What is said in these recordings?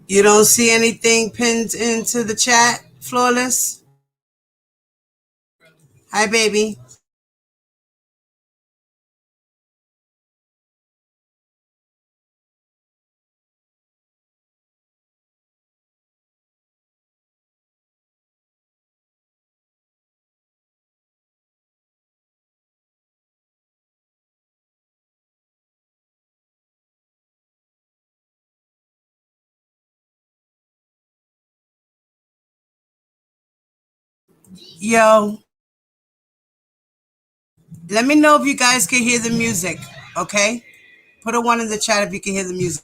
You don't see anything pinned into the chat, Flawless? Hi, baby. Yo, let me know if you guys can hear the music, okay? Put a one in the chat if you can hear the music.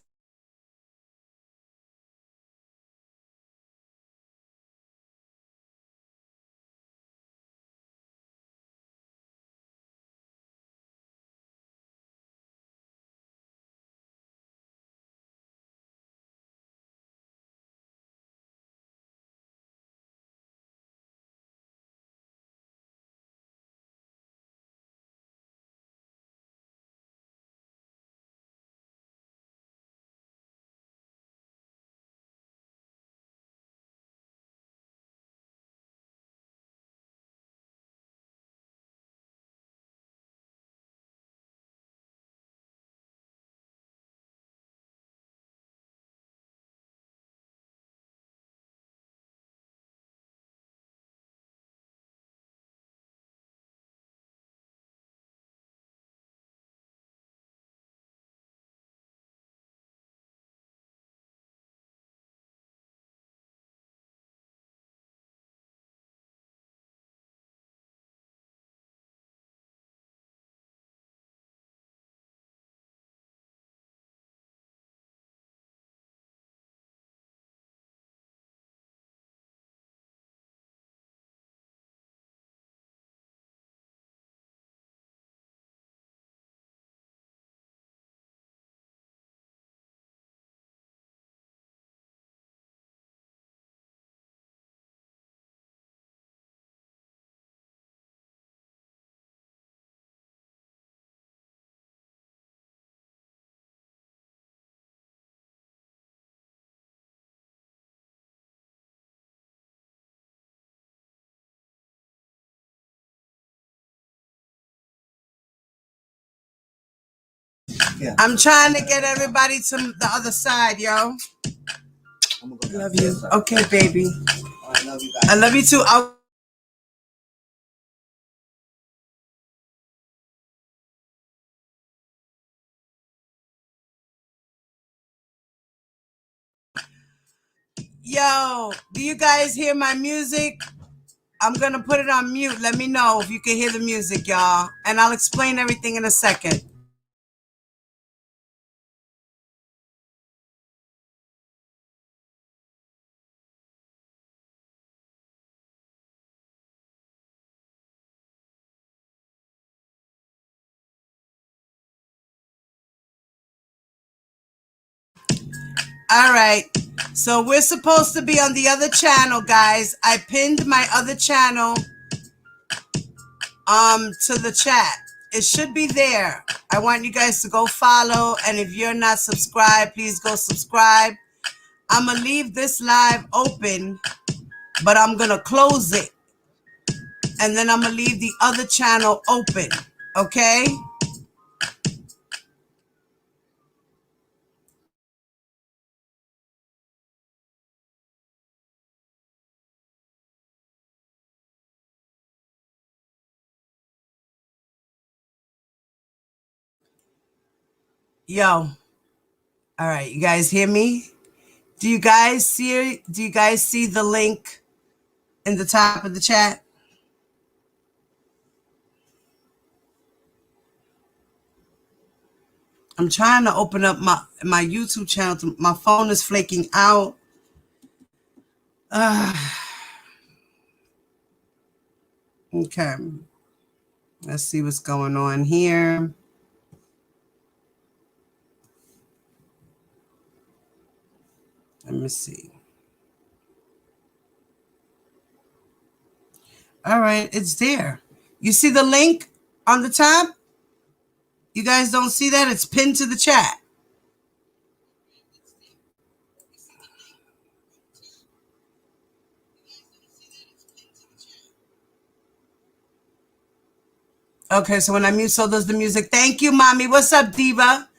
Yeah. I'm trying to get everybody to the other side, yo. Love you. Okay, baby. I love you guys. I love you too. Yo, do you guys hear my music? I'm going to put it on mute. Let me know if you can hear the music, y'all. And I'll explain everything in a second. All right. So we're supposed to be on the other channel, guys. I pinned my other channel to the chat. It should be there. I want you guys to go follow, and if you're not subscribed, please go subscribe. I'm gonna leave this live open, but I'm gonna close it, and then I'm gonna leave the other channel open. Okay? Yo. All right, you guys hear me? Do you guys see it? Do you guys see the link in the top of the chat? I'm trying to open up my YouTube channel. My phone is flaking out. Okay. Let's see what's going on here. Let me see. All right, it's there. You see the link on the top? You guys don't see that? It's pinned to the chat. Okay, so when I mute, so does the music. Thank you, mommy. What's up, diva?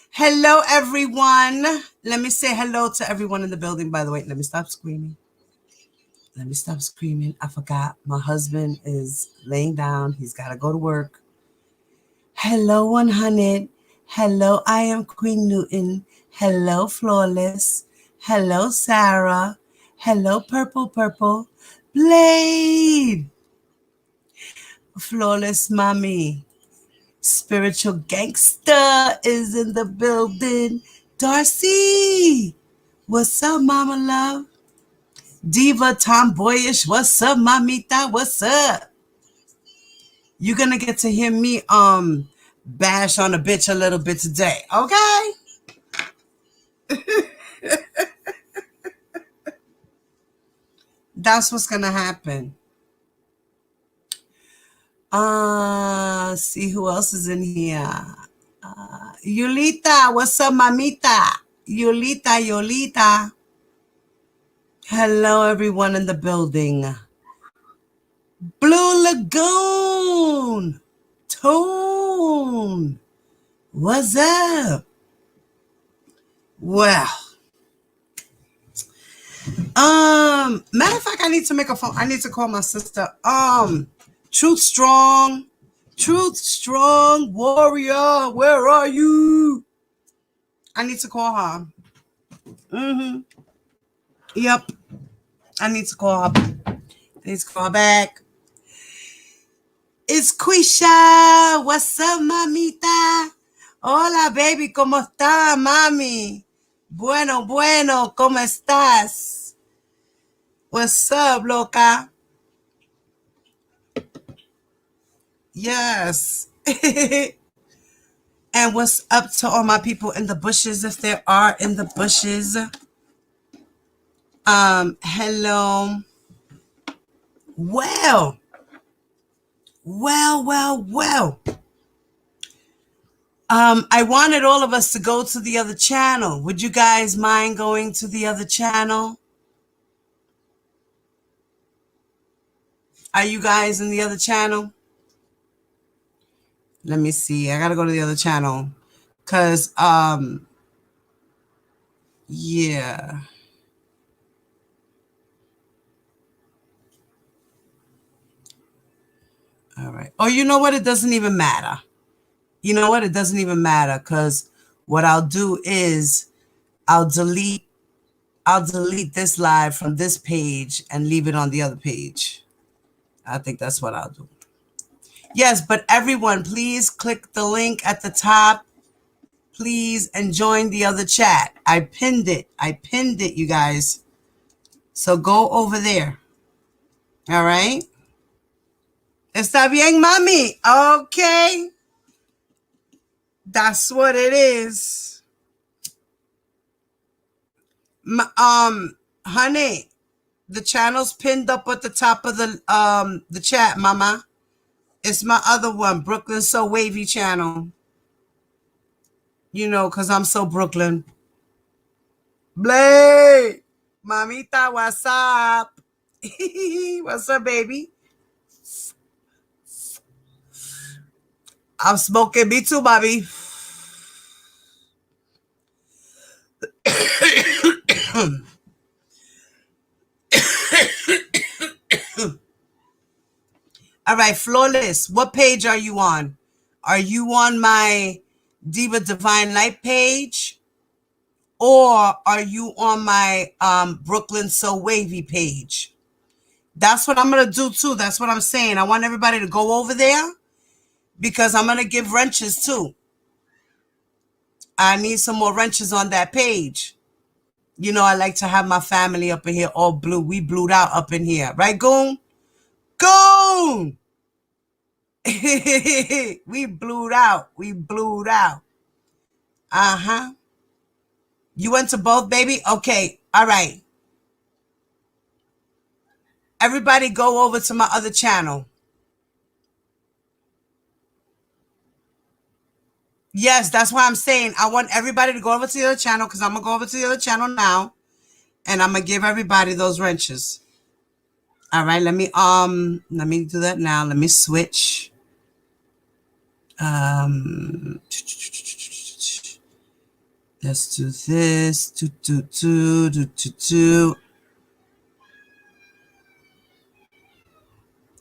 Hello, everyone. Let me say hello to everyone in the building, by the way. Let me stop screaming. Let me stop screaming. I forgot my husband is laying down. He's got to go to work. Hello, 100. Hello, I am Queen Newton. Hello, Flawless. Hello, Sarah. Hello, Purple Purple. Blade. Flawless Mommy. Spiritual Gangster is in the building. Darcy. What's up, Mama Love? Diva Tomboyish. What's up, Mamita? What's up? You're gonna get to hear me bash on a bitch a little bit today, okay? That's what's gonna happen. See who else is in here. Yulita, what's up, mamita? Yolita. Hello, everyone in the building. Blue Lagoon. Tone. What's up? Well, matter of fact, I need to make a phone. I need to call my sister. Truth Strong Warrior, where are you? I need to call her. Yep. I need to call her. Please call back. It's Quisha. What's up, mamita? Hola, baby. ¿Cómo está, mami? Bueno, ¿cómo estás? What's up, loca? Yes. And what's up to all my people in the bushes, if there are in the bushes? Hello. Well. I wanted all of us to go to the other channel. Would you guys mind going to the other channel? Are you guys in the other channel? Let me see. I gotta go to the other channel. Cause yeah. All right. Oh, you know what? It doesn't even matter. You know what? It doesn't even matter, because what I'll do is I'll delete this live from this page and leave it on the other page. I think that's what I'll do. Yes, but everyone, please click the link at the top, please, and join the other chat. I pinned it, you guys. So go over there. All right? Está bien, mami. Okay. That's what it is. Honey, the channel's pinned up at the top of the chat, mama. It's my other one, Brooklyn So Wavy channel. You know, because I'm so Brooklyn. Blade! Mamita, what's up? What's up, baby? I'm smoking. Me too, Bobby. All right, Flawless, what page are you on? Are you on my Diva Divine Light page? Or are you on my Brooklyn So Wavy page? That's what I'm going to do, too. That's what I'm saying. I want everybody to go over there, because I'm going to give wrenches, too. I need some more wrenches on that page. You know, I like to have my family up in here all blue. We blued out up in here. Right, Goon? Goon! We blued out. Uh-huh. You went to both, baby? Okay. All right. Everybody go over to my other channel. Yes, that's why I'm saying I want everybody to go over to the other channel, because I'm going to go over to the other channel now, and I'm going to give everybody those wrenches. All right, let me do that now. Let me switch. Let's do this. Do.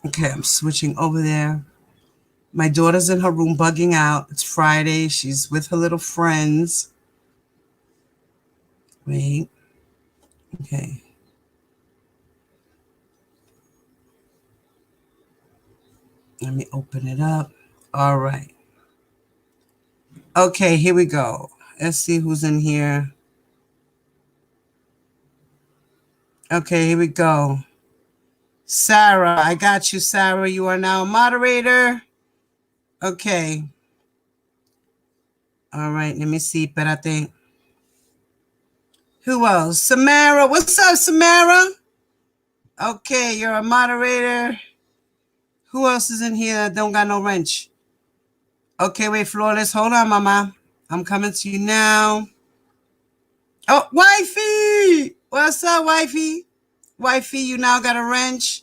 Okay, I'm switching over there. My daughter's in her room bugging out. It's Friday. She's with her little friends. Wait. Okay. Let me open it up. All right. Okay, here we go. Let's see who's in here. Okay, here we go. Sarah, I got you, Sarah. You are now a moderator. Okay. All right, let me see. Espérate. Who else? Samara. What's up, Samara? Okay, you're a moderator. Who else is in here that don't got no wrench? Okay, wait, Flawless. Hold on, mama. I'm coming to you now. Oh, wifey! What's up, wifey? Wifey, you now got a wrench.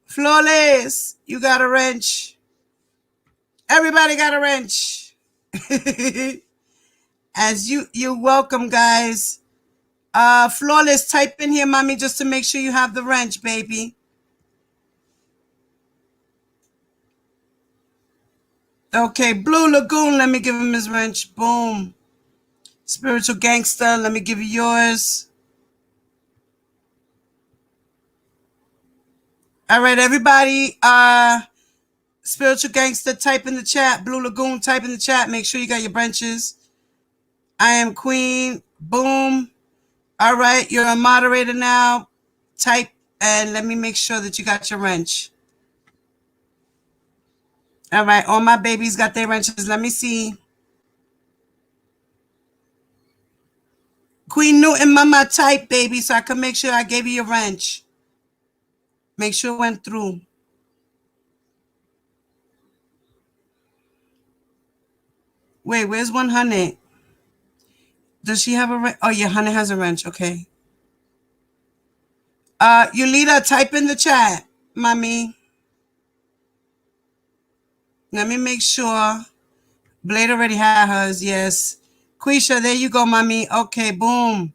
Flawless, you got a wrench. Everybody got a wrench. As you're welcome, guys. Flawless, type in here, mommy, just to make sure you have the wrench, baby. Okay, Blue Lagoon, let me give him his wrench. Boom. Spiritual Gangster, let me give you yours. All right, everybody. Spiritual Gangster, type in the chat. Blue Lagoon, type in the chat. Make sure you got your wrenches. I am Queen. Boom. All right, you're a moderator now. Type and let me make sure that you got your wrench. All right, all my babies got their wrenches. Let me see. Queen Newton, mama, type, baby, so I can make sure I gave you your wrench. Make sure it went through. Wait, where's 100? Does she have a wrench? Oh, yeah, 100 has a wrench. Okay. Yulita, type in the chat, mommy. Let me make sure. Blade already had hers, yes. Quisha, there you go, mommy. Okay, boom.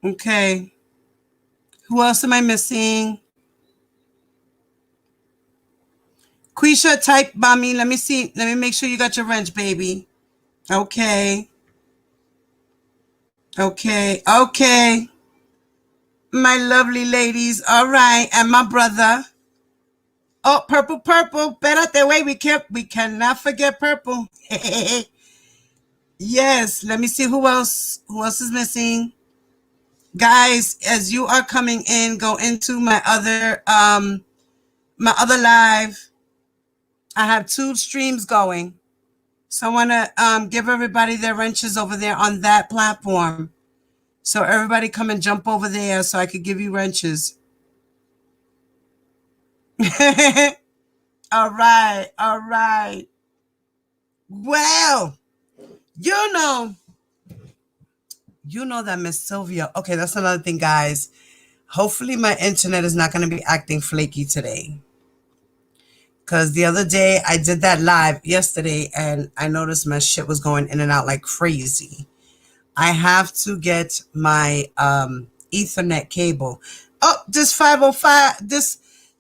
Okay. Who else am I missing? Quisha, type, mommy. Let me see. Let me make sure you got your wrench, baby. Okay. Okay. Okay. My lovely ladies. All right. And my brother. Oh, purple. Espérate, wait. We cannot forget purple. Yes. Let me see who else. Who else is missing? Guys, as you are coming in, go into my other live. I have 2 streams going. So I want to give everybody their wrenches over there on that platform. So everybody come and jump over there so I could give you wrenches. All right. All right. Well, you know that Miss Sylvia. Okay, that's another thing, guys. Hopefully my internet is not going to be acting flaky today. Because the other day I did that live yesterday and I noticed my shit was going in and out like crazy. I have to get my Ethernet cable. Oh, this 505, this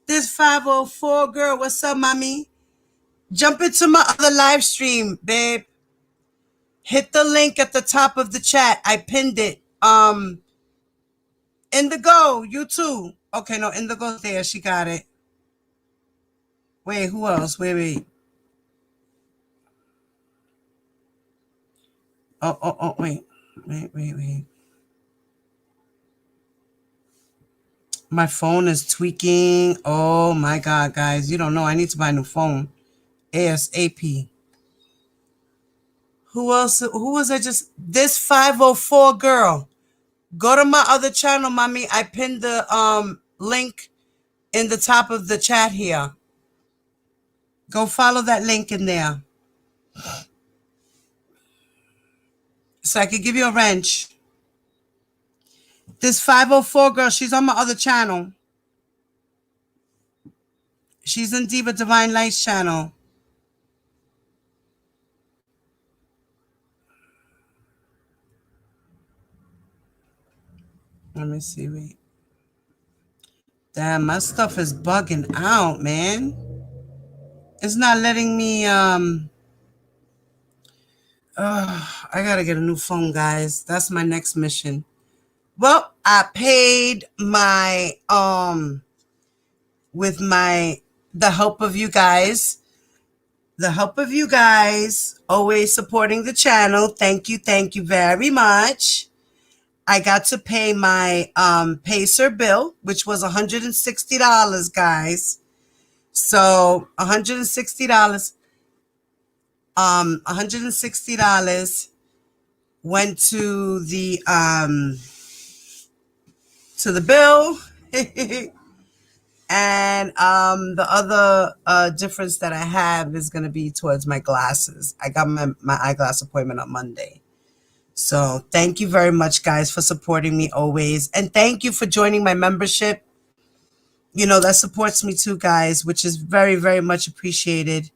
504 girl. What's up, mommy? Jump into my other live stream, babe. Hit the link at the top of the chat. I pinned it. Indigo, you too. Okay, no, Indigo's there. She got it. Wait, who else? Wait. Oh, wait. My phone is tweaking. Oh my God, guys. You don't know. I need to buy a new phone. ASAP. Who else? Who was I just? This 504 girl. Go to my other channel, mommy. I pinned the link in the top of the chat here. Go follow that link in there. So I could give you a wrench. This 504 girl, she's on my other channel. She's in Diva Divine Lights channel. Let me see. Wait. Damn, my stuff is bugging out, man. It's not letting me. I gotta get a new phone, guys. That's my next mission. Well, I paid my with my the help of you guys. The help of you guys always supporting the channel. Thank you very much. I got to pay my Pacer bill, which was $160, guys. So $160. $160 went to the bill. And the other difference that I have is going to be towards my glasses. I got my eyeglass appointment on Monday. So thank you very much, guys, for supporting me always. And thank you for joining my membership. You know, that supports me too, guys, which is very, very much appreciated.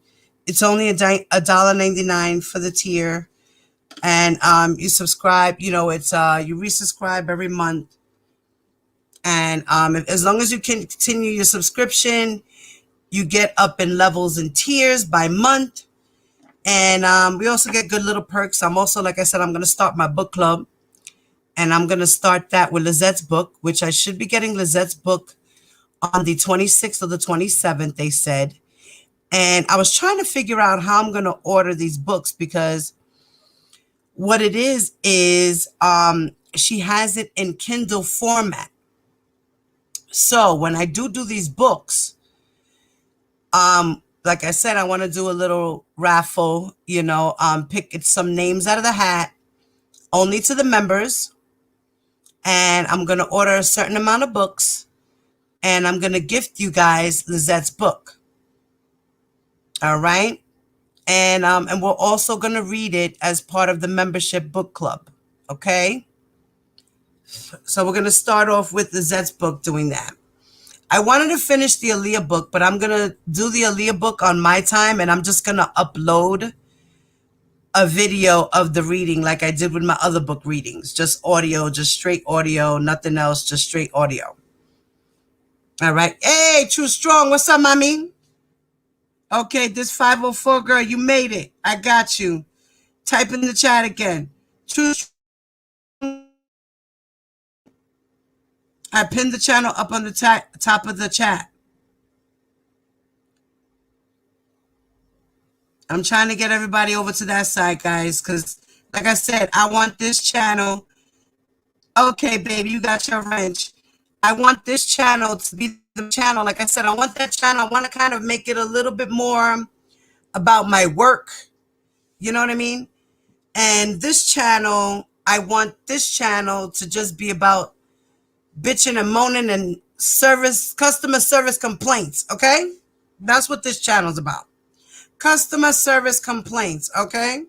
It's only $1.99 for the tier. And you subscribe, you know, it's you resubscribe every month. And as long as you can continue your subscription, you get up in levels and tiers by month. And we also get good little perks. I'm also, like I said, I'm going to start my book club. And I'm going to start that with Lizette's book, which I should be getting Lizette's book on the 26th or the 27th, they said. And I was trying to figure out how I'm going to order these books, because what it is she has it in Kindle format. So when I do these books, like I said, I want to do a little raffle, you know, pick some names out of the hat, only to the members. And I'm going to order a certain amount of books, and I'm going to gift you guys Lizette's book. All right. And we're also going to read it as part of the membership book club. Okay. So we're going to start off with Lizette's book doing that. I wanted to finish the Aaliyah book, but I'm going to do the Aaliyah book on my time, and I'm just going to upload a video of the reading like I did with my other book readings. Just audio, just straight audio, nothing else, just straight audio. All right. Hey, True Strong, what's up, mommy? Okay, this 504 girl, you made it. I got you. Type in the chat again. True Strong. I pinned the channel up on the top of the chat. I'm trying to get everybody over to that side, guys, because, like I said, I want this channel. Okay, baby, you got your wrench. I want this channel to be the channel. Like I said, I want that channel. I want to kind of make it a little bit more about my work. You know what I mean? And this channel, I want this channel to just be about bitching and moaning and customer service complaints. Okay? That's what this channel's about. Customer service complaints. Okay?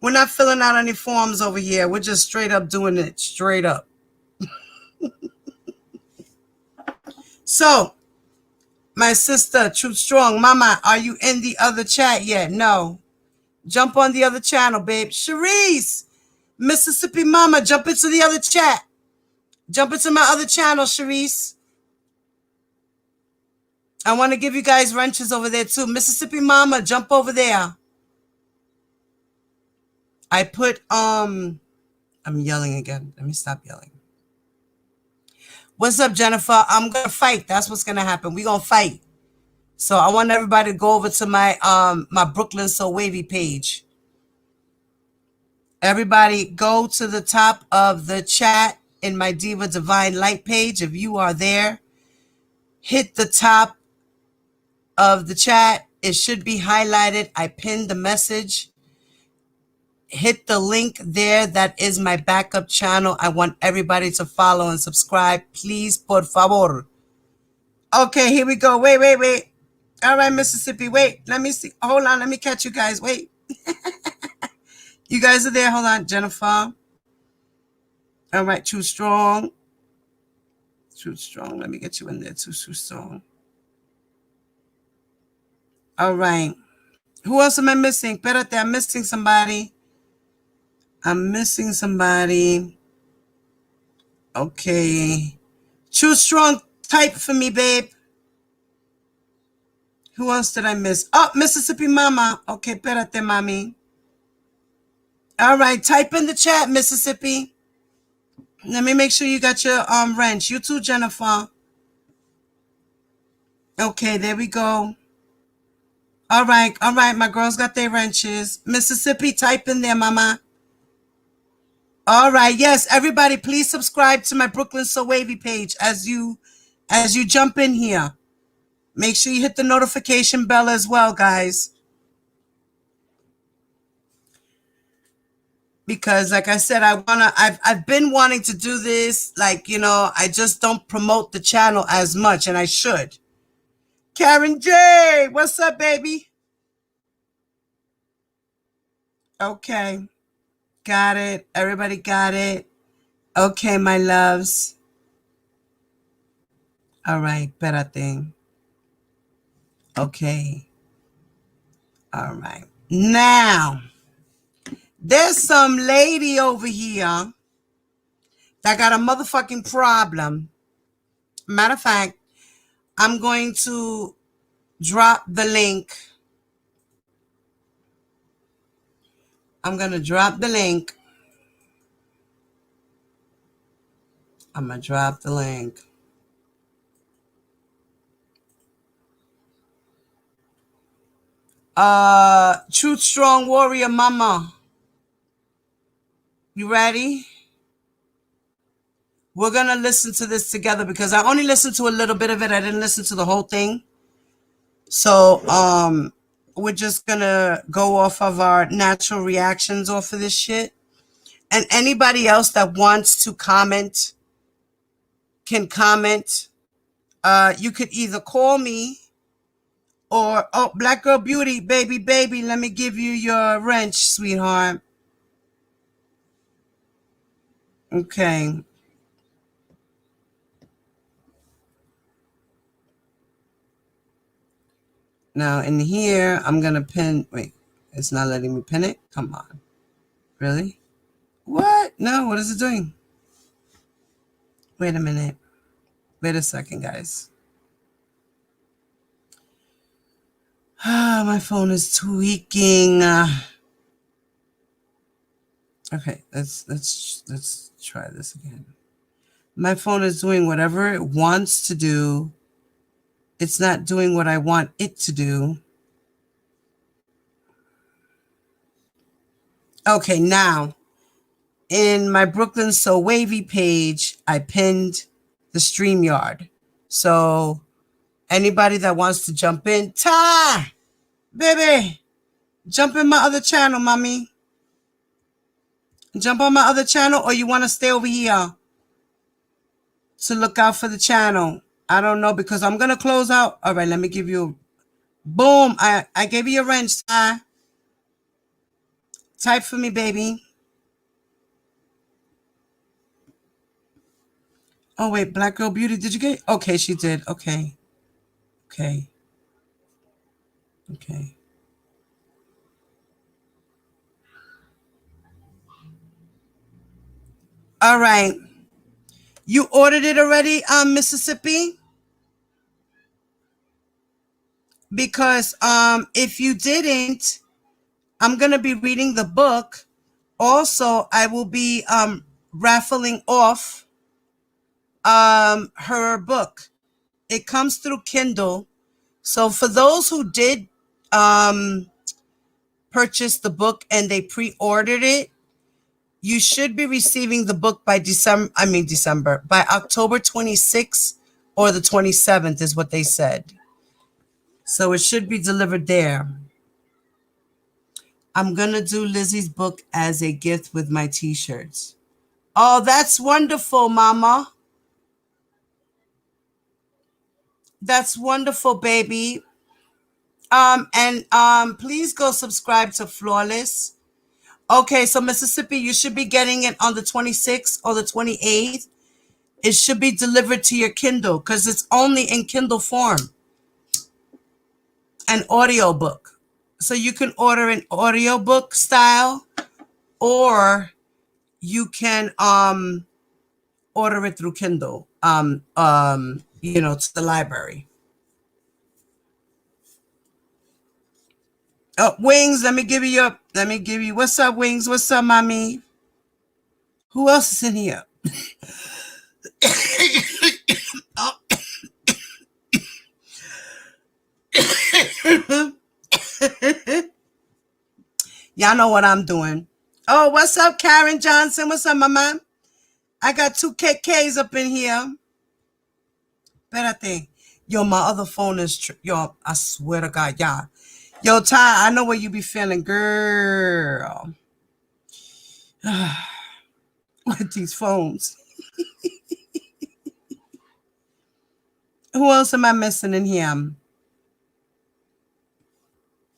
We're not filling out any forms over here. We're just straight up doing it. Straight up. So, my sister, Truth Strong, Mama, are you in the other chat yet? No. Jump on the other channel, babe. Sharice, Mississippi Mama, jump into the other chat. Jump into my other channel, Sharice. I want to give you guys wrenches over there too. Mississippi Mama, jump over there. I put, I'm yelling again. Let me stop yelling. What's up, Jennifer? I'm going to fight. That's what's going to happen. We're going to fight. So I want everybody to go over to my my Brooklyn So Wavy page. Everybody go to the top of the chat in my Diva Divine Light page. If you are there, hit the top of the chat. It should be highlighted. I pinned the message. Hit the link there. That is my backup channel. I want everybody to follow and subscribe. Please, por favor. Okay, here we go. Wait. All right, Mississippi. Wait, let me see. Hold on. Let me catch you guys. Wait. You guys are there. Hold on, Jennifer. All right, Too Strong. Too Strong. Let me get you in there. Too Strong. All right. Who else am I missing? Espérate, I'm missing somebody. Okay. True Strong, type for me, babe. Who else did I miss? Oh, Mississippi Mama. Okay, espérate, mami. All right, type in the chat, Mississippi. Let me make sure you got your wrench. You too, Jennifer. Okay, there we go. All right, my girls got their wrenches. Mississippi, type in there, mama. All right, yes, everybody, please subscribe to my Brooklyn So Wavy page as you jump in here. Make sure you hit the notification bell as well, guys. Because like I said, I've been wanting to do this. Like, I just don't promote the channel as much, and I should. Karen J, what's up, baby? Okay. Got it. Everybody got it. Okay, my loves. All right, espérate. Okay. All right. Now, there's some lady over here that got a motherfucking problem. Matter of fact, I'm going to drop the link. I'm going to drop the link. I'm going to drop the link. Truth Strong Warrior Mama. You ready? We're going to listen to this together because I only listened to a little bit of it. I didn't listen to the whole thing. So, we're just going to go off of our natural reactions off of this shit. And anybody else that wants to comment can comment. You could either call me or, oh, Black Girl Beauty, baby, let me give you your wrench, sweetheart. Okay. Now in here, I'm going to pin, wait, it's not letting me pin it? Come on. Really? What? No, what is it doing? Wait a minute. Wait a second, guys. My phone is tweaking. Okay, let's try this again. My phone is doing whatever it wants to do. It's not doing what I want it to do. Okay, now in my Brooklyn So Wavy page, I pinned the StreamYard. So anybody that wants to jump in, Ty, baby, jump in my other channel, mommy. Jump on my other channel, or you want to stay over here to look out for the channel? I don't know, because I'm going to close out. All right, let me give you, boom. I gave you a wrench, Ty. Type for me, baby. Oh, wait, Black Girl Beauty, did you get? Okay, she did. Okay. Okay. Okay. All right. You ordered it already, Mississippi? Because if you didn't, I'm going to be reading the book. Also, I will be raffling off her book. It comes through Kindle. So for those who did purchase the book and they pre-ordered it, you should be receiving the book by by October 26th or the 27th is what they said. So it should be delivered there. I'm going to do Lizzie's book as a gift with my t-shirts. Oh, that's wonderful, Mama. That's wonderful, baby. And please go subscribe to Flawless. Okay, so Mississippi, you should be getting it on the 26th or the 28th. It should be delivered to your Kindle because it's only in Kindle form. An audiobook. So you can order an audiobook style, or you can order it through Kindle, to the library. Oh, Wings, let me give you, what's up, Wings? What's up, mommy? Who else is in here? Oh. Y'all know what I'm doing. Oh, what's up, Karen Johnson? What's up, mama? I got 2 KKs up in here. Espérate. Yo, my other phone is, yo, I swear to God, y'all. Yo, Ty, I know what you be feeling, girl. With these phones. Who else am I missing in here?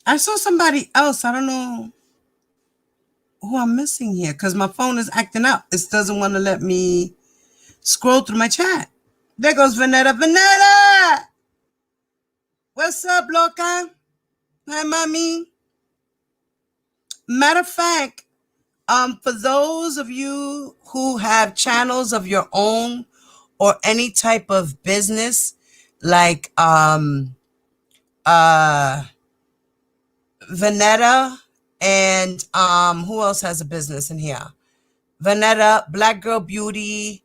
I saw somebody else. I don't know who I'm missing here because my phone is acting up. It doesn't want to let me scroll through my chat. There goes Vanetta. Vanetta! What's up, loca? Hi, mommy. Matter of fact, for those of you who have channels of your own or any type of business, like Vanetta and who else has a business in here? Vanetta, Black Girl Beauty,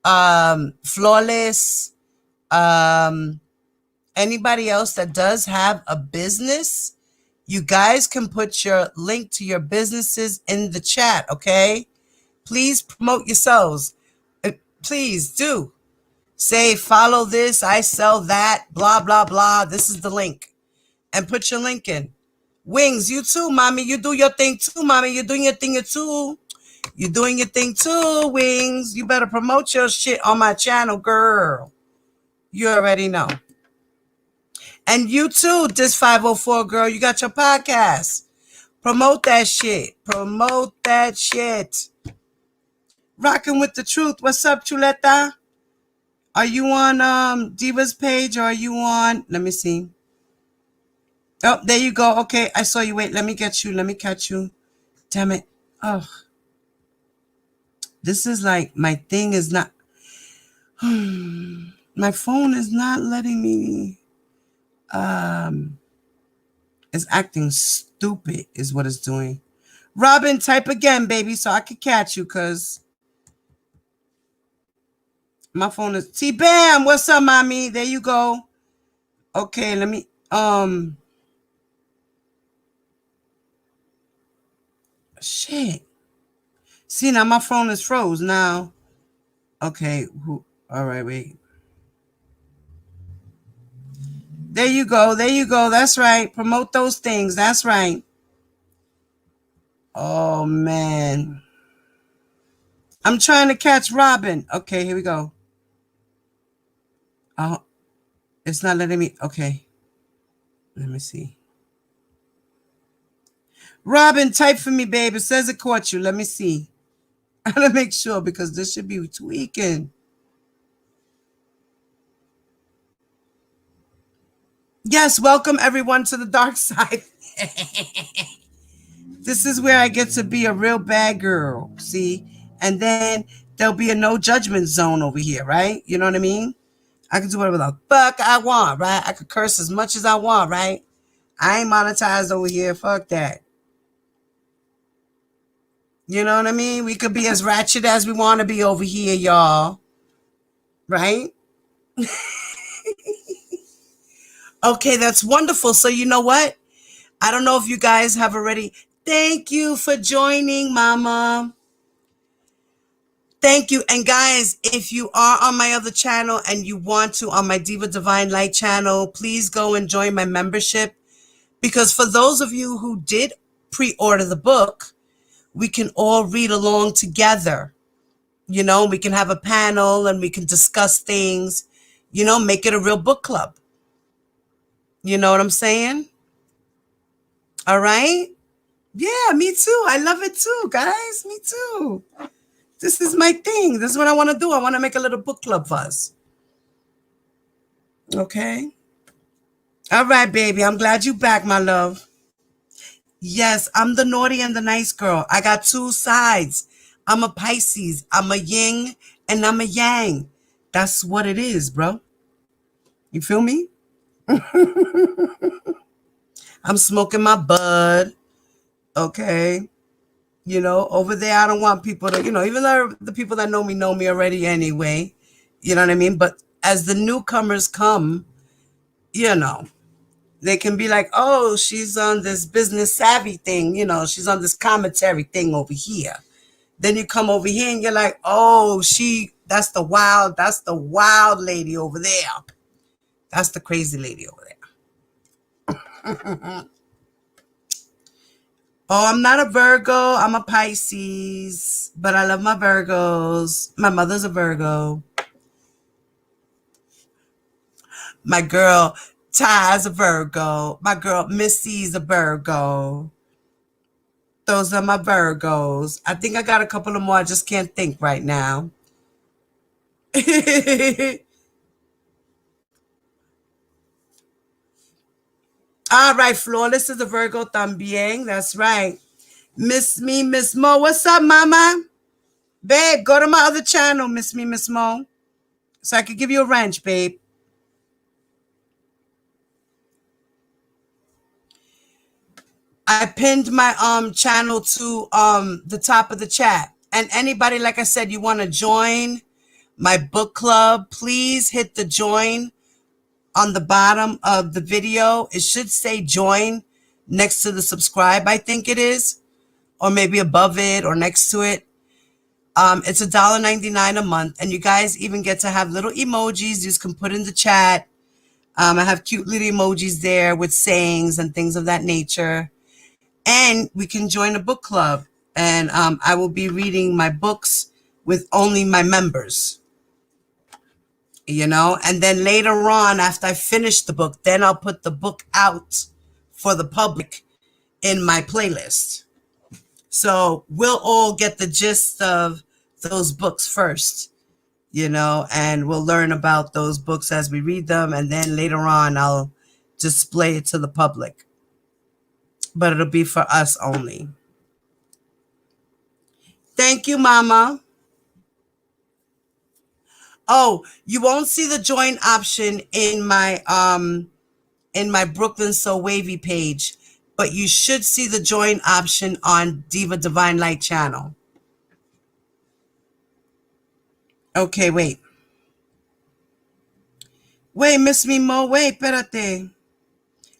Flawless, anybody else that does have a business, you guys can put your link to your businesses in the chat, okay? Please promote yourselves. Please do. Say, follow this, I sell that, blah, blah, blah. This is the link. And put your link in. Wings, you too, mommy. You do your thing too, mommy. You're doing your thing too. You're doing your thing too, Wings. You better promote your shit on my channel, girl. You already know. And you too, this 504 girl. You got your podcast. Promote that shit. Promote that shit. Rocking with the truth. What's up, Chuleta? Are you on Diva's page or are you on? Let me see. Oh, there you go. Okay, I saw you. Wait, let me get you. Let me catch you. Damn it. Oh. This is like, my thing is not. My phone is not letting me. It's acting stupid is what it's doing. Robin, type again, baby, so I can catch you, because my phone is. T-Bam, what's up, mommy? There you go. Okay, let me. Shit. See, now my phone is froze now. Okay. All right, wait. There you go. There you go. That's right. Promote those things. That's right. Oh, man. I'm trying to catch Robin. Okay, here we go. Oh, it's not letting me. Okay. Let me see. Robin, type for me, babe. It says it caught you. Let me see. I gotta make sure because this should be tweaking. Yes, welcome everyone to the dark side. This is where I get to be a real bad girl, see? And then there'll be a no judgment zone over here, right? You know what I mean? I can do whatever the fuck I want, right? I could curse as much as I want, right? I ain't monetized over here. Fuck that. You know what I mean? We could be as ratchet as we want to be over here, y'all. Right? Okay, that's wonderful. So you know what? I don't know if you guys have already. Thank you for joining, Mama. Thank you. And guys, if you are on my other channel and you want to, on my Diva Divine Light channel, please go and join my membership. Because for those of you who did pre-order the book, we can all read along together. You know, we can have a panel and we can discuss things, you know, make it a real book club. You know what I'm saying? All right. Yeah, me too. I love it too, guys. Me too. This is my thing. This is what I want to do. I want to make a little book club for us. Okay. All right, baby. I'm glad you back, my love. Yes, I'm the naughty and the nice girl. I got two sides. I'm a Pisces. I'm a yin And I'm a yang. That's what it is, bro. You feel me? I'm smoking my bud. Okay. Over there, I don't want people to, even though the people that know me already anyway. You know what I mean? But as the newcomers come, you know, they can be like, oh, she's on this business savvy thing. She's on this commentary thing over here. Then you come over here and you're like, oh, that's the wild lady over there. That's the crazy lady over there. Oh, I'm not a Virgo. I'm a Pisces, but I love my Virgos. My mother's a Virgo. My girl Ty's a Virgo. My girl Missy's a Virgo. Those are my Virgos. I think I got a couple of more. I just can't think right now. All right, Flawless is a Virgo también. That's right. Miss Me, Miss Mo. What's up, mama? Babe, go to my other channel, Miss Me, Miss Mo. So I could give you a wrench, babe. I pinned my channel to the top of the chat. And anybody, like I said, you want to join my book club, please hit the join on the bottom of the video. It should say join next to the subscribe, I think it is, or maybe above it or next to it. It's $1.99 a month, and you guys even get to have little emojis you can put in the chat. I have cute little emojis there with sayings and things of that nature. And we can join a book club, and I will be reading my books with only my members. And then later on, after I finish the book, then I'll put the book out for the public in my playlist. So we'll all get the gist of those books first, and we'll learn about those books as we read them. And then later on, I'll display it to the public. But it'll be for us only. Thank you, Mama. Oh, you won't see the join option in my Brooklyn So Wavy page, but you should see the join option on Diva Divine Light channel. Okay, wait. Wait, Miss Me Mo, wait, espérate.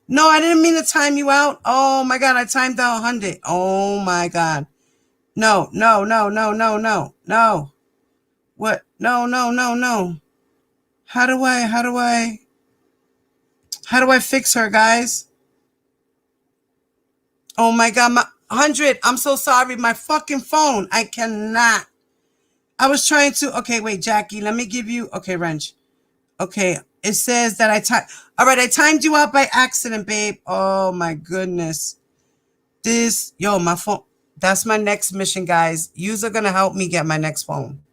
No, I didn't mean to time you out. Oh my God, I timed out 100. Oh my God. No. What? No. How do I fix her, guys? Oh my God, my 100. I'm so sorry. My fucking phone. I cannot. I was trying to. Okay, wait, Jackie. Let me give you. Okay, wrench. Okay, it says that all right, I timed you out by accident, babe. Oh my goodness. My phone. That's my next mission, guys. Yous are gonna help me get my next phone.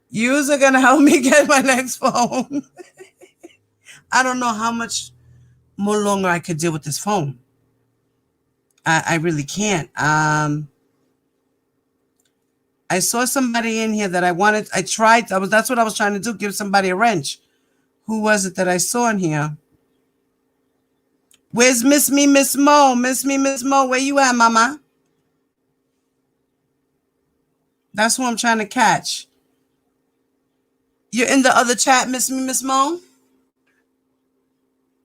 Yous are gonna help me get my next phone. I don't know how much more longer I could deal with this phone. I really can't. I saw somebody in here that that's what I was trying to do, give somebody a wrench. Who was it that I saw in here? Where's Miss Me, Miss Mo? Miss Me, Miss Mo, where you at, mama? That's who I'm trying to catch. You're in the other chat, Miss Me, Miss Mo?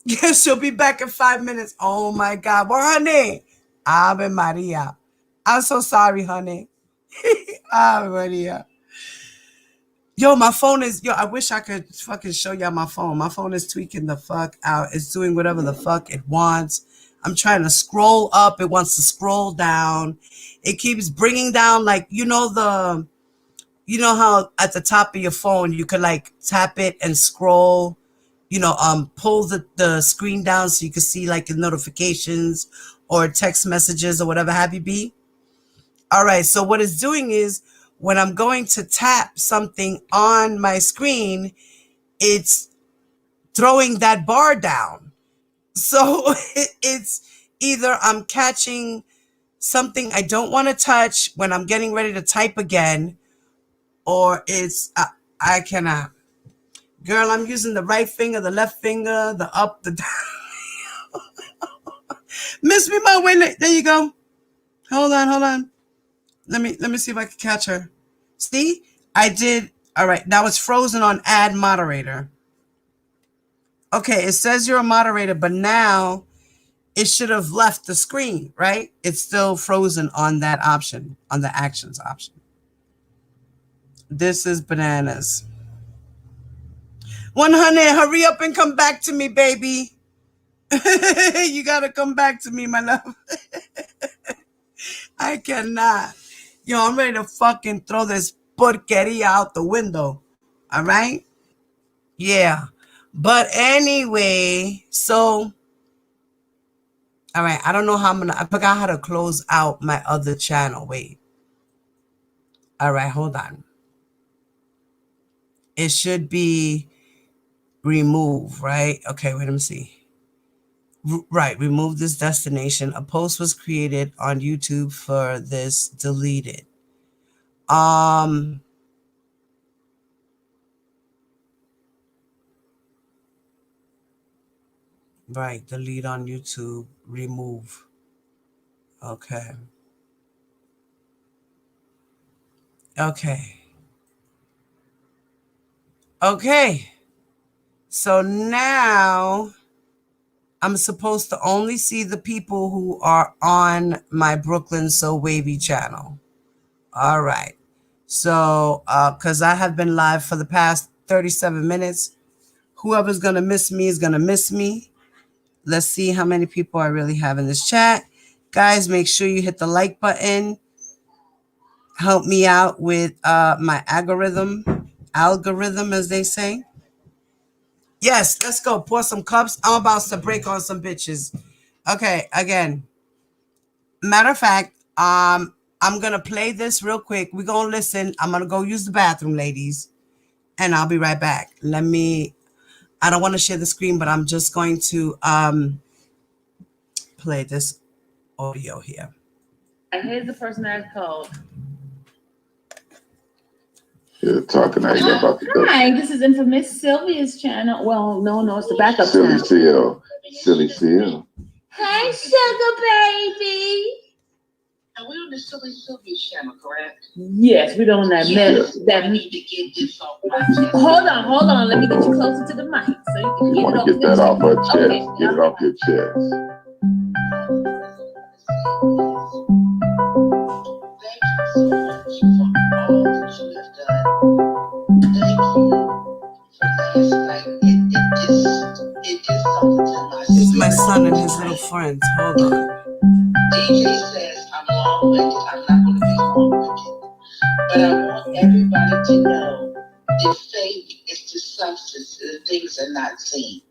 Yes, she'll be back in 5 minutes. Oh my God. Well, honey. Ave Maria. I'm so sorry, honey. Ave Maria. Yo, my phone is, I wish I could fucking show y'all my phone. My phone is tweaking the fuck out. It's doing whatever the fuck it wants. I'm trying to scroll up. It wants to scroll down. It keeps bringing down, like, how at the top of your phone, you could like tap it and scroll, pull the screen down so you can see like the notifications or text messages or whatever have you be. All right. So what it's doing is, when I'm going to tap something on my screen, it's throwing that bar down. So it's either I'm catching something I don't want to touch when I'm getting ready to type again, or it's I cannot. Girl, I'm using the right finger, the left finger, the up, the down. Miss me my way. There you go. Hold on. Let me see if I can catch her. See? I did. All right. Now it's frozen on add moderator. Okay, it says you're a moderator, but now it should have left the screen, right? It's still frozen on that option, on the actions option. This is bananas. 100, hurry up and come back to me, baby. You got to come back to me, my love. I cannot. Yo, I'm ready to fucking throw this porqueria out the window. All right? Yeah. But anyway, so, all right. I don't know how I forgot how to close out my other channel. Wait. All right. Hold on. It should be remove, right? Okay. Wait, let me see. Right. Remove this destination. A post was created on YouTube for this. Deleted. Right. Delete on YouTube. Remove. Okay. Okay. Okay. So now I'm supposed to only see the people who are on my Brooklyn So Wavy channel. All right. So, because I have been live for the past 37 minutes, whoever's going to miss me is going to miss me. Let's see how many people I really have in this chat. Guys, make sure you hit the like button. Help me out with my algorithm, as they say. Yes, let's go. Pour some cups. I'm about to break on some bitches. Okay, again. Matter of fact, I'm gonna play this real quick. We're gonna listen. I'm gonna go use the bathroom, ladies, and I'll be right back. I don't want to share the screen, but I'm just going to play this audio here. Here's the person that's called. You're talking about the Hi, this is Infamous Sylvia's channel. Well, no, it's the backup Silly channel. Silly Seal. Hey, sugar baby. And we're on the Sylvia's channel, correct? Yes, we don't have Yes. I need to get this off my chest. Hold on. Let me get you closer to the mic so you can You get it want off to get that off her chest. Okay. Get it off your chest. Thank you so much for all that you have done. Thank you for last night. It did something to my This is my spirit. son and his little friends. Hold on. DJ says I'm long-winded. I'm not going to be long-winded. But I want everybody to know that faith is the substance of the things that are not seen.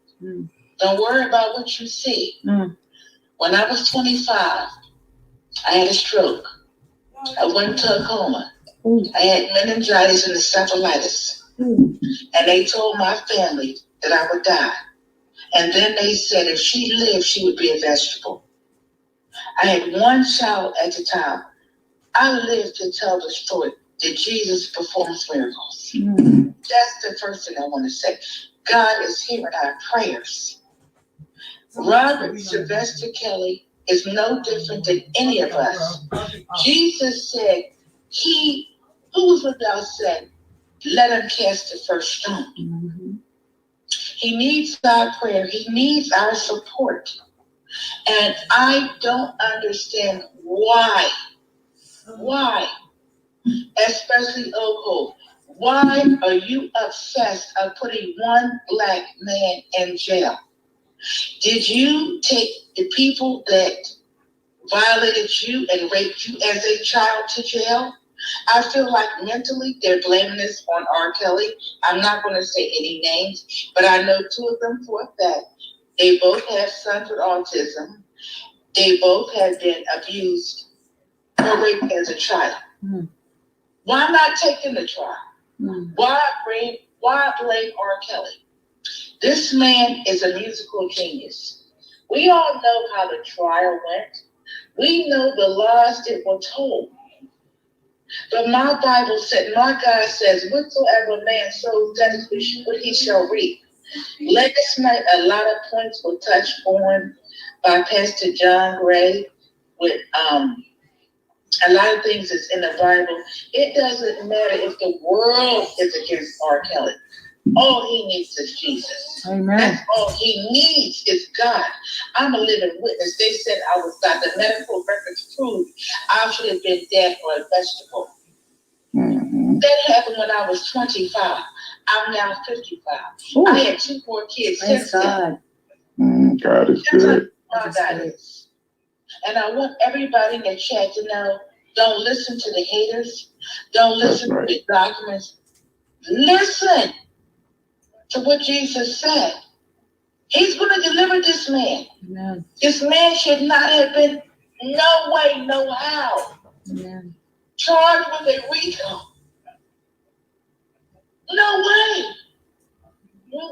Don't worry about what you see. When I was 25, I had a stroke. I went into a coma. I had meningitis and encephalitis. And they told my family that I would die. And then they said if she lived, she would be a vegetable. I had one child at the time. I lived to tell the story that Jesus performs miracles. That's the first thing I want to say. God is hearing our prayers. Robert Sylvester Kelly is no different than any of us. Jesus said, he who was without sin, let him cast the first stone. He needs our prayer. He needs our support. And I don't understand why, especially Oko, why are you obsessed of putting one black man in jail? Did you take the people that violated you and raped you as a child to jail? I feel like mentally they're blaming this on R. Kelly. I'm not going to say any names, but I know two of them for a fact. They both have sons with autism. They both have been abused or raped as a child. Why not take them to trial? Why blame R. Kelly? This man is a musical genius. We all know how the trial went. We know the lies that were told. But my Bible said, my God says, whatsoever man sows, that is what he shall reap. Last night, a lot of points were touched on by Pastor John Gray with a lot of things that's in the Bible. It doesn't matter if the world is against R. Kelly. All he needs is Jesus. Amen. That's all he needs is God. I'm a living witness. They said I was God. The medical records proved I should have been dead or a vegetable. Mm-hmm. That happened when I was 25. I'm now 55. Ooh. I had 2 more kids Praise since then. God. God is That's good. how God is. And I want everybody in the chat to know, don't listen to the haters. Don't listen right. to the documents. Listen to what Jesus said. He's going to deliver this man. Amen. This man should not have been, no way, no how, Amen. charged with a RICO. No way.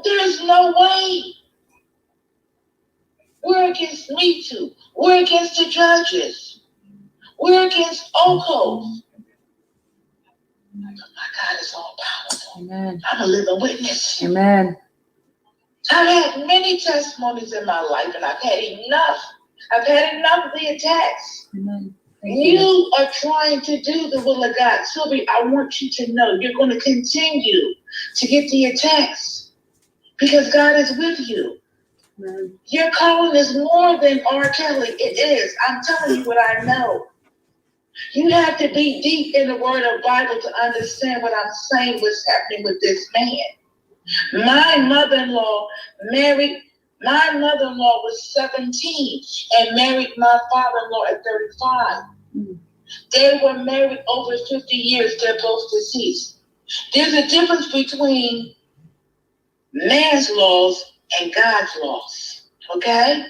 There's no way. We're against Me Too. We're against the judges. We're against OCOs. My God is all powerful. Amen. I'm a living witness. Amen. I've had many testimonies in my life, and I've had enough. I've had enough of the attacks. Amen. You are trying to do the will of God. Sylvia, I want you to know you're going to continue to get the attacks because God is with you. Amen. Your calling is more than R. Kelly. It is. I'm telling you what I know. You have to be deep in the Word of Bible to understand what I'm saying, what's happening with this man. My mother-in-law was 17 and married my father-in-law at 35. They were married over 50 years. They're both deceased. There's a difference between man's laws and God's laws. Okay?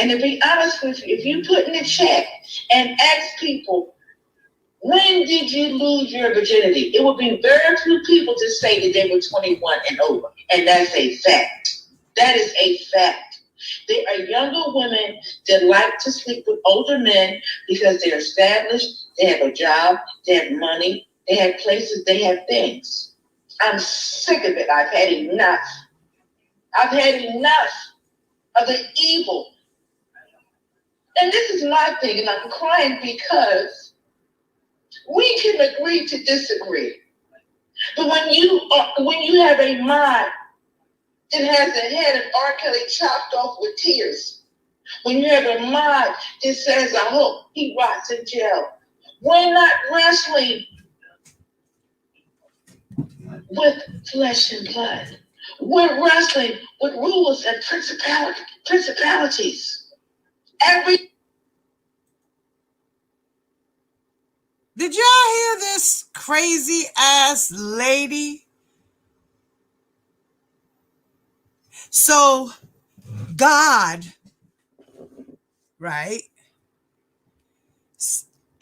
And to be honest with you, if you put in the chat and ask people, when did you lose your virginity? It would be very few people to say that they were 21 and over. And that's a fact. That is a fact. There are younger women that like to sleep with older men because they're established, they have a job, they have money, they have places, they have things. I'm sick of it. I've had enough. I've had enough of the evil. And this is my thing, and I'm crying because we can agree to disagree. But when you have a mind that has the head of R. Kelly chopped off with tears, when you have a mind that says, I hope he rots in jail, we're not wrestling with flesh and blood. We're wrestling with rulers and principalities. Did y'all hear this crazy ass lady? So, God, right?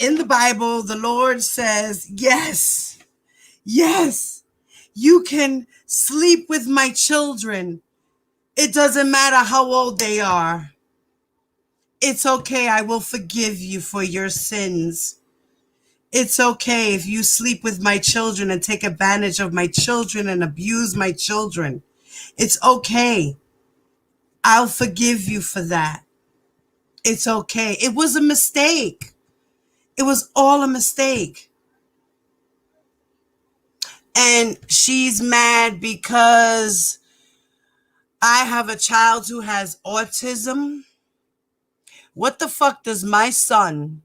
In the Bible, the Lord says, yes, you can sleep with my children. It doesn't matter how old they are. It's okay. I will forgive you for your sins. It's okay if you sleep with my children and take advantage of my children and abuse my children. It's okay. I'll forgive you for that. It's okay. It was a mistake. It was all a mistake. And she's mad because I have a child who has autism. What the fuck does my son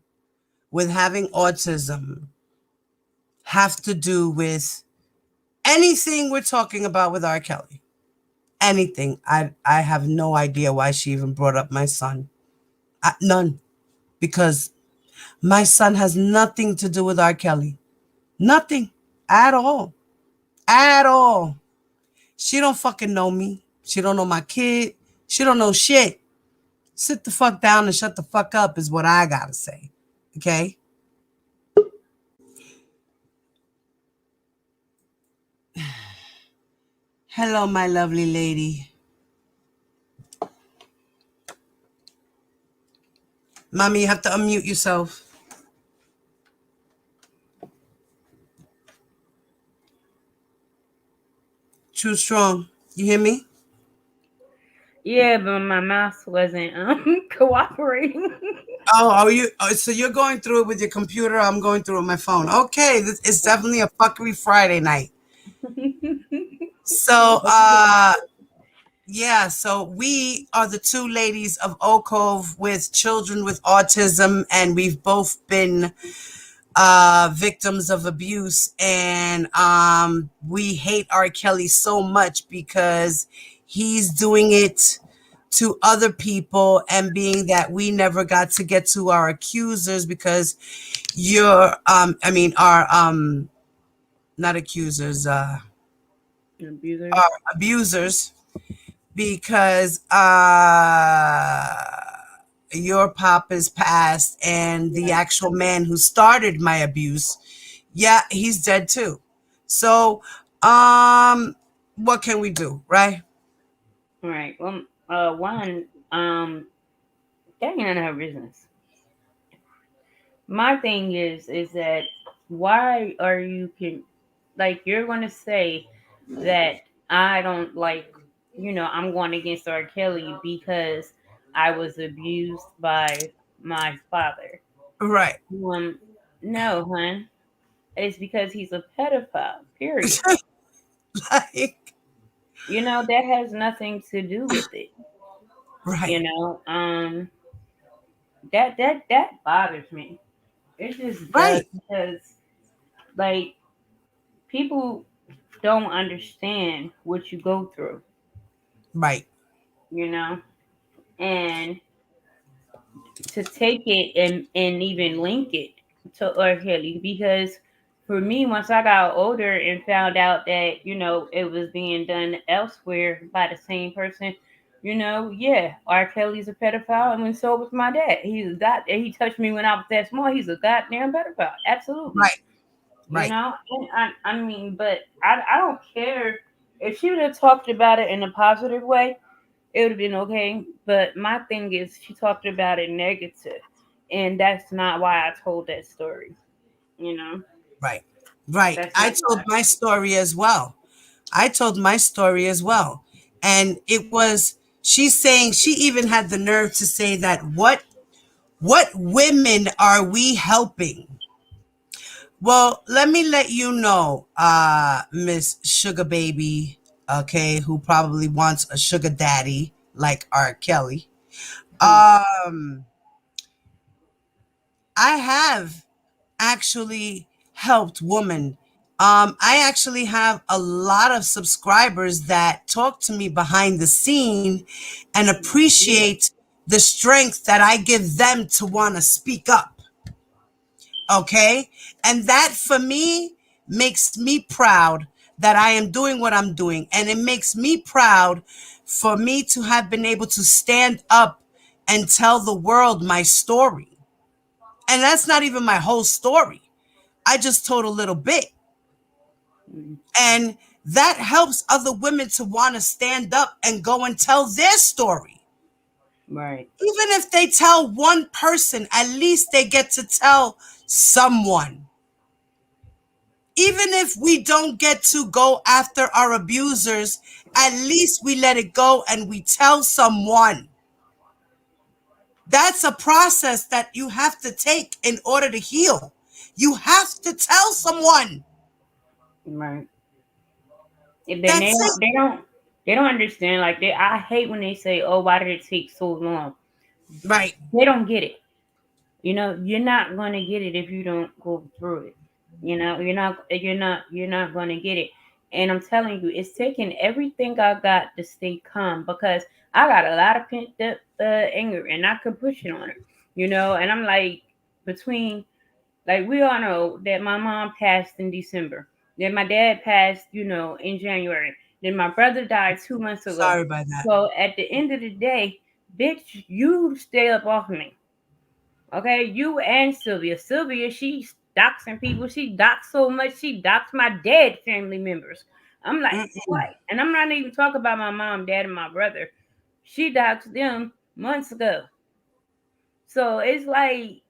with having autism have to do with anything we're talking about with R. Kelly? Anything. I have no idea why she even brought up my son. None. Because my son has nothing to do with R. Kelly. Nothing. At all. At all. She don't fucking know me. She don't know my kid. She don't know shit. Sit the fuck down and shut the fuck up is what I gotta say. Okay? Hello, my lovely lady. Mommy, you have to unmute yourself. Too strong. You hear me? Yeah, but my mouse wasn't cooperating. Oh, are you? Oh, so you're going through it with your computer. I'm going through it with my phone. Okay, it's definitely a fuckery Friday night. So, yeah. So we are the two ladies of Oak Cove with children with autism, and we've both been victims of abuse, and we hate R. Kelly so much because he's doing it to other people, and being that we never got to get to our accusers because you're I mean our not accusers, Abuser. our abusers, because your pop is passed, and the Right. actual man who started my abuse, yeah, he's dead too. So what can we do, right? Right. Well, one, that ain't none of her business. My thing is that why are you like you're gonna say that I don't like, I'm going against R. Kelly because I was abused by my father. Right. Um, no, hun. It's because he's a pedophile. Period. Like, That has nothing to do with it. You right, know, um, that bothers me. It just does right, because like people don't understand what you go through, right, you know, and to take it and even link it to R. Kelly because for me, once I got older and found out that it was being done elsewhere by the same person, yeah, R. Kelly's a pedophile, and so was my dad. He touched me when I was that small. He's a goddamn pedophile, absolutely. right, right, And I mean, but I don't care if she would have talked about it in a positive way, it would have been okay. But my thing is, she talked about it negative, and that's not why I told that story. You know, right, right. that's I not told why. my story as well. I told my story as well. And it was, she's saying, she even had the nerve to say that what women are we helping? Well, let me let you know, Miss Sugar Baby, okay, who probably wants a sugar daddy like R. Kelly. Hmm. Um, I have actually helped women. I actually have a lot of subscribers that talk to me behind the scene and Yeah. appreciate the strength that I give them to want to speak up. Okay. And that for me makes me proud that I am doing what I'm doing. And it makes me proud for me to have been able to stand up and tell the world my story. And that's not even my whole story. I just told a little bit. Mm, And that helps other women to want to stand up and go and tell their story. right. Even if they tell one person, at least they get to tell someone. Even if we don't get to go after our abusers, at least we let it go and we tell someone. That's a process that you have to take in order to heal. You have to tell someone. Right. And then That's it. they don't understand. Like I hate when they say, "Oh, why did it take so long?" Right, They don't get it. You're not going to get it if you don't go through it. You're not going to get it. And I'm telling you, it's taking everything I got to stay calm because I got a lot of pent up anger and I could push it on her. And I'm like between like we all know that my mom passed in December. Then my dad passed, in January. Then my brother died 2 months ago. sorry about that. So at the end of the day, bitch, you stay up off me. Okay, you and Sylvia. Sylvia, she's doxing people. She doxed so much, she doxed my dead family members. I'm like, Mm-mm. what? And I'm not even talking about my mom, dad, and my brother. She doxed them months ago. So it's like,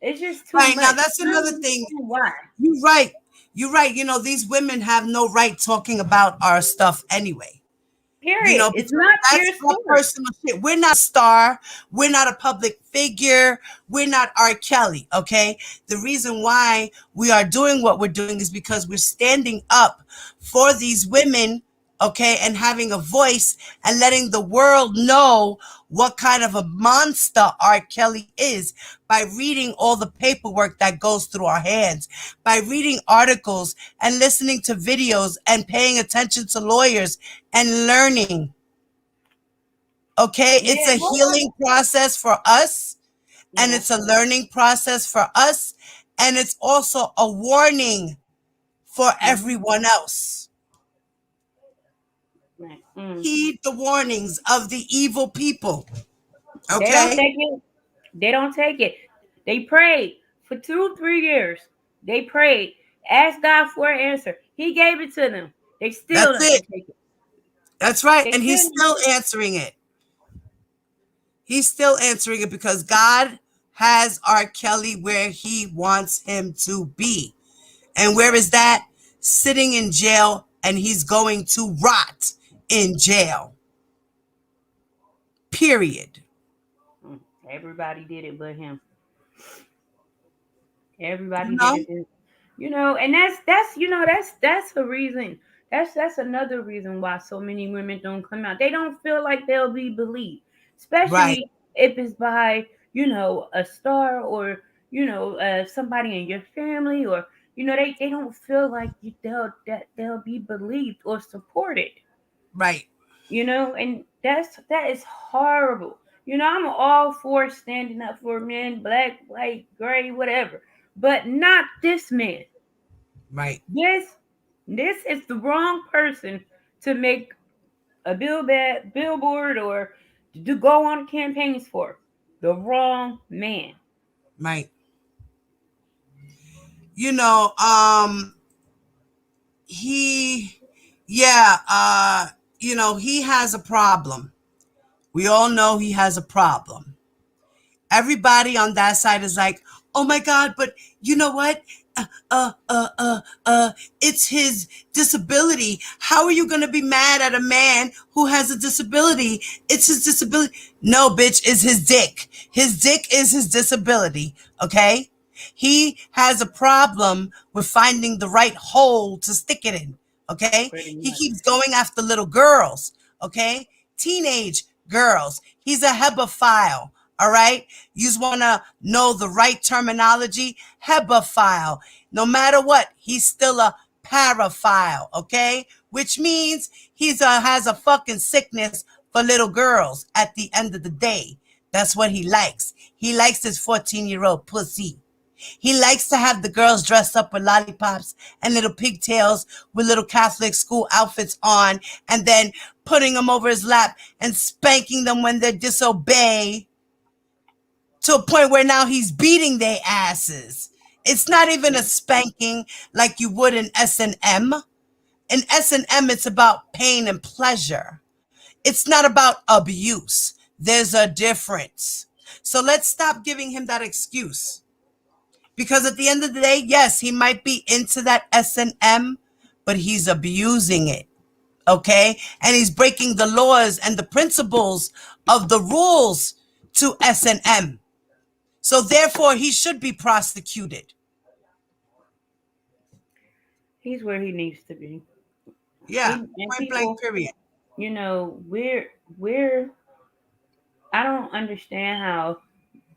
it's just too Right, now much. that's I don't another thing. understand why. You're right. You're right. These women have no right talking about our stuff anyway. Period. It's Because not that's their our story. personal shit. We're not a star. We're not a public figure. We're not R. Kelly. Okay. The reason why we are doing what we're doing is because we're standing up for these women. Okay. And having a voice and letting the world know what kind of a monster R. Kelly is by reading all the paperwork that goes through our hands, by reading articles and listening to videos and paying attention to lawyers and learning. Okay, it's Yeah, a well, healing process for us, and yeah, it's a learning process for us, and it's also a warning for mm-hmm. everyone else. Right. Mm. Heed the warnings of the evil people. They don't Okay, take it. They don't take it. They prayed for 2, 3 years. They prayed, asked God for an answer. He gave it to them. They still that's it. don't take it. That's right, They and he's still. still answering it. He's still answering it because God has R. Kelly where he wants him to be. And where is that? Sitting in jail, and he's going to rot in jail. Period. Mm, everybody did it but him. You Everybody did know? it. And that's a reason. That's another reason why so many women don't come out. They don't feel like they'll be believed, Right, especially if it's by a star or somebody in your family, or they don't feel like they'll be believed or supported. right, And that is horrible. I'm all for standing up for men, black, white, gray, whatever, but not this man. right, This is the wrong person to make a billboard or to go on campaigns for. The wrong man. right. You know, he, yeah, he has a problem. We all know he has a problem. Everybody on that side is like, oh my God, but you know what? Uh, uh, uh, uh, it's his disability. How are you going to be mad at a man who has a disability? It's his disability. No, bitch, it's his dick. His dick is his disability. Okay. He has a problem with finding the right hole to stick it in. Okay. Pretty He much. keeps going after little girls. Okay. Teenage girls. He's a hebephile. All right. You just want to know the right terminology. Hebephile. No matter what, he's still a paraphile. Okay. Which means has a fucking sickness for little girls at the end of the day. That's what he likes. He likes his 14-year-old pussy. He likes to have the girls dressed up with lollipops and little pigtails with little Catholic school outfits on, and then putting them over his lap and spanking them when they disobey, to a point where now he's beating their asses. It's not even a Yeah. spanking like you would in S&M. In S&M, it's about pain and pleasure. It's not about abuse. There's a difference. So let's stop giving him that excuse. Because at the end of the day, yes, he might be into that S&M, but he's abusing it. Okay? And he's breaking the laws and the principles of the rules to S&M. So therefore, he should be prosecuted. He's where he needs to be. Yeah, And point blank, people, period. we're I don't understand how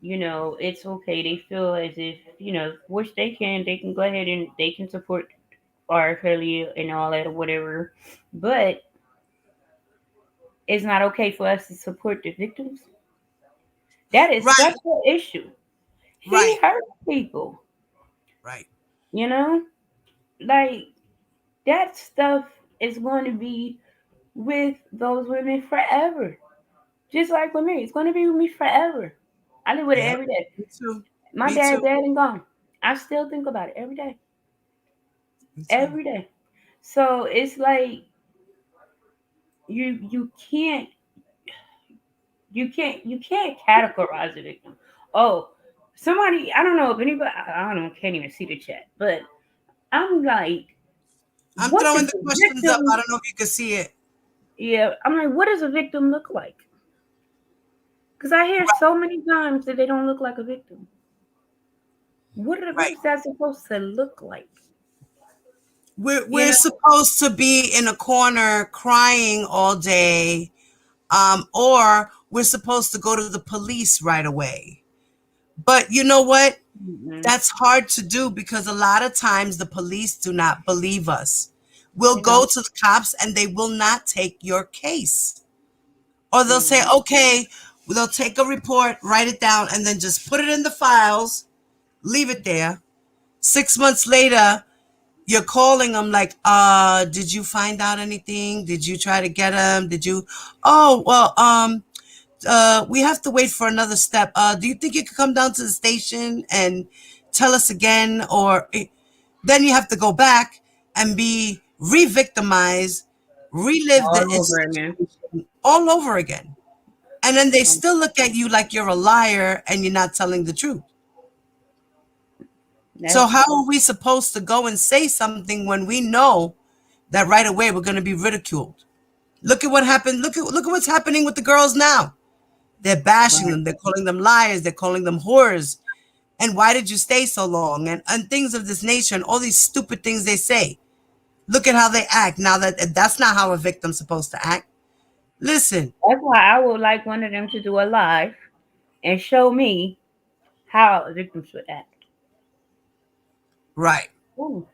it's okay. They feel as if, which they can go ahead and they can support R. Kelly and all that or whatever, but it's not okay for us to support the victims. That is such Right, an issue. He right, hurt people, right, you know? Like, that stuff is going to be with those women forever. Just like with me. It's going to be with me forever. I live with it yeah, every day. me too, My me dad too, dead and gone. I still think about it every day. me too. Every day. So it's like you can't categorize a victim. Oh, somebody, I don't know if anybody, I don't know, can't even see the chat, but I'm like, I'm what throwing does the a questions up. I victim? don't know if you can see it. Yeah, I'm like, what does a victim look like? Because I hear Right, so many times that they don't look like a victim. What right. is that supposed to look like? You We're know? supposed to be in a corner crying all day, or we're supposed to go to the police right away. But you know what? Mm-mm. That's hard to do because a lot of times the police do not believe us. We'll They go don't. to the cops and they will not take your case. Or they'll They say, won't. okay, they'll take a report, write it down, and then just put it in the files, leave it there. 6 months later, you're calling them like, did you find out anything? Did you try to get him? Did you? Oh, well, we have to wait for another step. Do you think you could come down to the station and tell us again? Or then you have to go back and be re-victimized, relive the All over again. situation all over again. And then they still look at you like you're a liar and you're not telling the truth. So That's how are we supposed to go and say something when we know that right away we're going to be ridiculed? Look at what happened. Look at what's happening with the girls now. They're bashing right. them. They're calling them liars. They're calling them whores. And why did you stay so long? And things of this nature and all these stupid things they say. Look at how they act. Now that's not how a victim's supposed to act. Listen, That's why I would like one of them to do a live and show me how victims would act. right. Ooh.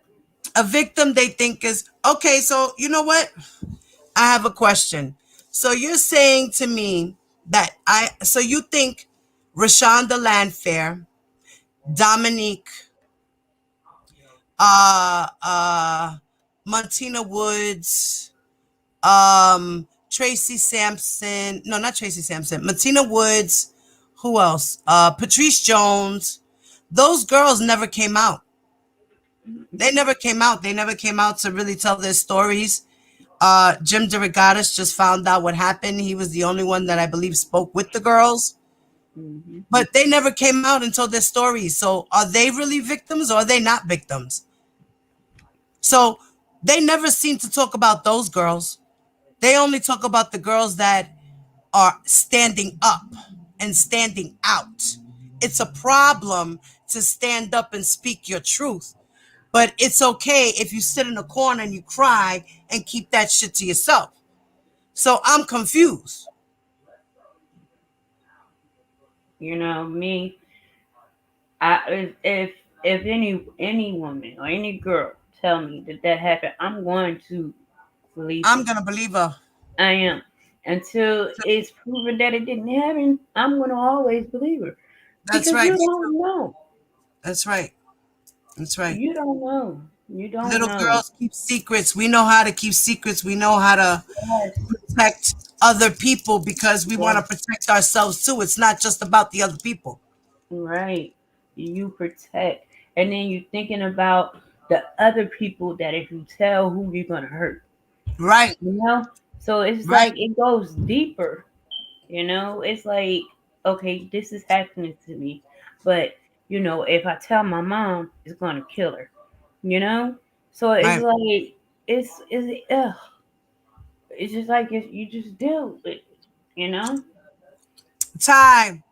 A victim they think is okay. So you know what? I have a question. So you're saying to me that so you think Rashonda Landfair, Dominique, uh, uh, Martina Woods, Tracy Sampson, no, not Tracy Sampson, Martina Woods, who else? Patrice Jones. Those girls never came out. They never came out. They never came out to really tell their stories. Jim DeRogatis just found out what happened. He was the only one that I believe spoke with the girls, Hmm. but they never came out and told their stories. So are they really victims or are they not victims? So they never seem to talk about those girls. They only talk about the girls that are standing up and standing out. It's a problem to stand up and speak your truth, but it's okay if you sit in a corner and you cry and keep that shit to yourself. So I'm confused. You know, me, if any woman or any girl tell me that that happened, I'm going to believe I'm them. gonna believe her. I am. Until it's proven that it didn't happen, I'm going to always believe her That's because right. you Me too. don't know. That's right. That's right. You don't know. You don't Little know. girls keep secrets. We know how to keep secrets. We know how to Yes. protect other people because we want Yes. to protect ourselves too. It's not just about the other people. Right. You protect. And then you thinking about the other people that if you tell who you're gonna hurt. Right. You know? So it's Right. like it goes deeper, you know? It's like, okay, this is happening to me. But, if I tell my mom, it's gonna kill her. You know? So it's Right. like it's just like you just deal with it, you know? Time.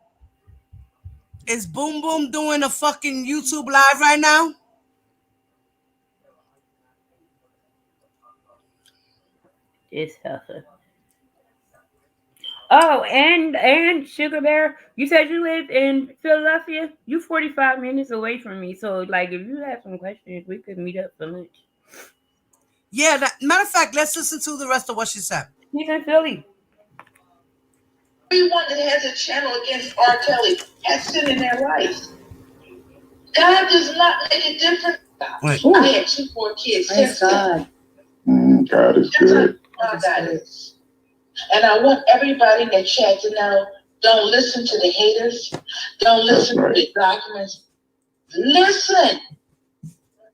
Is Boom Boom doing a fucking YouTube live right now? It's tougher. Oh, and Sugar Bear, you said you live in Philadelphia. You 45 minutes away from me, so like if you have some questions, we could meet up for lunch. Yeah. Matter of fact, let's listen to the rest of what she said. He's in Philly. Everyone that has a channel against R. Kelly has sin in their life. God does not make a difference. Right. I had 2 more kids Praise since then. God. God is That's good. how God is. And I want everybody in the chat to know, don't listen to the haters. Don't listen to the documents. Listen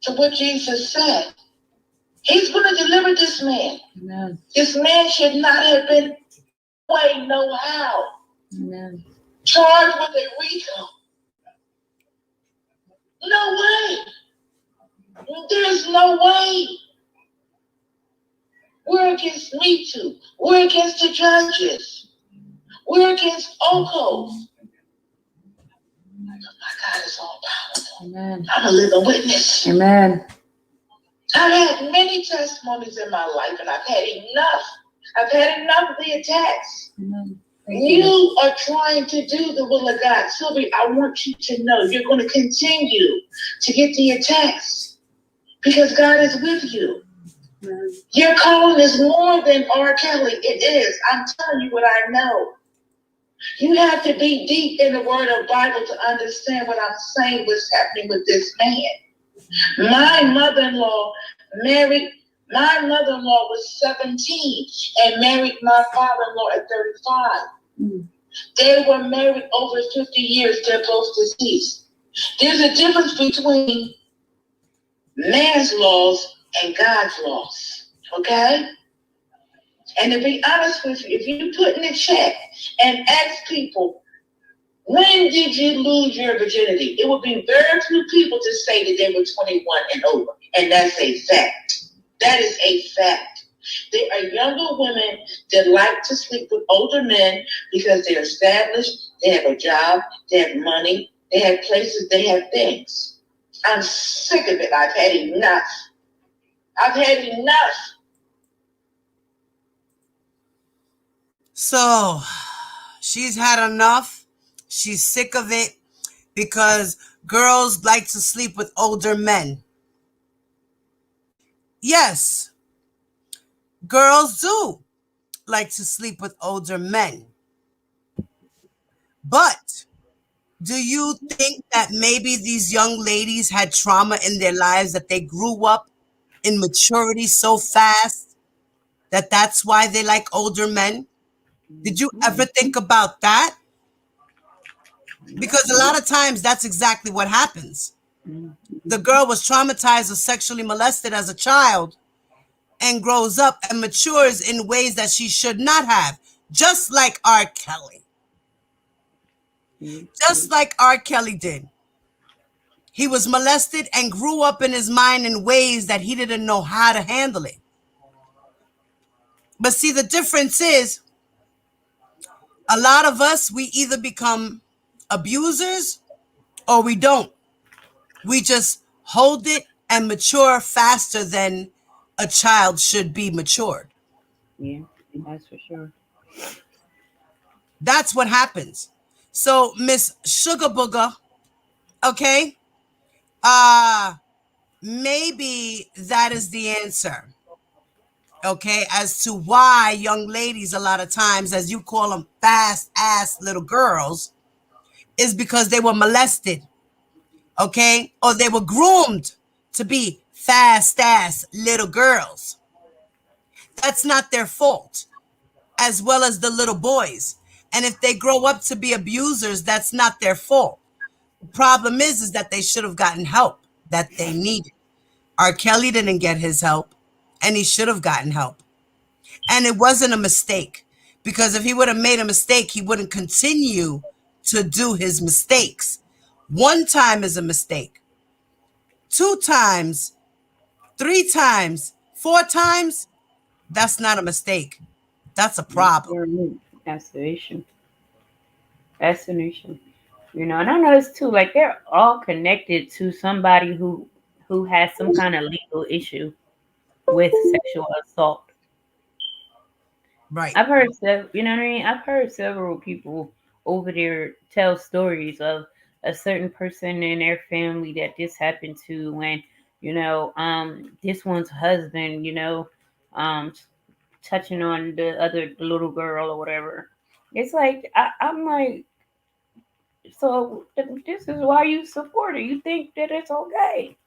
to what Jesus said. He's going to deliver this man. Amen. This man should not have been way, no how. Amen. Charged with a RICO. No way. There's There's no way. We're against Me Too. We're against the judges. We're against OCOs. My God is all powerful. Amen. I'm a living witness. Amen. I've had many testimonies in my life, and I've had enough. I've had enough of the attacks. Amen. You are trying to do the will of God. Sylvia, I want you to know you're going to continue to get the attacks because God is with you. Amen. Your calling is more than R. Kelly. It is. I'm telling you what I know. You have to be deep in the Word of Bible to understand what I'm saying, what's happening with this man. My mother-in-law was 17 and married my father-in-law at 35. Mm. They were married over 50 years. They're both deceased. There's a difference between man's laws and God's laws. Okay? And to be honest with you, if you put in a check and ask people, when did you lose your virginity? It would be very few people to say that they were 21 and over. And that's a fact. That is a fact. There are younger women that like to sleep with older men because they're established, they have a job, they have money, they have places, they have things. I'm sick of it. I've had enough. I've had enough. So she's had enough. She's sick of it because girls like to sleep with older men. Yes, girls do like to sleep with older men. But do you think that maybe these young ladies had trauma in their lives, that they grew up in maturity so fast that that's why they like older men? Did you ever think about that? Because a lot of times that's exactly what happens. The girl was traumatized or sexually molested as a child and grows up and matures in ways that she should not have, just like R. Kelly. Just like R. Kelly did. He was molested and grew up in his mind in ways that he didn't know how to handle it. But see, the difference is a lot of us, we either become abusers or we don't. We just hold it and mature faster than a child should be matured. Yeah, that's for sure. That's what happens. So, Miss Sugar Booger, okay, maybe that is the answer. Okay, as to why young ladies, a lot of times, as you call them, fast ass little girls, is because they were molested, okay, or they were groomed to be fast ass little girls. That's not their fault, as well as the little boys. And if they grow up to be abusers, that's not their fault. The problem is that they should have gotten help that they needed. R. Kelly didn't get his help, and he should have gotten help. And it wasn't a mistake, because if he would have made a mistake, he wouldn't continue to do his mistakes. One time is a mistake. 2 times, 3 times, 4 times, that's not a mistake. That's a problem. That's the issue. That's an issue. You know, and I noticed too, like they're all connected to somebody who has some kind of legal issue with sexual assault. Right. I've heard you know what I mean? I've heard several people over there tell stories of a certain person in their family that this happened to, when, this one's husband, um touching on the little girl or whatever. It's like I'm like, so this is why you support it. You think that it's okay.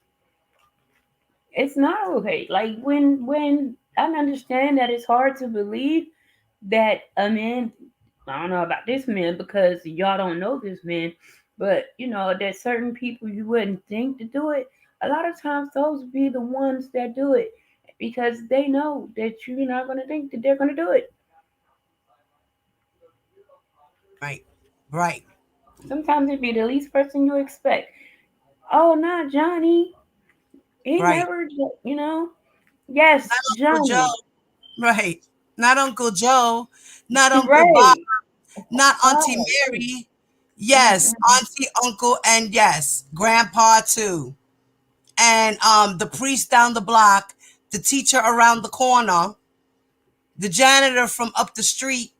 It's not okay. Like when I understand that it's hard to believe that a man, I don't know about this man because y'all don't know this man, but that certain people you wouldn't think to do it. A lot of times those be the ones that do it because they know that you're not gonna think that they're gonna do it. Right. Right. Sometimes it be the least person you expect. Oh, not Johnny. He Right. never, yes, Uncle Joe. Johnny. Right. Not Uncle Joe. Not Uncle Bob. Right. Not Auntie Oh, Mary. Yes, mm-mm. Auntie, Uncle, and yes, Grandpa too. And the priest down the block, the teacher around the corner, the janitor from up the street.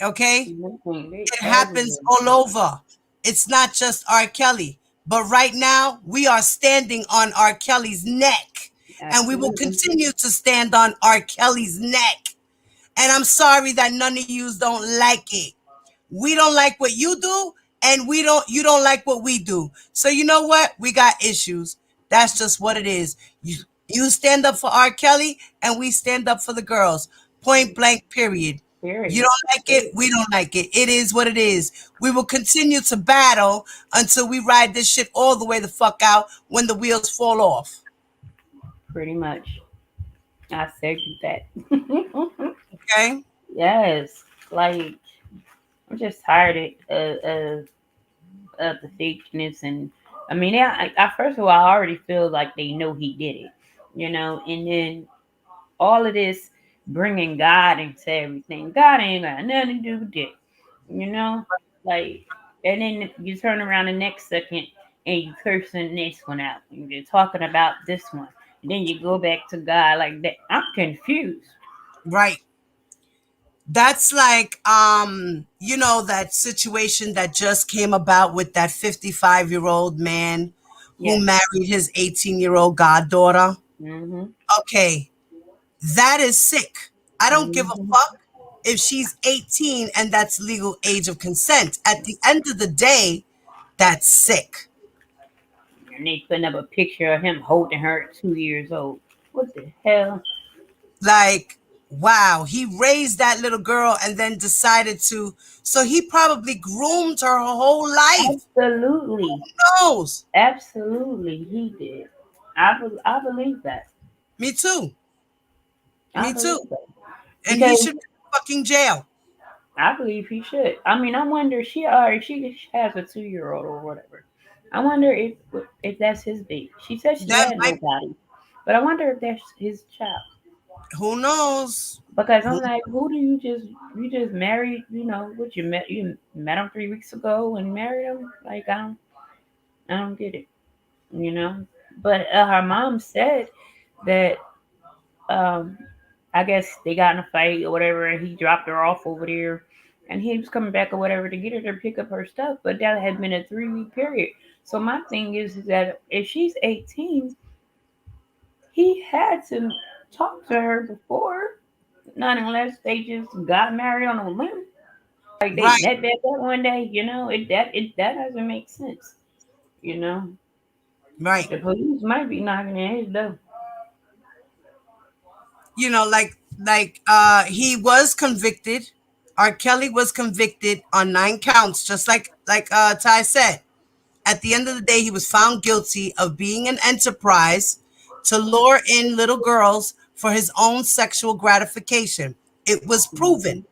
Okay, Nothing. They it happens everywhere. all over. It's not just R. Kelly, but right now we are standing on R. Kelly's neck, and we will Absolutely. continue to stand on R. Kelly's neck. And I'm sorry that none of yous don't like it. We don't like what you do, and you don't like what we do. So you know what? We got issues. That's just what it is. You stand up for R. Kelly, and we stand up for the girls. Point blank, period. You Period. don't like it, we don't like it. It is what it is. We will continue to battle until we ride this shit all the way the fuck out when the wheels fall off. Pretty much. I second that. Okay? Yes. Like, I'm just tired of the fakeness. And I mean, first of all, I already feel like they know he did it, and then all of this bringing God into everything. God ain't got nothing to do with it, you know? Like, and then you turn around the next second and you cursing this one out. You're talking about this one. And then you go back to God like that. I'm confused. Right. That's like that situation that just came about with that 55-year-old man who Yes. married his 18-year-old goddaughter. Mm-hmm. Okay, that is sick. I don't give a Mm-hmm. fuck if she's 18 and that's legal age of consent. At the end of the day, that's sick. And they putting up a picture of him holding her at 2 years old. What the hell? Like, wow, he raised that little girl and then decided to. So he probably groomed her whole life. Absolutely. Who knows? Absolutely, he did. I believe that. Me too. I Me too. believe that And he because should be in fucking jail. I believe he should. I mean, I wonder she has a 2 year old or whatever. I wonder if that's his baby. She said she That had might. nobody, but I wonder if that's his child. Who knows? Because Who, I'm like, who do you just married? What you met him 3 weeks ago and married him? Like I don't get it. You know. But her mom said that um, I guess they got in a fight or whatever, and he dropped her off over there, and he was coming back or whatever to get her to pick up her stuff. But that had been a 3 week period. So my thing is that if she's 18, he had to talk to her before, not unless they just got married on a whim. Like they right, met that one day, that doesn't make sense. You know, right. the police might be knocking at his door. He was convicted. R. Kelly was convicted on 9 counts, just like Ty said. At the end of the day, he was found guilty of being an enterprise to lure in little girls for his own sexual gratification. It was proven. Mhm.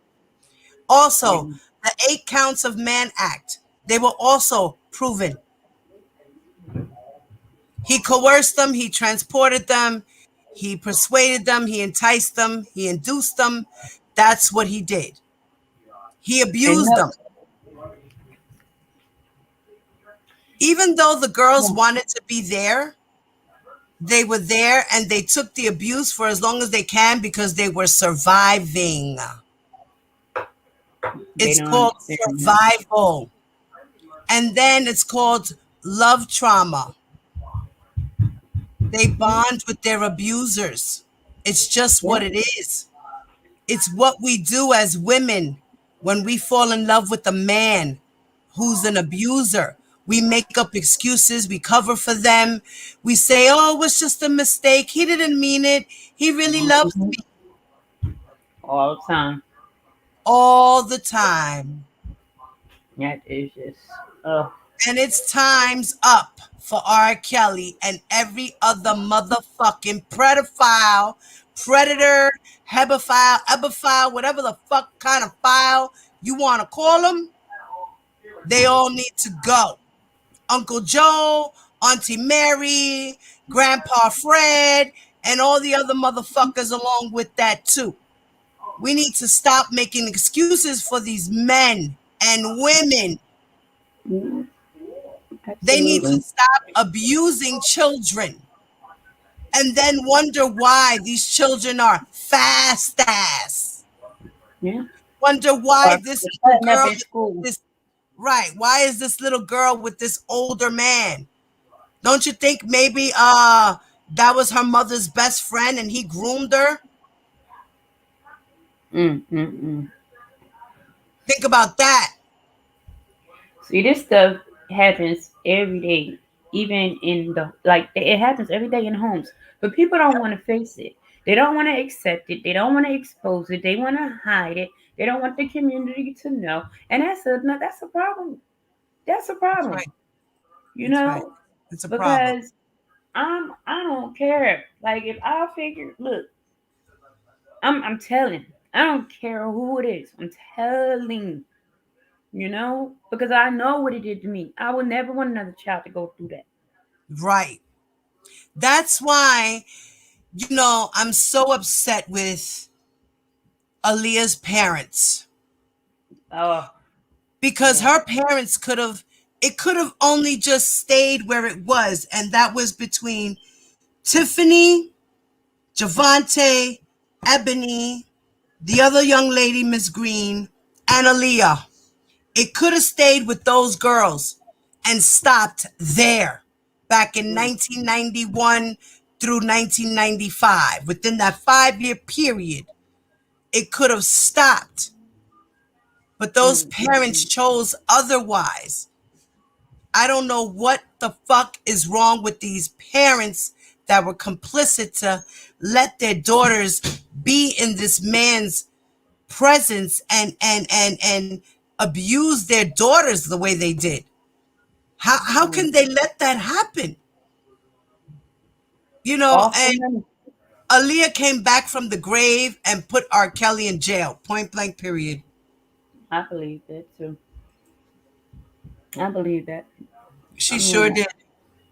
Also, Yeah. the 8 counts of Mann Act, they were also proven. He coerced them, he transported them, he persuaded them, he enticed them, he induced them. That's what he did. He And abused no, them. Even though the girls yeah, wanted to be there, they were there and they took the abuse for as long as they can because they were surviving. they It's don't called understand that. survival. And then it's called love trauma. They bond with their abusers. It's just Yeah. what it is. It's what we do as women when we fall in love with a man who's an abuser. We make up excuses, we cover for them. We say, oh, it was just a mistake. He didn't mean it. He really loves Mhm. me All the time. all the time. That is just, oh, And it's time's up for R. Kelly and every other motherfucking pedophile, predator, hebephile, whatever the fuck kind of file you want to call them. They all need to go. Uncle Joe, Auntie Mary, Grandpa Fred, and all the other motherfuckers along with that too. We need to stop making excuses for these men and women. Mhm. They need to Absolutely. stop abusing children and then wonder why these children are fast ass. Yeah. Wonder why Or this little cutting up girl in school. is right. Why is this little girl with this older man? Don't you think maybe that was her mother's best friend and he groomed her? Mm. Think about that. See, this stuff happens every day, even in the like it happens every day in homes. But people don't want to face it. They don't want to accept it. They don't want to expose it. They want to hide it. They don't want the community to know. And that's a problem. That's a That's problem. right. You That's right. know, It's a problem. because I don't care. Like if I figure, look, I'm telling. I don't care who it is. I'm telling. Because I know what it did to me. I would never want another child to go through that. Right. That's why, I'm so upset with Aaliyah's parents Oh, because yeah. her parents it could have only just stayed where it was, and that was between Tiffany, Javante, Ebony, the other young lady, Miss Green, and Aaliyah. It could have stayed with those girls and stopped there back in Mm, 1991 through 1995. Within that 5 year period, it could have stopped. But those parents mm. chose otherwise. I don't know what the fuck is wrong with these parents that were complicit to let their daughters be in this man's presence and abuse their daughters the way they did. How Mm. can they let that happen? All for And money. Aaliyah came back from the grave and put R. Kelly in jail. Point blank, period. I believe that too. I believe that. I She sure mean, did.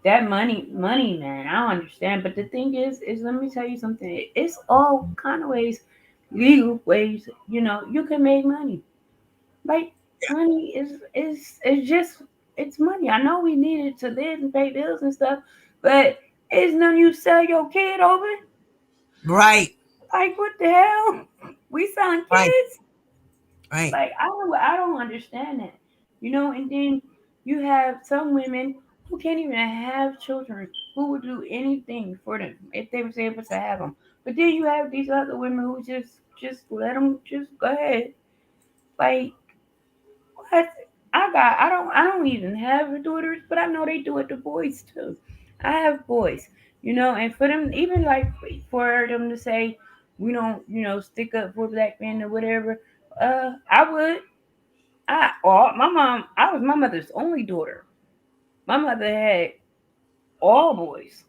that money, man. I don't understand. But the thing is let me tell you something. It's all kind of ways, legal ways. You can make money. Like money is just it's money. I know we need it to live and pay bills and stuff, but it's none you sell your kid over. Right, Like what the hell? We selling right, kids? right, Like I don't understand that. And then you have some women who can't even have children who would do anything for them if they was able to have them. But then you have these other women who just let them just go ahead. Like what? I don't even have daughters, but I know they do it to boys too. I have boys, and for them even like for them to say we don't, stick up for black men or whatever, I would. My mom, I was my mother's only daughter. My mother had all boys,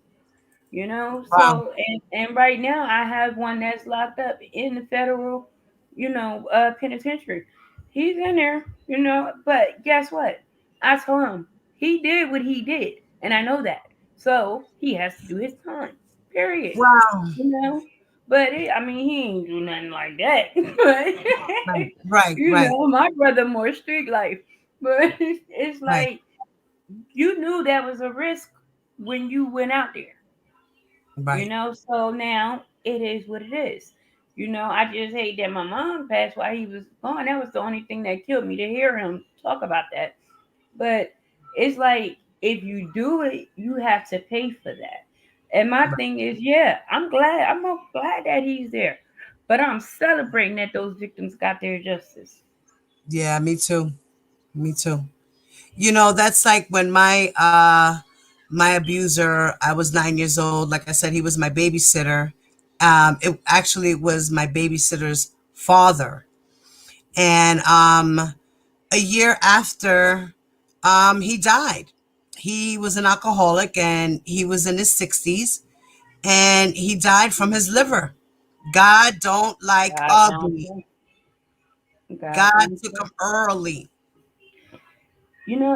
wow, So and right now I have one that's locked up in the federal, penitentiary. He's in there, but guess what? I told him he did what he did, and I know that. So he has to do his time. Period. wow, You know. But I mean, he ain't do nothing like that. But right, right, right, my brother more street life. But it's right, like you knew that was a risk when you went out there. right, So now it is what it is. I just hate that my mom passed while he was gone. That was the only thing that killed me to hear him talk about that. But it's like if you do it, you have to pay for that. And my right. thing is, yeah, I'm glad that he's there. But I'm celebrating that those victims got their justice. Yeah, me too. Me too. That's like when my abuser, I was 9 years old. Like I said, he was my babysitter. It actually was my babysitter's father. And a year after, he died. He was an alcoholic and he was in his 60s and he died from his liver. God don't like God don't ugly. play. God God don't took play. him early.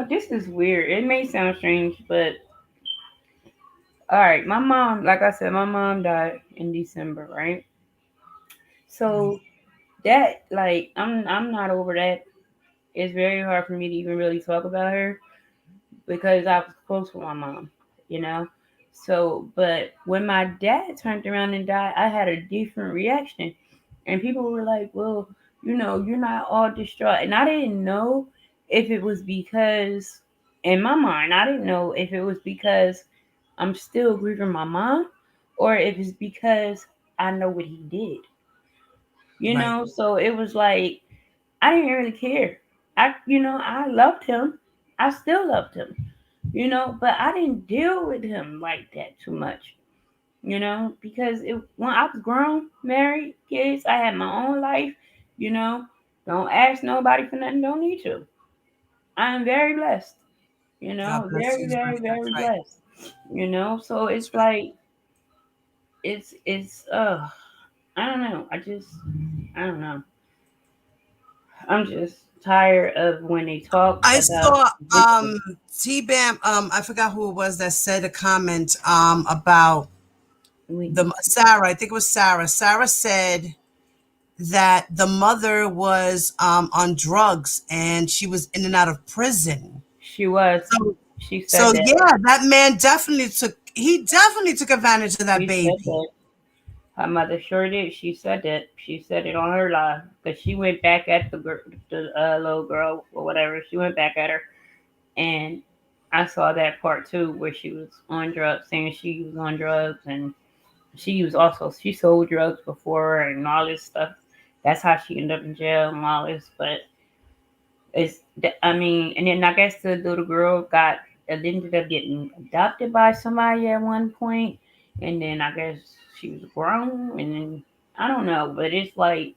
This is weird. It may sound strange, but All right, my mom, like I said, my mom died in December, right? So that, like, I'm not over that. It's very hard for me to even really talk about her because I was close with my mom, you know. So, but when my dad turned around and died, I had a different reaction, and people were like, "Well, you're not all distraught," and I didn't know if it was because, in my mind, I didn't know if it was because I'm still grieving my mom, or if it's because I know what he did, Right. So it was like I didn't really care. I loved him. I still loved him, but I didn't deal with him like that too much, because when I was grown, married, kids, I had my own life, you know. Don't ask nobody for nothing, don't need to. I am very blessed, God bless very, you, very, honey. That's very right. blessed, So That's it's right. like, it's, I don't know. I don't know. I'm just tired of when they talk I about saw victims. T Bam, I forgot who it was that said a comment about the We, Sarah, I think it was Sarah. Sarah said that the mother was on drugs and she was in and out of prison. she was. So She said so that. yeah, that man definitely took advantage of that She said baby. that. Her mother sure did. She said that. She said it on her live because she went back at the little girl or whatever. She went back at her, and I saw that part too where she was on drugs, saying she was on drugs, and she sold drugs before and all this stuff. That's how she ended up in jail and all this. But I mean, and then I guess the little girl ended up getting adopted by somebody at one point, and then I guess she was grown, and then I don't know, but it's like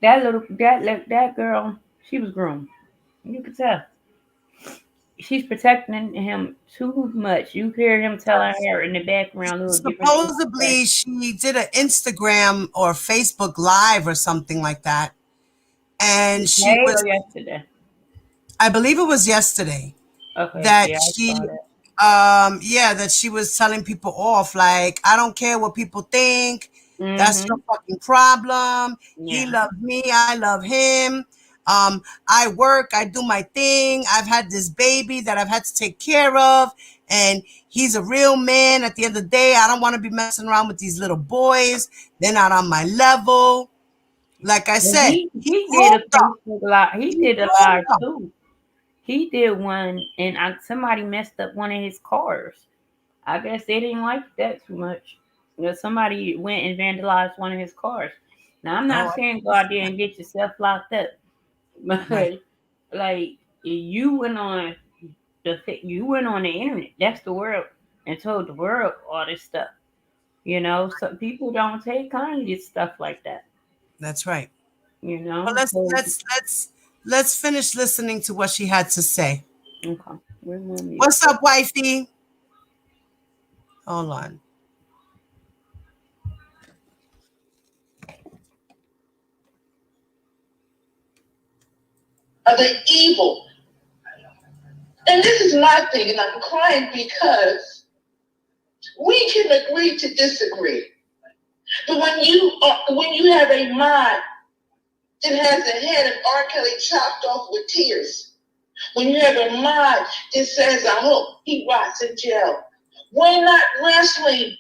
that girl, she was grown. You could tell she's protecting him too much. You hear him telling her in the background little different things to say. Supposedly she did an Instagram or Facebook live or something like that. And she Today was, or yesterday? I believe it was yesterday, Okay, that yeah, I saw she that. yeah, that she was telling people off, like, I don't care what people think, that's your Mhm. fucking problem. He Yeah. loves me, I love him. I work, I do my thing, I've had this baby that I've had to take care of, and he's a real man. At the end of the day, I don't want to be messing around with these little boys, they're not on my level. Like I But said, he he did a groomed them. Facebook live. He He did a groomed live them. too. He did one, and somebody messed up one of his cars. I guess they didn't like that too much. Somebody went and vandalized one of his cars. Now I'm Oh, not I saying go didn't out see there that. and get yourself locked up, Right. but like you went on you went on the internet. That's the world, and told the world all this stuff. Some people don't take kindly to stuff like that. That's right. You Well, know, let's so let's let's let's finish listening to what she had to say. okay, we're more mute. What's up, wifey? Hold on. Are they evil? And this is my thing, and I'm crying because we can agree to disagree. But when you have a mind that has the head of R. Kelly chopped off with tears, when you have a mind that says, I hope he rots in jail, we're not wrestling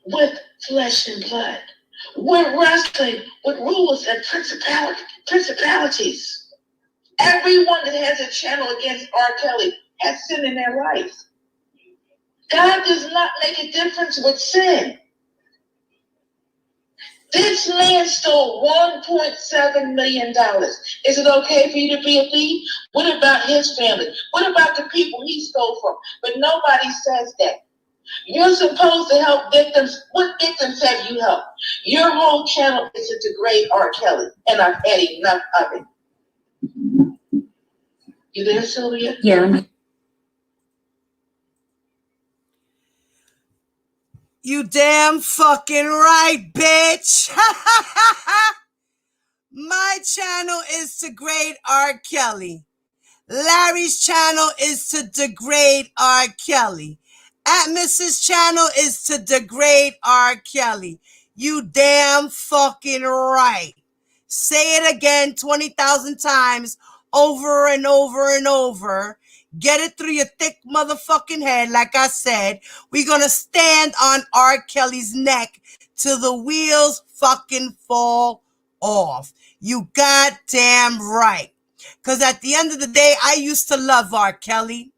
with flesh and blood. We're wrestling with rulers and principalities. Everyone that has a channel against R. Kelly has sin in their life. God does not make a difference with sin. This man stole $1.7 million. Is it okay for you to be a thief? What about his family? What about the people he stole from? But nobody says that. You're supposed to help victims. What victims have you helped? Your whole channel is to degrade R. Kelly, and I've had enough of it. You there, Sylvia? Yeah. You damn fucking right, bitch. My channel is to grade R. Kelly. Larry's channel is to degrade R. Kelly. Atmos's channel is to degrade R. Kelly. You damn fucking right. Say it again 20,000 times over and over and over. Get it through your thick motherfucking head. Like I said, we're going to stand on R. Kelly's neck till the wheels fucking fall off. You goddamn right. Because at the end of the day, I used to love R. Kelly.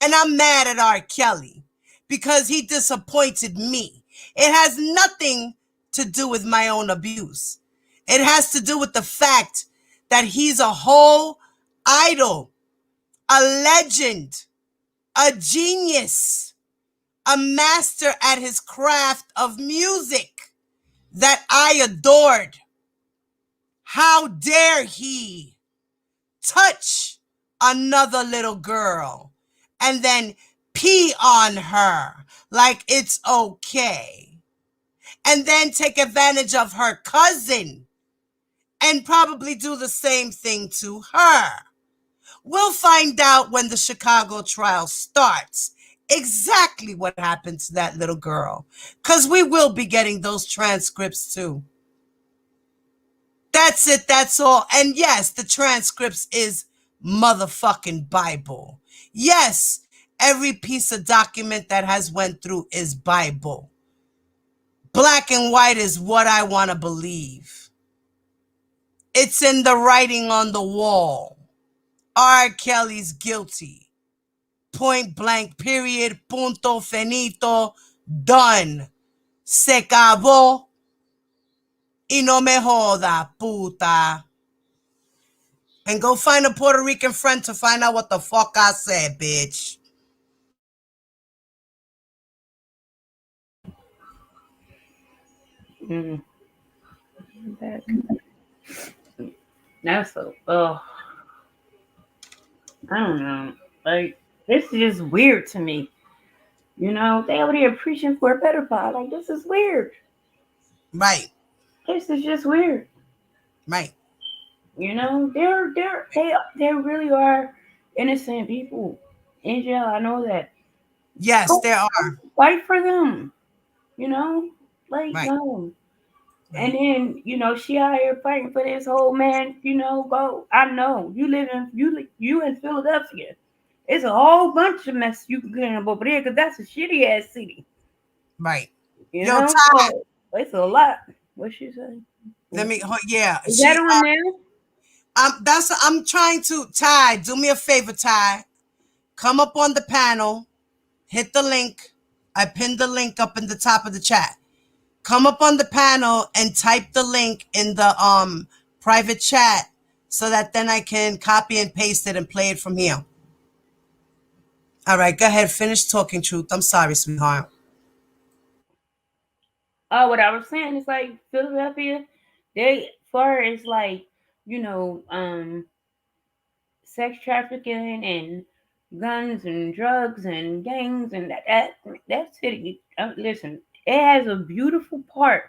And I'm mad at R. Kelly because he disappointed me. It has nothing to do with my own abuse. It has to do with the fact that he's a whole idol, a legend, a genius, a master at his craft of music that I adored. How dare he touch another little girl and then pee on her like it's okay, and then take advantage of her cousin and probably do the same thing to her. We'll find out when the Chicago trial starts exactly what happened to that little girl, because we will be getting those transcripts too. That's it. That's all. And yes, the transcripts is motherfucking Bible. Yes, every piece of document that has went through is Bible. Black and white is what I want to believe. It's in the writing on the wall. R. Kelly's guilty. Point blank, period, punto, finito, done. Se acabó. Y no me joda, puta. And go find a Puerto Rican friend to find out what the fuck I said, bitch. Mm. That's so. Oh, I don't know. Like, this is just weird to me. You know, they over there preaching for a better pot. Like, this is weird. Right. This is just weird. Right. You know, they really are innocent people in jail. I know that. Yes, Go there are. fight for them. You know, like Right. no. And Right. then she out here fighting for this whole man. Go. I know you in Philadelphia. It's a whole bunch of mess you can clean up over there because that's a shitty ass city. Right. You Yo, know, Ty, so it's a lot. What she say? yeah, Is that on there? I'm trying to, Ty, do me a favor, Ty. Come up on the panel, hit the link. I pinned the link up in the top of the chat. Come up on the panel and type the link in the private chat so that then I can copy and paste it and play it from here. All right, go ahead. Finish talking, Truth. I'm sorry, sweetheart. Oh, what I was saying is like Philadelphia, they far as like, you know, sex trafficking and guns and drugs and gangs and that city. Listen, it has a beautiful part,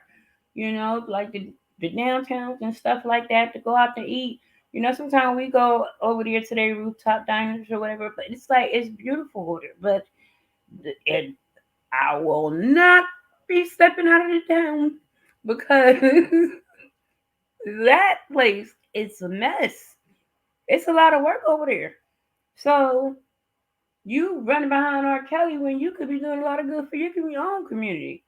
like the downtowns and stuff like that to go out to eat. Sometimes we go over there to their rooftop diners or whatever, but it's like it's beautiful over there. But it, I will not be stepping out of the town because that place is a mess. It's a lot of work over there. So you running behind R. Kelly when you could be doing a lot of good for your own community.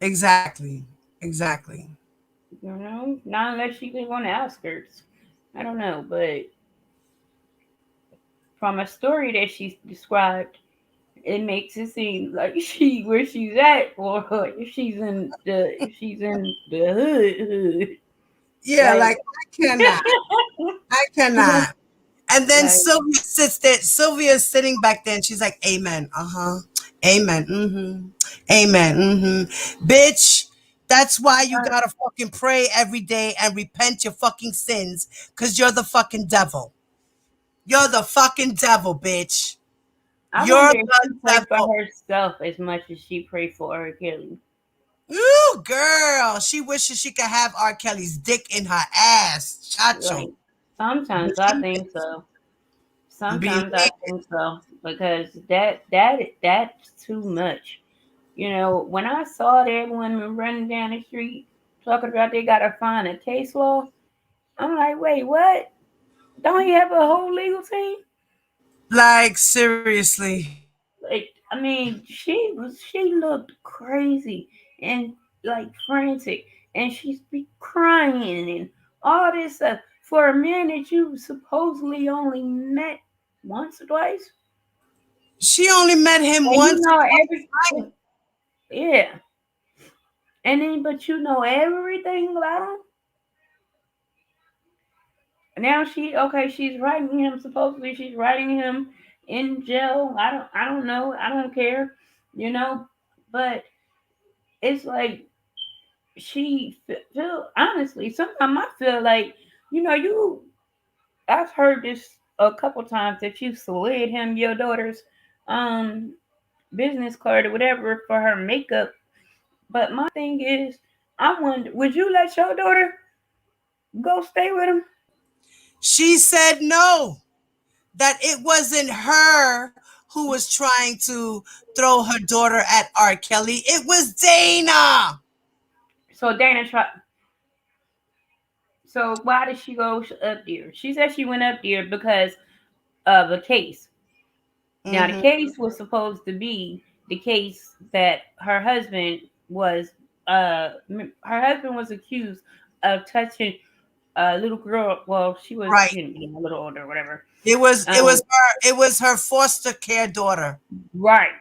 Exactly. Exactly. Not unless you live on the outskirts. I don't know, but from a story that she described, it makes it seem like where she's at, or if she's in the hood. Yeah, Like, like I cannot. I cannot. And then like Sylvia sits there. Sylvia is sitting back there and she's like, Amen. Uh-huh. Amen. Mm-hmm. Amen. Mm-hmm. Bitch, that's why you gotta fucking pray every day and repent your fucking sins, because you're the fucking devil. You're the fucking devil, bitch. I You're wonder if the she prayed devil. for herself as much as she prayed for R. Kelly. Ooh, girl. She wishes she could have R. Kelly's dick in her ass. Chacho. Like, Sometimes I think so. Sometimes I Believe. think so because that's too much. You know, when I saw that woman running down the street talking about they gotta find a case law, I'm like, wait, what? Don't you have a whole legal team? Like, seriously. Like, I mean, she looked crazy and like frantic, and she's be crying and all this stuff for a man that you supposedly only met once or twice. She only met him And you once or know twice, right? everything. Yeah. And then, but you know everything about him. Now she's writing him. Supposedly, she's writing him in jail. I don't know. I don't care. You know, but it's like feel honestly. Sometimes I feel like you. I've heard this a couple times that you slid him your daughter's um business card or whatever for her makeup. But my thing is, I wonder, would you let your daughter go stay with him? She said no, that it wasn't her who was trying to throw her daughter at R. Kelly. It was Dana. So Dana tried. So why did she go up there? She said she went up there because of a case. Now the Hmm. case was supposed to be the case that her husband was accused of touching a little girl. Well, she was Right. a little older, or whatever. It was her. It was her foster care daughter. Right.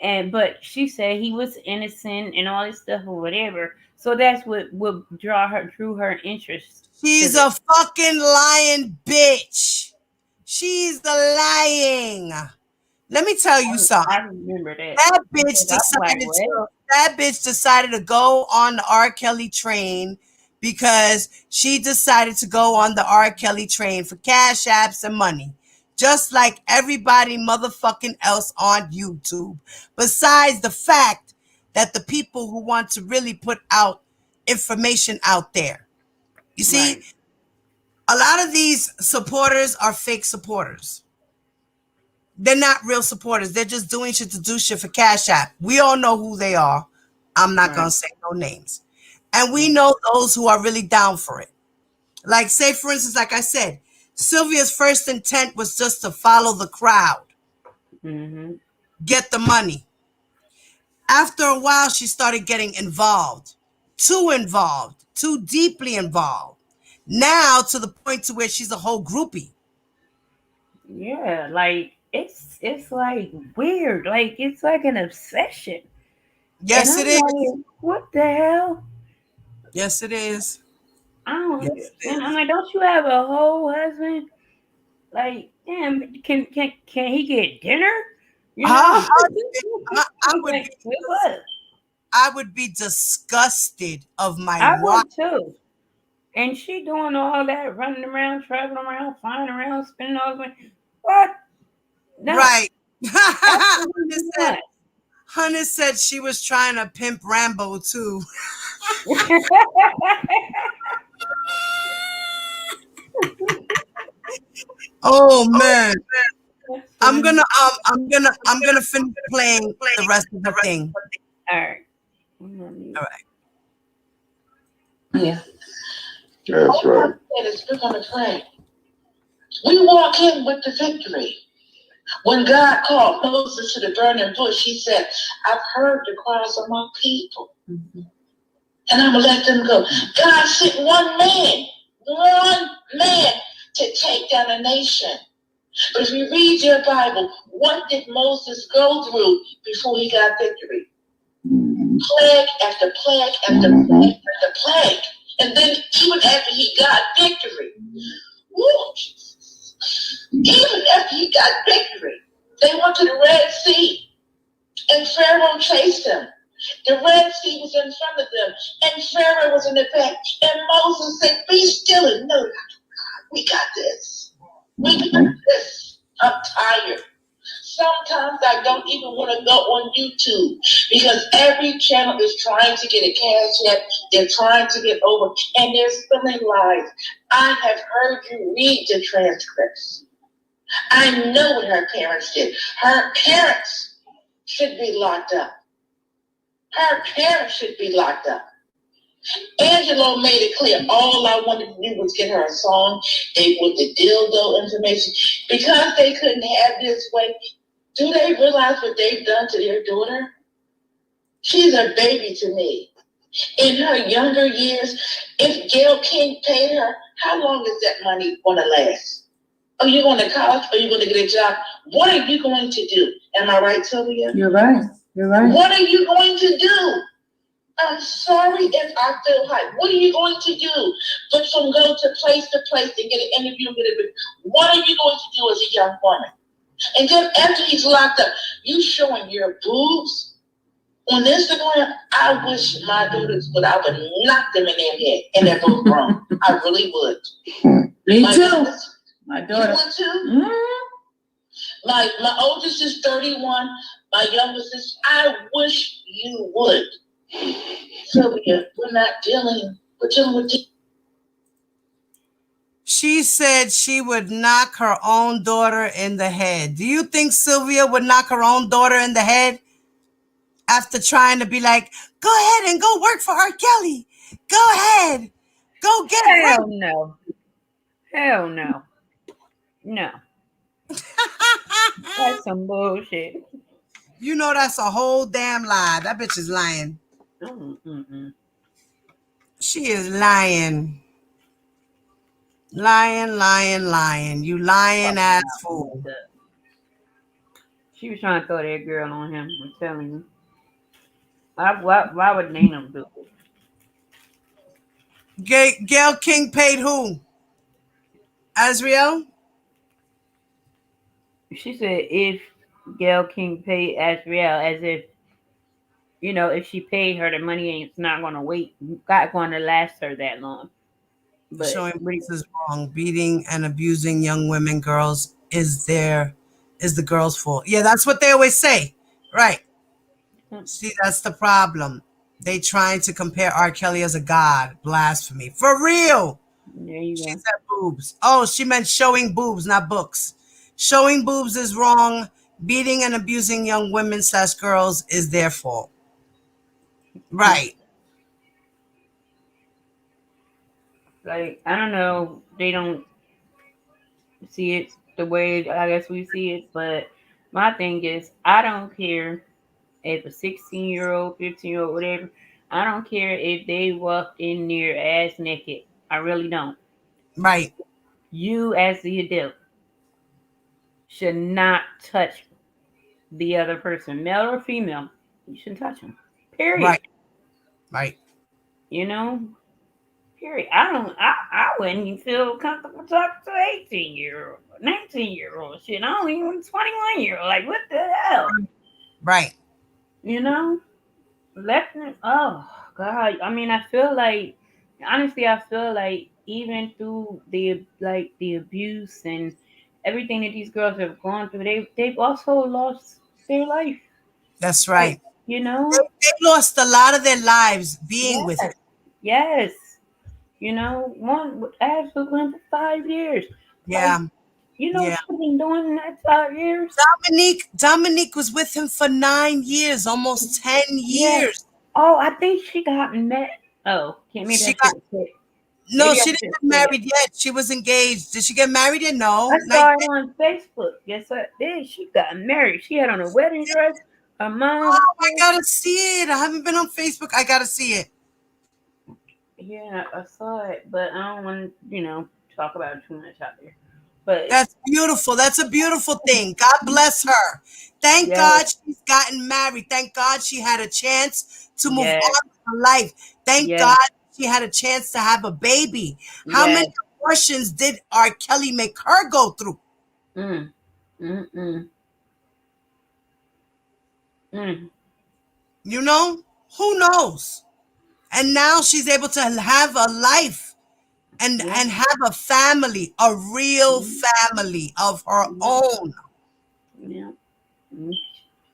But she said he was innocent and all this stuff or whatever. So that's what would drew her interest to She's this. a fucking lying bitch. She's the lying. Let me tell you I something. remember that That bitch because I'm like, decided what? to that bitch decided to go on the R. Kelly train because she decided to go on the R. Kelly train for cash apps and money. Just like everybody motherfucking else on YouTube. Besides the fact that the people who want to really put out information out there. You see, Right, a lot of these supporters are fake supporters. They're not real supporters. They're just doing shit to do shit for Cash App. We all know who they are. I'm not going right, to say no names. And we right. know those who are really down for it. Like, say, for instance, like I said, Sylvia's first intent was just to follow the crowd, Hmm. get the money. After a while, she started getting involved, too deeply involved. Now to the point to where she's a whole groupie. Yeah, like it's like weird. Like it's like an obsession. And Yes, it I'm is. like, what the hell? Yes, it is. I don't Yes, it understand. I'm is. like, don't you have a whole husband? Like, damn, can he get dinner? You Her know? husband, I I'm would like, be what? I would be disgusted of my I wife. would too. And she doing all that, running around, traveling around, flying around, spending all the money. What? No, Right. absolutely not. Hunter said she was trying to pimp Rambo too. Oh man. That's I'm funny. gonna I'm gonna finish playing the rest of the thing. All right. I'm on mute. All right. Yeah. That's All right. I'm saying is we're going to pray. We walk in with the victory. When God called Moses to the burning bush, he said, I've heard the cries of my people, and I'm going to let them go. God sent one man to take down a nation. But if you read your Bible, what did Moses go through before he got victory? Plague after plague after plague after plague. And then even after he got victory, even after he got victory, they went to the Red Sea and Pharaoh chased them. The Red Sea was in front of them and Pharaoh was in the back. And Moses said, be still and know we got this. We got this. I'm tired. Sometimes I don't even want to go on YouTube because every channel is trying to get a cash app. They're trying to get over, and they're spilling lies. I have heard you read the transcripts. I know what her parents did. Her parents should be locked up. Her parents should be locked up. Angelo made it clear all I wanted to do was get her a song. They with the dildo information because they couldn't have this way. Do they realize what they've done to their daughter? She's a baby to me. In her younger years, if Gail King paid her, how long is that money going to last? Are you going to college? Are you going to get a job? What are you going to do? Am I right, Sylvia? You're right. You're right. What are you going to do? I'm sorry if I feel hype. What are you going to do? But from go to place and get an interview and get a what are you going to do as a young woman? And then after he's locked up, you showing your boobs on Instagram. I wish my daughters would. I would knock them in their head, and they're both grown. I really would. Me too. My daughter. You would too? Mm-hmm. My oldest is 31. My youngest is. I wish you would. Sylvia, we're not dealing. We're dealing with. She said she would knock her own daughter in the head. Do you think Sylvia would knock her own daughter in the head after trying to be like, go ahead and go work for R. Kelly? Go ahead. Go get Hell rich. no. Hell no. No. That's some bullshit. You know that's a whole damn lie. That bitch is lying. Mm-mm-mm. She is lying. Lying. You lying ass fool. She was trying to throw that girl on him. I'm telling you. Why would Nana do it? Gail King paid who? Azriel? She said if Gail King paid Azriel, as if, if she paid her, the money it's not going to last her that long. But Showing this is wrong. Beating and abusing young women, girls is the girl's fault. Yeah, that's what they always say. Right. See, that's the problem. They trying to compare R. Kelly as a god. Blasphemy. For real. There you She go. said boobs. Oh, she meant showing boobs, not books. Showing boobs is wrong. Beating and abusing young women / girls is their fault. Right. Like, I don't know. They don't see it the way I guess we see it. But my thing is, I don't care if a 16-year-old, 15-year-old, whatever. I don't care if they walked in there ass naked. I really don't. Right. You, as the adult, should not touch the other person, male or female. You shouldn't touch them. Period. Right. You know? Period. I wouldn't even feel comfortable talking to 18-year-old, 19-year-old shit. I don't even 21-year-old. Like, what the hell? Right. You know? Oh, God. I mean, honestly, I feel like even through the abuse and everything that these girls have gone through, they've also lost their life. That's right. You know? They lost a lot of their lives being with him. Yes. You know, one Ashley went for 5 years. Yeah. She's been doing that 5 years. Dominique was with him for 9 years, almost 10 years. Oh, I think she got married. Oh, can't maybe She maybe she didn't get married yet. She was engaged. Did she get married yet? No. I saw it on Facebook. Yes, I did. She got married. She had on a wedding dress. Her mom. Oh, I gotta see it. I haven't been on Facebook. I gotta see it. Yeah, I saw it, but I don't want to, talk about it too much out there. But that's beautiful. That's a beautiful thing. God bless her. Thank God she's gotten married. Thank God she had a chance to move on with her life. Thank God she had a chance to have a baby. How many abortions did R. Kelly make her go through? You know? Who knows? And now she's able to have a life and have a family, a real family of her own. Yeah. Mm,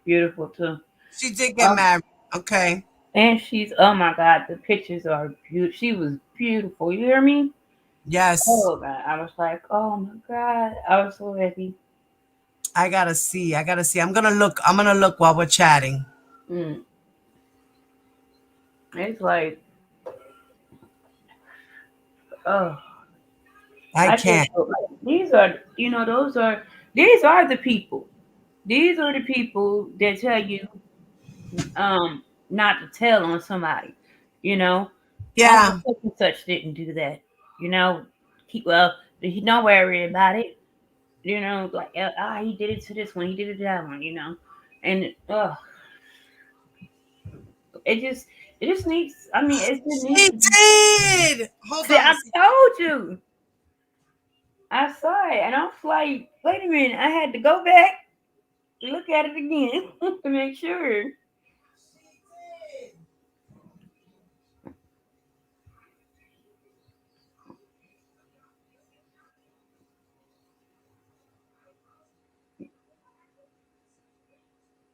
beautiful too. She did get Um, married. Okay. and she's, oh my God, the pictures are beautiful. She was beautiful. You hear me? Yes. Oh God, I was like, oh my God, I was so happy. I gotta see. I gotta see. I'm gonna look. I'm gonna look while we're chatting. Mm. It's like, oh, I I just can't. feel like these are, these are the people. These are the people that tell you, um, not to tell on somebody. You know, oh, Yeah. well, such and such didn't do that. You know, keep well, don't worry about it. Like he did it to this one, he did it to that one. And it just it just needs. I mean, it just needs She to be. did. Hold See, on. I Missy. told you. I saw it, and I was like, wait a minute. I had to go back, look at it again to make sure.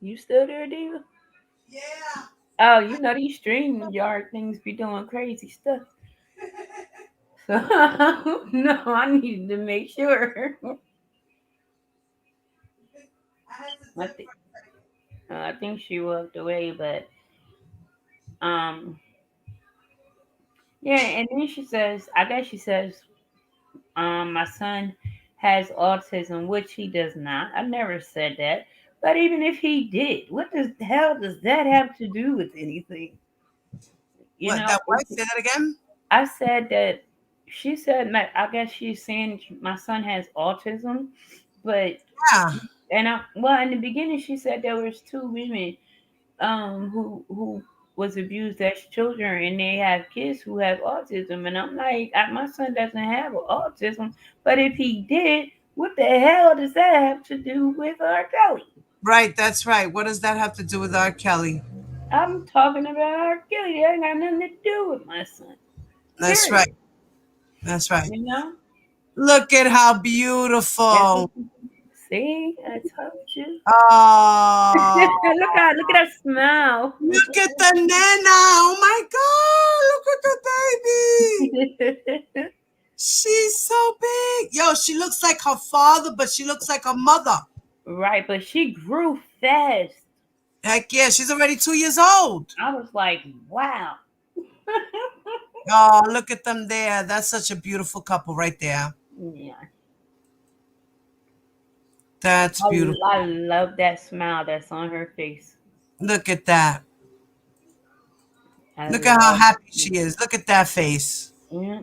You still there, Diva? Yeah. Oh, these stream yard things be doing crazy stuff. So no, I needed to make sure. I had to I dip think for a second. I think she walked away, but um, yeah. And then she says, I guess she says, my son has autism, which he does not. I never said that. But even if he did, what the hell does that have to do with anything? You What? know, That what? Say that again. I said that she said, I guess she's saying my son has autism, but Yeah. well, in the beginning she said there was two women who was abused as children, and they have kids who have autism, and I'm like, my son doesn't have autism, but if he did, what the hell does that have to do with R. Kelly? Right. That's right. What does that have to do with R. Kelly? I'm talking about R. Kelly. That ain't got nothing to do with my son. That's Period. right. That's right. You know? Look at how That's beautiful. see, I told you. Oh, Look at her smile. look at the nana. Oh my God. Look at the baby. She's so big. Yo, she looks like her father, but she looks like her mother. Right, but she grew fast. Heck yeah, she's already 2 years old. I was like, wow. Oh, look at them there. That's such a beautiful couple right there. Yeah. That's beautiful. I love that smile that's on her face. Look at that. I Look at how love happy it. she is. Look at that face. Yeah.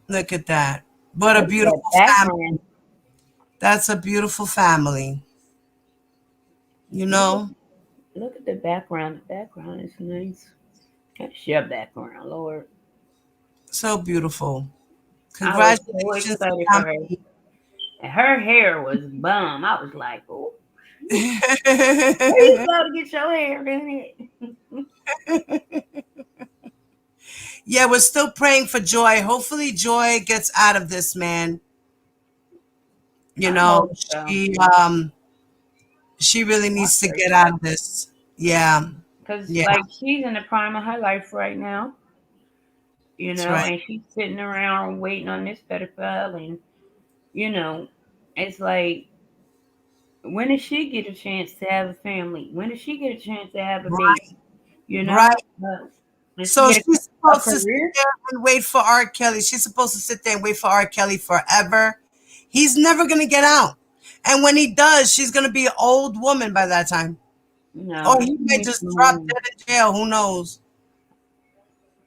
Look at that. What a Look at that beautiful family. background. That's a beautiful family. You Look at, know? look at the background. The background is nice. That's your background, Lord. So beautiful. I was so Congratulations, excited for her. family. And her hair was bum. I was like, oh, where you go to get your hair in it? Yeah, we're still praying for Joy. Hopefully Joy gets out of this, man. You I know, hope so. she really I needs to pray get for out her. of this. Yeah. Because, Yeah, like, she's in the prime of her life right now, that's right. and she's sitting around waiting on this pedophile. And, you know, it's like, when does she get a chance to have a family? When does she get a chance to have a baby? Right. You know? Right. Does she So get she's a supposed to sit career? there and wait for R. Kelly. She's supposed to sit there and wait for R. Kelly forever. He's never gonna get out. And when he does, she's gonna be an old woman by that time. Or No, he she might needs just to drop move. dead in jail. Who knows?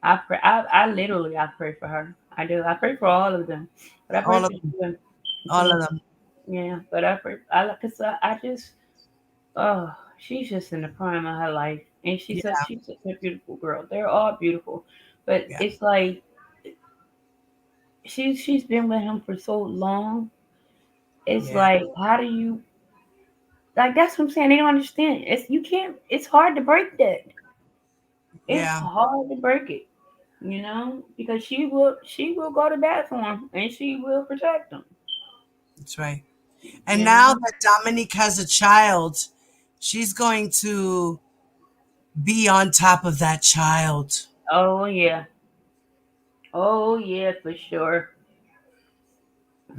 I pray. I literally I pray for her. I do. I pray for all of them, but I pray All for of them. them All too. of them. Yeah, but I pray. I like. Cause I just. Oh, she's just in the prime of her life, and Yeah. she's such a beautiful girl. They're all beautiful, but Yeah. it's like she's been with him for so long. It's Yeah. like, how do you like? That's what I'm saying. They don't understand. It's you can't. It's hard to break that. It's Yeah. hard to break it. Because she will go to bat for him and she will protect him. That's right. And You now know? that Dominique has a child, she's going to be on top of that child. Oh yeah. Oh yeah, for sure.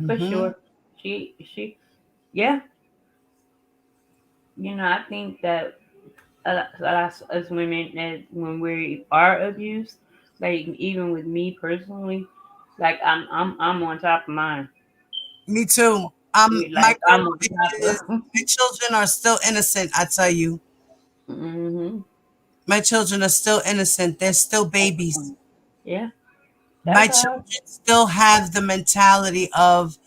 For Hmm. sure. She yeah, I think that us as women, that when we are abused, like even with me personally, like I'm on top of mine. Me too. My Like I'm girl on top is. of. My children are still innocent. I tell you, Hmm. my children are still innocent. They're still babies. Yeah, My that's how. children still have the mentality of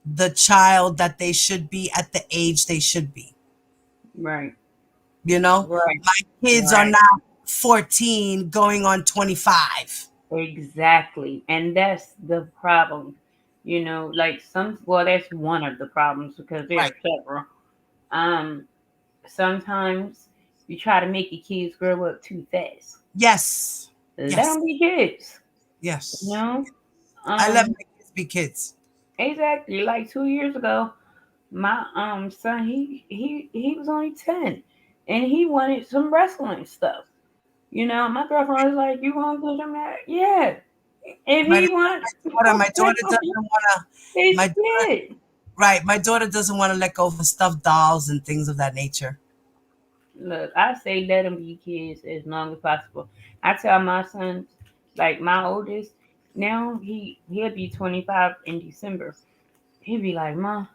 the child that they should be at the age they should be. Right, You know, right, my kids are right. not 14 going on 25. Exactly, and that's the problem. Like well, that's one of the problems because there Right. are several. Um, Sometimes you try to make your kids grow up too fast. Yes. Let Yes. them be kids. You Yes. know, I let um, my kids be kids. exactly. Like 2 years ago, my son, he was only 10, and he wanted some wrestling stuff. My girlfriend was like, "You want to get him that?" Yeah. If My, he want, my daughter doesn't want to. he's My a kid. right. My daughter doesn't want to let go for stuffed dolls and things of that nature. Look, I say let them be kids as long as possible. I tell my sons, like my oldest, now he'll be 25 in December. He'll be like, "Mom,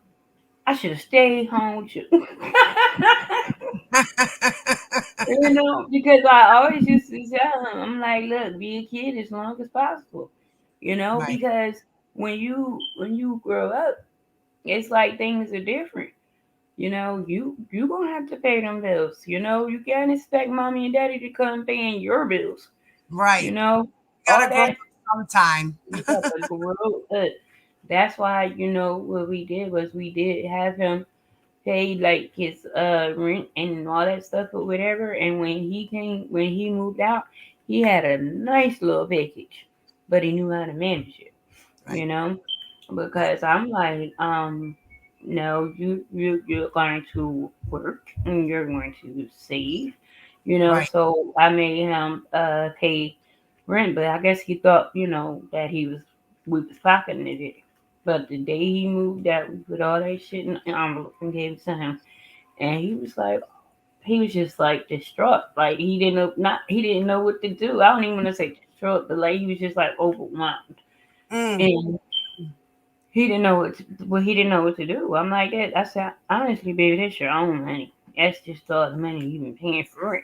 I should have stayed home with you." Because I always used to tell him, I'm like, look, be a kid as long as possible. Right. Because when you grow up, it's like things are different. You gonna have to pay them bills. You can't expect mommy and daddy to come paying your bills. You Right. know, all Gotta grow that up sometime. you got to grow up. That's why what we did was we did have him pay like his rent and all that stuff or whatever. And when he moved out, he had a nice little package, but he knew how to manage it. You Right. know, Right. because I'm like, no, you're going to work and you're going to save. Right. So I made him pay rent, but I guess he thought, that we was pocketing it. But the day he moved out, we put all that shit in an envelope and gave it to him, and he was just like distraught, like he didn't know what to do. I don't even want to say distraught, but like he was just like overwhelmed, Mm. and he didn't know what to do. I'm like that. I said, honestly, baby, that's your own money. That's just all the money you've been paying for it.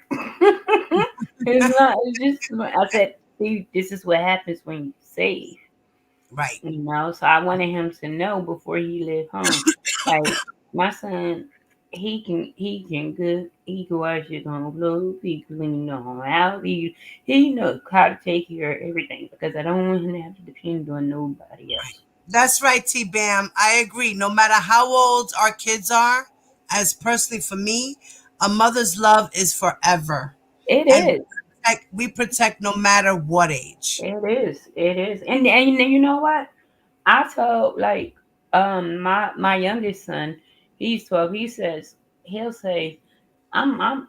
It's not. It's just. I said, see, this is what happens when you save. Right. So I wanted him to know before he left home. Like my son, he can wash his own clothes, he can clean his own house, he knows how to take care of everything because I don't want him to have to depend on nobody else. That's right, T Bam. I agree. No matter how old our kids are, as personally for me, a mother's love is forever. It And is. we protect no matter what age. It is. It is. And you know what? I told like my youngest son, he's 12. He'll say, I'm going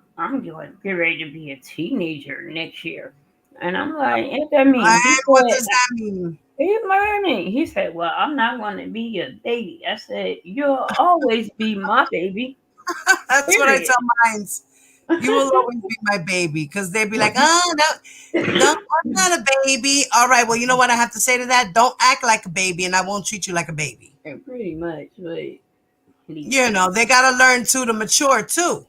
to get ready to be a teenager next year. And I'm like, what that mean? He And what said, does that mean? he's learning. He said, well, I'm not going to be a baby. I said, you'll always be my baby. That's what I Period. tell mines. You will always be my baby. Because they'd be like, oh, no, no, I'm not a baby. All right. Well, you know what I have to say to that? Don't act like a baby, and I won't treat you like a baby. Pretty much, but You listen, know, they got to learn too to mature too.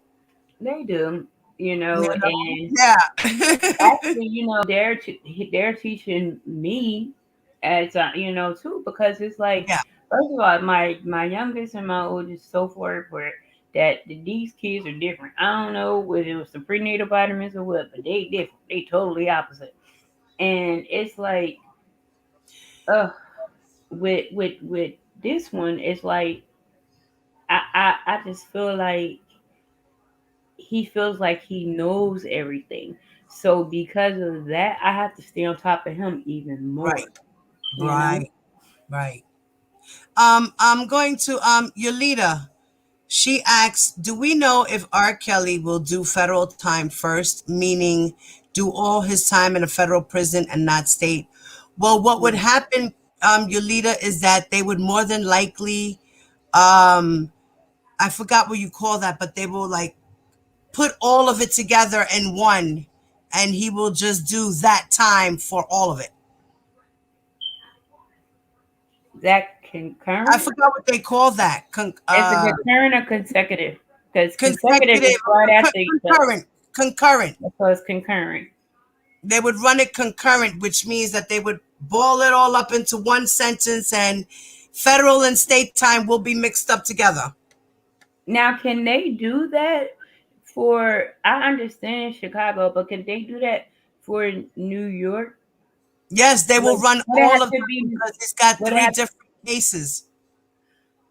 they do, You know? and Yeah. actually, they're teaching me as too, because it's like, Yeah. first of all, my youngest and my oldest so far for that these kids are different. I don't know whether it was the prenatal vitamins or what, but they different. They totally opposite, and it's like, uh, with this one, it's like I just feel like he feels like he knows everything. So because of that, I have to stay on top of him even more. Right. You know? Right. Right. I'm going to Yolita. She asks, "Do we know if R. Kelly will do federal time first, meaning do all his time in a federal prison and not state?" Well, what would happen, Yolita, is that they would more than likely, I forgot what you call that, but they will like put all of it together in one, and he will just do that time for all of it. That I concurrent? forgot what they call that. Is it concurrent or consecutive? Because consecutive is Consecutive, right after each other. concurrent, concurrent. So it's concurrent. They would run it concurrent, which means that they would ball it all up into one sentence, and federal and state time will be mixed up together. Now, can they do that for? I understand Chicago, but can they do that for New York? Yes, they will run Would it all have of to them be? because it's got Would it three have different cases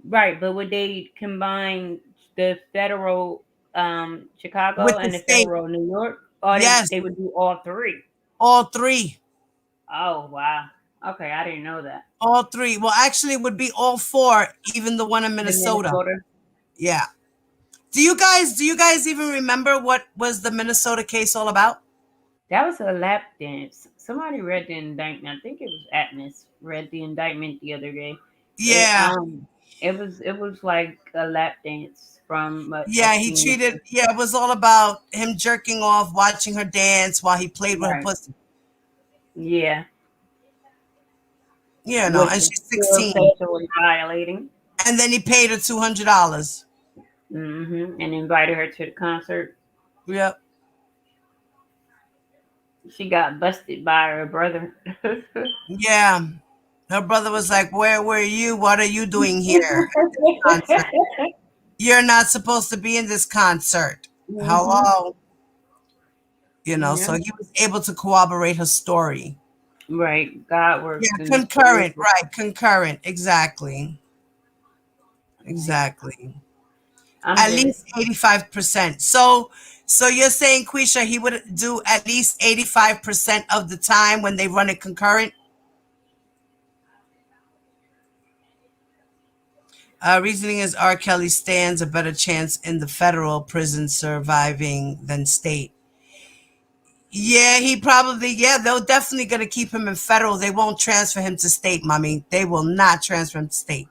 right? But would they combine the federal with Chicago the and the state. federal New York, or Yes, they would do all three? all three. Oh wow. Okay, I didn't know that. All three. Well, actually, it would be all four, even the one in The Minnesota. Minnesota. Yeah. Do you guys even remember what was the Minnesota case all about? That was a lap dance. Somebody read the indictment. I think it was Atlas read the indictment the other day. It Yeah. it was like a lap dance from a Yeah, he treated, teenager. yeah, it was all about him jerking off, watching her dance while he played with her Right. pussy. Yeah. And Which is she's still 16. sexually violating. And then he paid her $200. And invited her to the concert. Yep. She got busted by her brother. Yeah. Her brother was like, "Where were you? What are you doing here at this concert? You're not supposed to be in this concert." hmm Hello. Yeah. So he was able to corroborate her story. Right. God works Yeah, in mysterious. concurrent, right, concurrent. Exactly. Exactly. I'm At good. least 85%. So you're saying, Quisha, he would do at least 85% of the time when they run it concurrent? Reasoning is R. Kelly stands a better chance in the federal prison surviving than state. Yeah, they're definitely going to keep him in federal. They won't transfer him to state, mommy. They will not transfer him to state.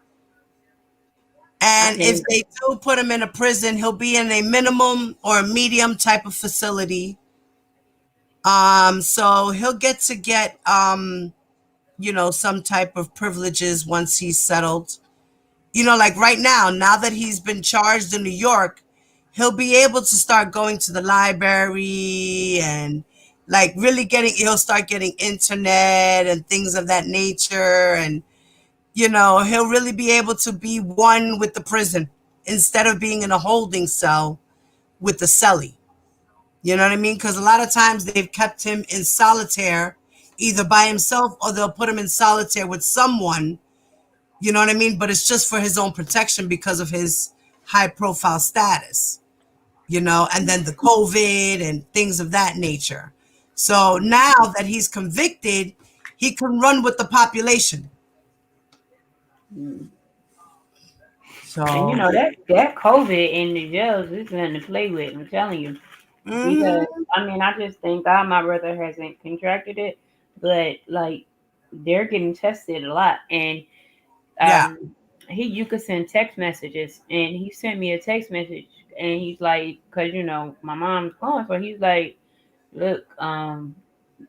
I And if think. they do put him in a prison, he'll be in a minimum or a medium type of facility. So he'll get some type of privileges once he's settled. Like right now that he's been charged in New York, he'll be able to start going to the library and like really he'll start getting internet and things of that nature. And, he'll really be able to be one with the prison instead of being in a holding cell with the cellie. You know what I mean? Because a lot of times they've kept him in solitaire either by himself or they'll put him in solitaire with someone. You know what I mean? But it's just for his own protection because of his high profile status, and then the COVID and things of that nature. So now that he's convicted, he can run with the population. Mm. And So, that COVID in the jails is nothing to play with. I'm telling you, because mhm, I mean, I just thank God my brother hasn't contracted it, but like they're getting tested a lot, and yeah, um, you could send text messages, and he sent me a text message, and he's like, cause my mom's going, so he's like, look,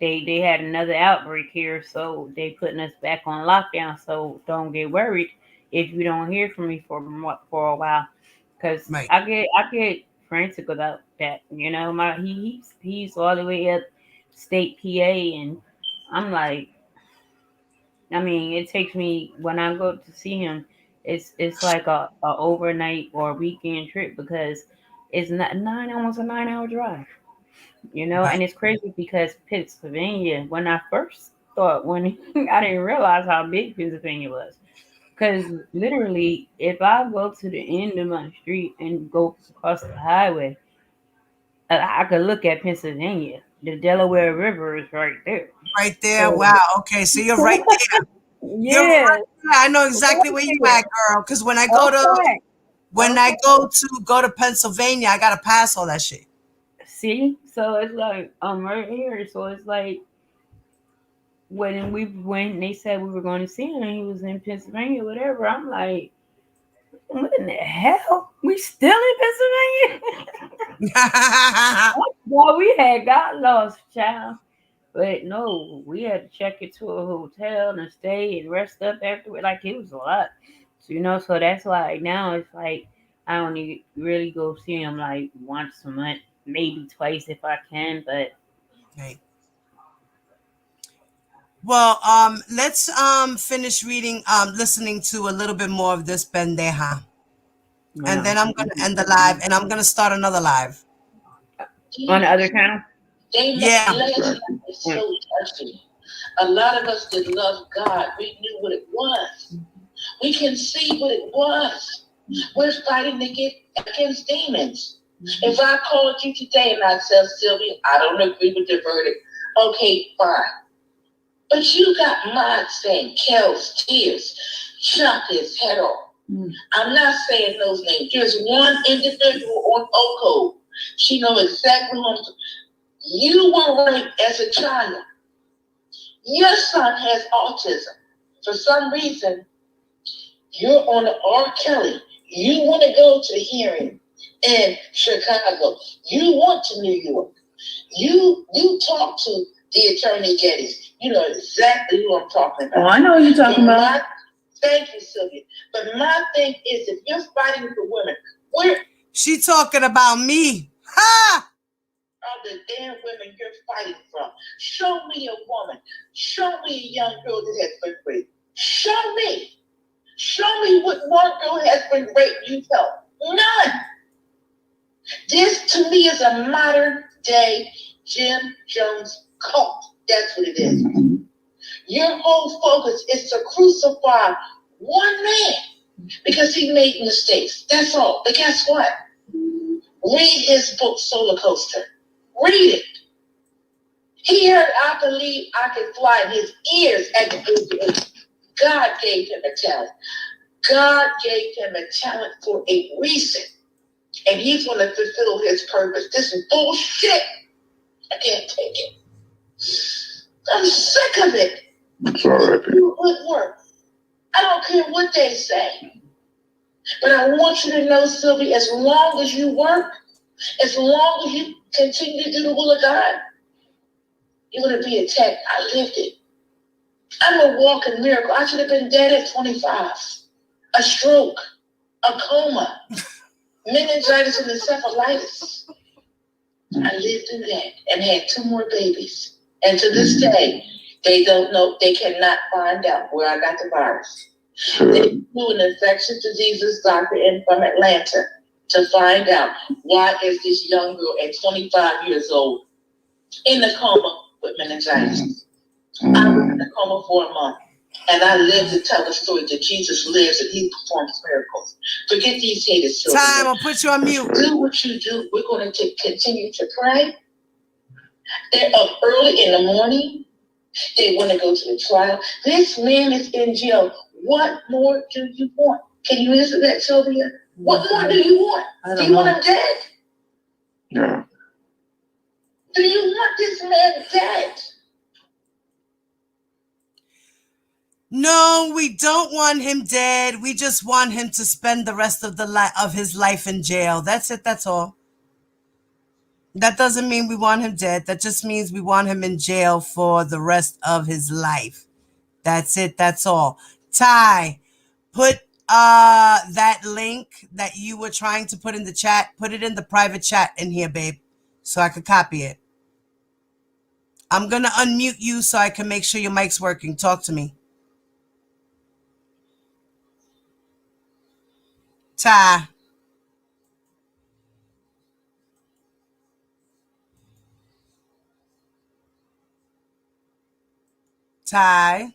they had another outbreak here, so they putting us back on lockdown. So don't get worried if you don't hear from me for a while, because right, I get frantic about that. My he's all the way up state PA, and I'm like, I mean, it takes me when I go to see him, it's like a overnight or weekend trip because it's not almost a 9 hour drive right, and it's crazy because Pennsylvania, when I first thought, when I didn't realize how big Pennsylvania was. Because literally, if I go to the end of my street and go across the highway, I could look at Pennsylvania. The Delaware River is right there. right there. So, Wow. Okay, so you're right there. You're Yeah. right. I know exactly where you at, girl. Because Okay. when I go to Pennsylvania, I gotta pass all that shit. See, so it's like I'm right here. So it's like when they said we were going to see him, and he was in Pennsylvania, whatever. I'm like, what in the hell? We still in Pennsylvania? Well, we had got lost, child. But no, we had to check into a hotel and stay and rest up afterward. Like it was a lot, so, So that's why now it's like I only really go see him like once a month, maybe twice if I can. But Okay. Well, let's finish reading, listening to a little bit more of this pendeja, and well, then I'm gonna end the live, and I'm gonna start another live. on the other channel. They Yeah. last night is so touching. A lot of us that love God, we knew what it was. We can see what it was. We're fighting against demons. If I called you today and I said, Sylvia, I don't agree with the verdict, okay, fine. But you got mine saying Kel's tears, chop his head off. I'm not saying those names. There's one individual on OCO. She knows exactly what I'm saying. You were raped as a child. Your son has autism. For some reason, you're on the R. Kelly. You want to go to hearing in Chicago. You want to New York. You talk to the attorney Geddes. You know exactly who I'm talking about. Oh, I know who you're talking about. Thank you, Sylvia. But my thing is, if you're fighting for women, where She talking about me. Ha! are the damn women you're fighting from? Show me a woman. Show me a young girl that has been raped. Show me. Show me what one girl has been raped you've helped. None. This to me is a modern day Jim Jones cult. That's what it is. Your whole focus is to crucify one man because he made mistakes. That's all. But guess what? Read his book, Solar Coaster. Read it. He heard, I believe I can fly in his ears at the age of 8. God gave him a talent. God gave him a talent for a reason. And he's going to fulfill his purpose. This is bullshit. I can't take it. I'm sick of it. It's all right. You good work. I don't care what they say. But I want you to know, Sylvie, as long as you work, as long as you continue to do the will of God, you're going to be attacked. I lived it. I'm a walking miracle. I should have been dead at 25. A stroke, a coma, meningitis and encephalitis. I lived in that and had 2 more babies. And to this day, they don't know, they cannot find out where I got the virus. They flew an infectious diseases doctor in from Atlanta to find out why is this young girl at 25 years old in a coma with meningitis. I was in a coma for a month, and I lived to tell the story that Jesus lives and he performs miracles. Forget these haters, children. Time, I'll put you on mute. Do what you do. We're going to continue to pray. They're up early in the morning. They want to go to the trial. This man is in jail. What more do you want? Can you answer that, Sylvia? What more do you want? Do you want him dead? Yeah. Do you want this man dead? No, we don't want him dead. We just want him to spend the rest of of his life in jail. That's it. That's all. That doesn't mean we want him dead. That just means we want him in jail for the rest of his life. That's it. That's all. Ty, put that link that you were trying to put in the chat, put it in the private chat in here, babe, so I could copy it. I'm going to unmute you so I can make sure your mic's working. Talk to me. Ty. Ty.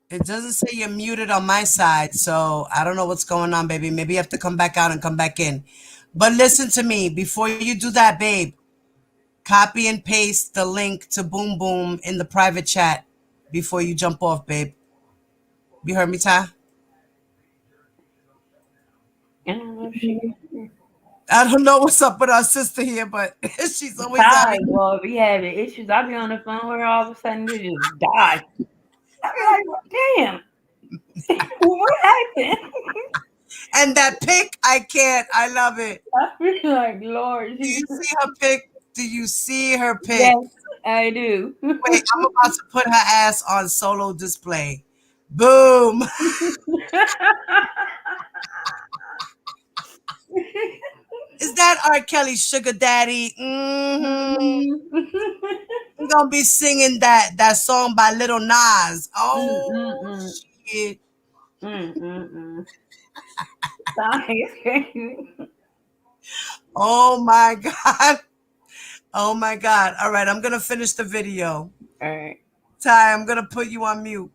It doesn't say you're muted on my side, so I don't know what's going on, baby. Maybe you have to come back out and come back in. But listen to me. Before you do that, babe, Copy and paste the link to Boom Boom in the private chat before you jump off, babe. You heard me, Ty? I don't know if she. I don't know what's up with our sister here, but she's always Ty, having. well, be having issues. I be on the phone with her all of a sudden they just die. I be like, damn, what happened? And that pic, I can't. I love it. I feel like, Lord Do you Jesus. see her pic? Do you see her pic? Yes, I do. Wait, I'm about to put her ass on solo display. Boom. Is that R. Kelly's sugar daddy? We're gonna be singing that song by Little Nas. Oh shit. Oh my god. Oh my god. All right, I'm gonna finish the video. All right. Ty, I'm gonna put you on mute.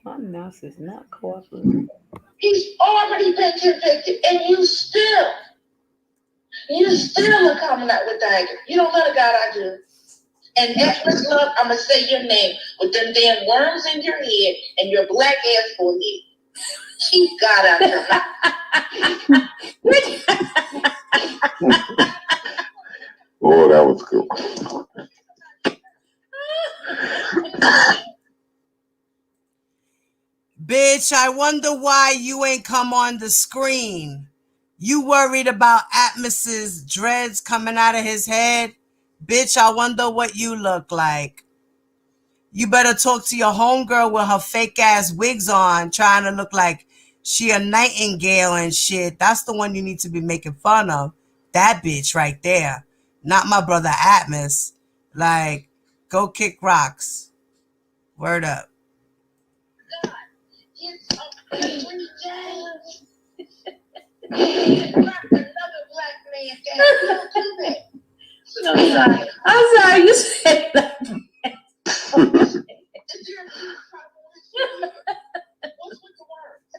My mouse is not cooperating. He's already been convicted, and you still are coming out with anger. You don't know the God I do. And Xmas love, I'm gonna say your name with them damn worms in your head and your black ass forehead. Keep God out your mouth. Oh, that was good. Bitch, I wonder why you ain't come on the screen. You worried about Atmos's dreads coming out of his head? Bitch, I wonder what you look like. You better talk to your homegirl with her fake ass wigs on, trying to look like she a nightingale and shit. That's the one you need to be making fun of. That bitch right there. Not my brother Atmos. Like, go kick rocks. Word up. God, it's okay when you dance. Rock another black man down. Don't do that. No, I'm sorry. I'm sorry. You said that. Is there a big problem with you? What's with the worms?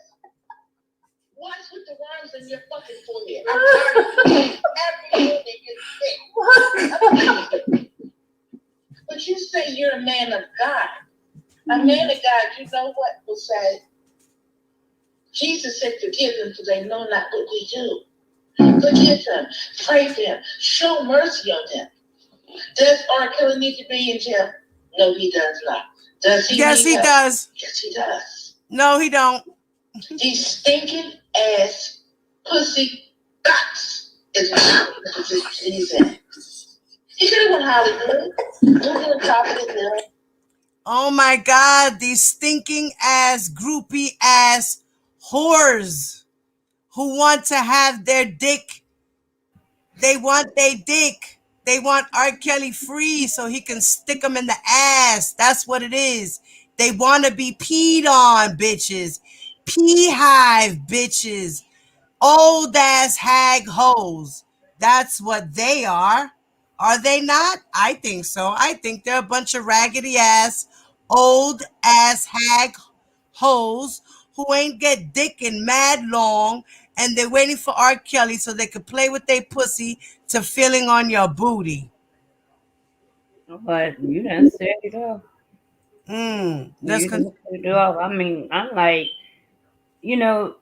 What's with the worms in your fucking forehead? I'm tired of everything that you say. But you say you're a man of God. A man of God, you know what will say? Jesus said, forgive them for they know not what we do. Forgive them, pray for them, show mercy on them. Does R. Kelly need to be in jail? No, he does not. Does he? Yes, he does. Yes, he does. No, he don't. These stinking ass pussy guts is what he's in. He could have went Hollywood. He could have top of the hill. Oh my God, these stinking ass, groupie ass whores who want to have their dick. They want their dick. They want R. Kelly free so he can stick them in the ass. That's what it is. They want to be peed on, bitches. Pea hive, bitches. Old ass hag hoes. That's what they are. Are they not? I think so. I think they're a bunch of raggedy ass, old ass hag hoes who ain't get dick in mad long and they're waiting for R. Kelly so they could play with their pussy to feeling on your booty. But you done set it off. Let's You done continue. set it off. I mean, I'm like, you know,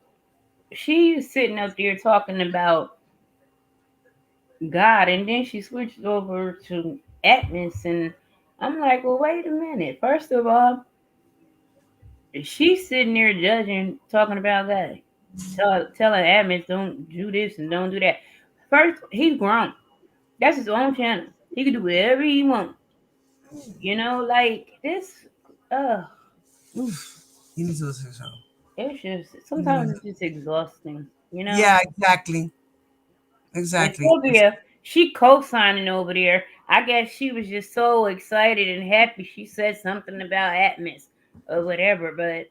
she's sitting up there talking about God, and then she switched over to Atmos, and I'm like, well, wait a minute. First of all, she's sitting there judging, talking about God, telling Atmos don't do this and don't do that. First, he's grown. That's his own channel. He can do whatever he wants. You know, like this. Uh, You need to listen to the show. it's just sometimes it's just exhausting. You know. Yeah, exactly. And Exactly. Sylvia, she co-signing over there. I guess she was just so excited and happy. She said something about Atmos or whatever, but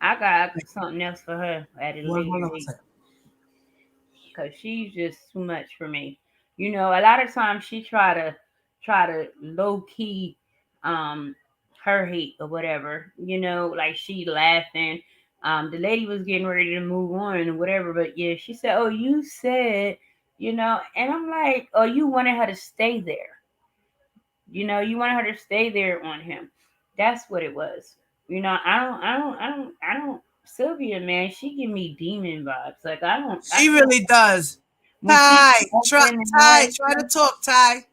I got something else for her at a Hold later on a date second. because she's just too much for me. You know, a lot of times she try to low key um her hate or whatever. You know, like she laughing The lady was getting ready to move on and whatever, but yeah, she said, "Oh, you said, and I'm like, "Oh, you wanted her to stay there, you wanted her to stay there on him." That's what it was. I don't. Sylvia, man, she give me demon vibes. Like I She can't really does. when she Ty, open and all Ty, that try to stuff. talk, Ty.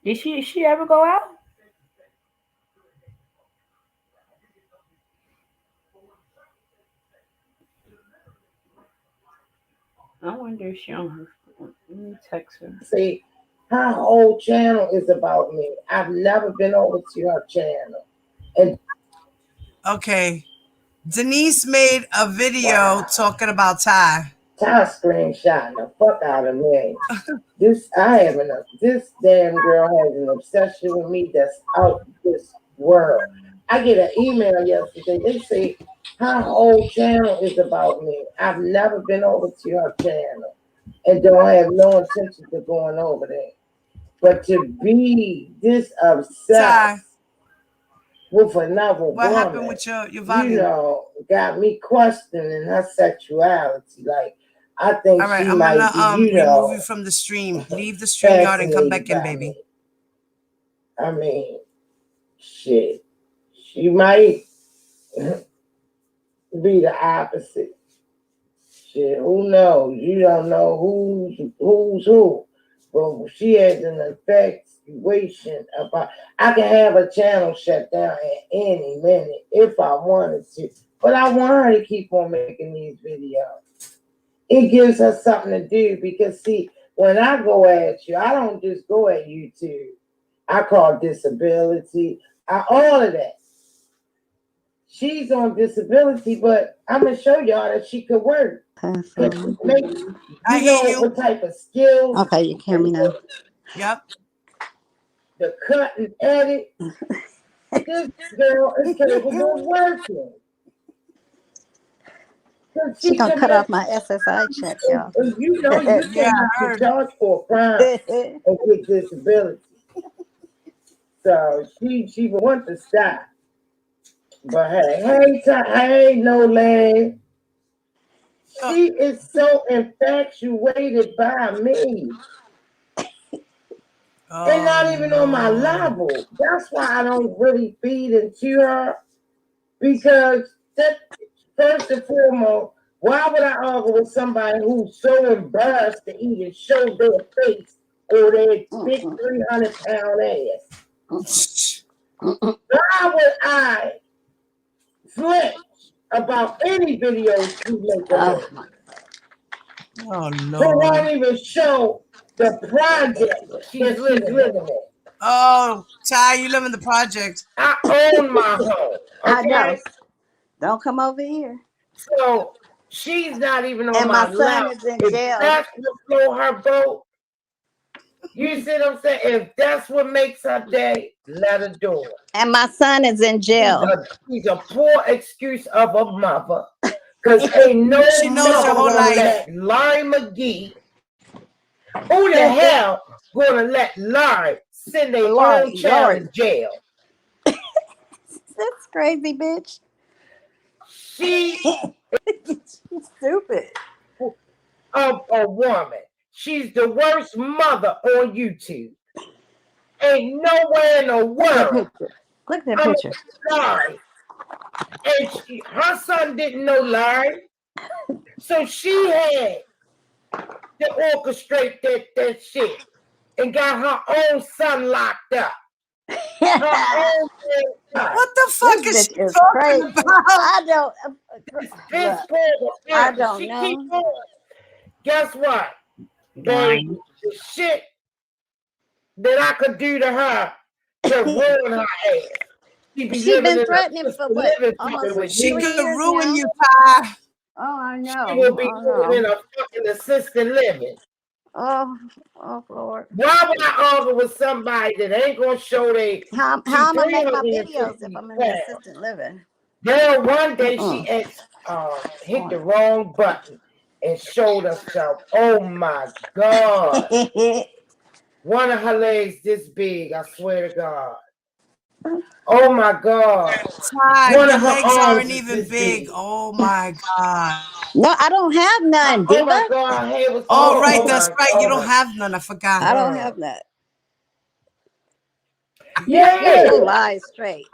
Did she ever go out? I wonder if she on her phone. Let me text her. See, her whole channel is about me. I've never been over to her channel. And Okay. Denise made a video talking about Ty. Ty screenshotting the fuck out of me. This damn girl has an obsession with me that's out this world. I get an email yesterday. They say her whole channel is about me. I've never been over to her channel and don't have no intention of going over there. But to be this Ty, obsessed with another what happened woman, with your you volume? know, got me questioning her sexuality. Like, I think All right, she I'm might gonna be, remove you from the stream. Leave the stream yard and come fascinated back in, by baby. me. I mean, shit. She might be the opposite. Shit, who knows? You don't know who's who. But she has an infatuation about. I can have a channel shut down at any minute if I wanted to. But I want her to keep on making these videos. It gives her something to do because see, when I go at you, I don't just go at YouTube. I call disability, all of that. She's on disability, but I'm gonna show y'all that she could work. Make, I you hear know you. what type of skills? Okay, you can hear me now. Yep. The cut and edit. This girl is capable of working. She gonna cut off my SSI check, y'all. And you know you Yeah, can I heard. charge for a crime and get disability. So she would want to stop. But hey, no leg. She is so infatuated by me. And not even on my level. That's why I don't really feed into her. Because that, first and foremost, why would I argue with somebody who's so embarrassed to even show their face or their big 300-pound ass? Why would I flinch about any videos she makes of her? Oh Who Lord. won't even show the project she's living in? Oh, Ty, you live in the project. I own my home. I know. Okay? Don't come over here. So she's not even on And my my son level. is in If jail. that's what flow her boat, you see what I'm saying? If that's what makes her day, let her do it. And my son is in jail. She's a poor excuse of a mother. Because ain't no She knows your mother whole gonna life. let Larry McGee, who the hell gonna let Larry send their own child to jail? That's crazy, bitch. She She's stupid. a woman. She's the worst mother on YouTube. Ain't nowhere in the world. Look at that picture. Larry. And her son didn't know Larry. So she had to orchestrate that shit and got her own son locked up. Her own son. What the fuck This is she bitch is talking crazy. about? I don't. Piss Look, poor. I don't She know. keep going. Guess what? Baby, the shit that I could do to her to ruin her ass. She be She living been in threatening for what? Almost with She 3 could years ruin now. you, Ty. Oh, I know. She will be Oh, living in no. a fucking assisted living. Oh, Lord. Why would I argue with somebody that ain't gonna show they? How am I gonna make my videos if I'm in the assisted living? There one day she hit the wrong button and showed herself. Oh my God. One of her legs this big, I swear to God. Oh my God. Ty, One your of her legs arms aren't is even this big. big. Oh my God. No, I don't have none, Oh my Diva. God, her hair was Oh, oh, right, oh that's my, right. You oh don't my have none. I forgot. I don't God. have none. Yeah. Get your lies straight.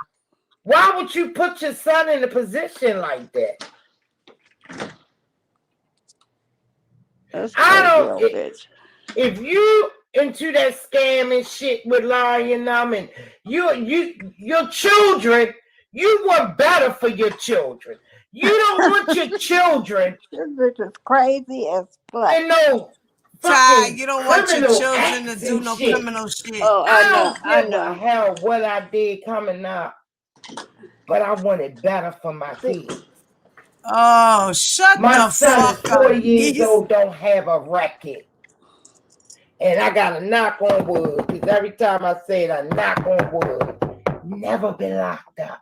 Why would you put your son in a position like that? That's I crazy, don't. old bitch. If you into that scam and shit with Larry and them, and your children, you want better for your children. You don't want your children This bitch is crazy as fuck. in no Ty, fucking you don't want your criminal children to acts do and no shit. criminal shit. Oh, I I know. don't I give a know. hell what I did coming up, but I wanted better for my kids. Oh, shut My the son is fuck up. 40 years old, don't have a record. And I got to knock on wood, because every time I say it, I knock on wood. Never been locked up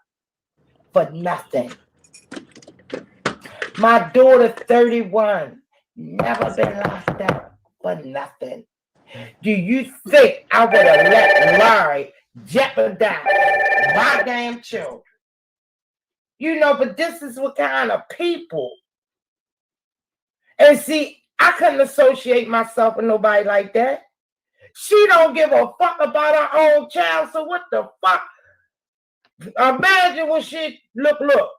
for nothing. My daughter, 31, never been locked up for nothing. Do you think I would have let Larry jeopardize my damn children? You know, but this is what kind of people. And see, I couldn't associate myself with nobody like that. She don't give a fuck about her own child, so what the fuck? Imagine what she look.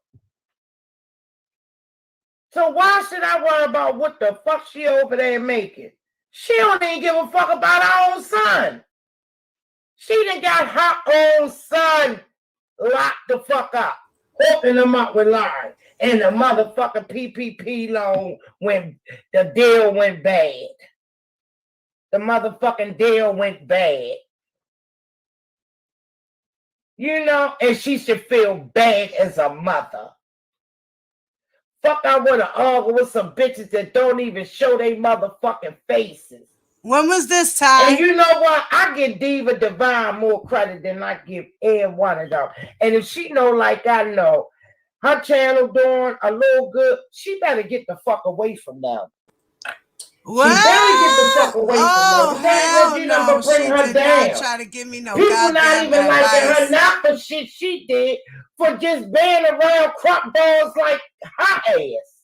So why should I worry about what the fuck she over there making? She don't even give a fuck about her own son. She done got her own son locked the fuck up, hooking him up with Larry. And the motherfucking PPP loan when the deal went bad. The motherfucking deal went bad. You know, and she should feel bad as a mother. Fuck, I want to argue with some bitches that don't even show their motherfucking faces. When was this, Ty? And you know what? I give Diva Divine more credit than I give every one of them. And if she know like I know, her channel doing a little good, she better get the fuck away from them. What? She better get the fuck away Oh, from them. That hell you no. know, bring She her did not down. try to give me no People not goddamn even liking her advice. not for shit she did, for just being around crop balls like her ass.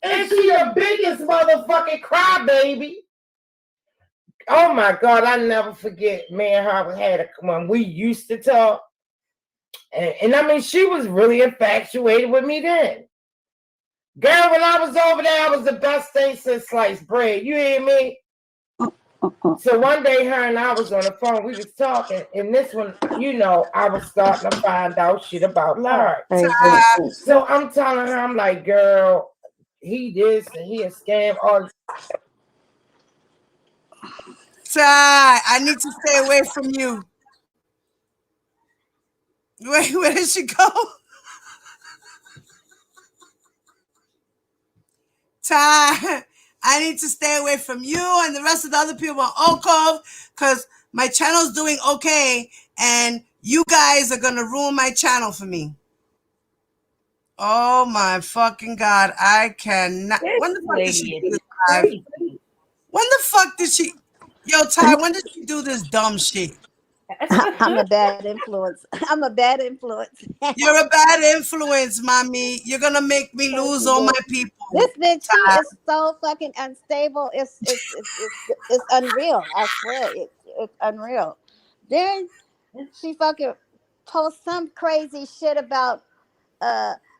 And she the biggest motherfucking crybaby. Oh my God, I never forget. Me and her had when we used to talk. And I mean, she was really infatuated with me then. Girl, when I was over there, I was the best thing since sliced bread. You hear me? So one day, her and I was on the phone. We was talking, and this one, you know, I was starting to find out shit about Larry. So I'm telling her, I'm like, girl, he this and he a scam. All Ty, I need to stay away from you. Wait, where did she go? Ty, I need to stay away from you and the rest of the other people on Oak Cove because my channel's doing okay and you guys are going to ruin my channel for me. Oh my fucking God. I cannot. This When the fuck did she lady do is this live? crazy. When the fuck did she? Yo, Ty, when did she do this dumb shit? I'm a bad influence. I'm a bad influence. You're a bad influence, mommy. You're going to make me lose all my people. This bitch, she Ty. is so fucking unstable. It's unreal. I swear, it's unreal. Then she fucking posts some crazy shit about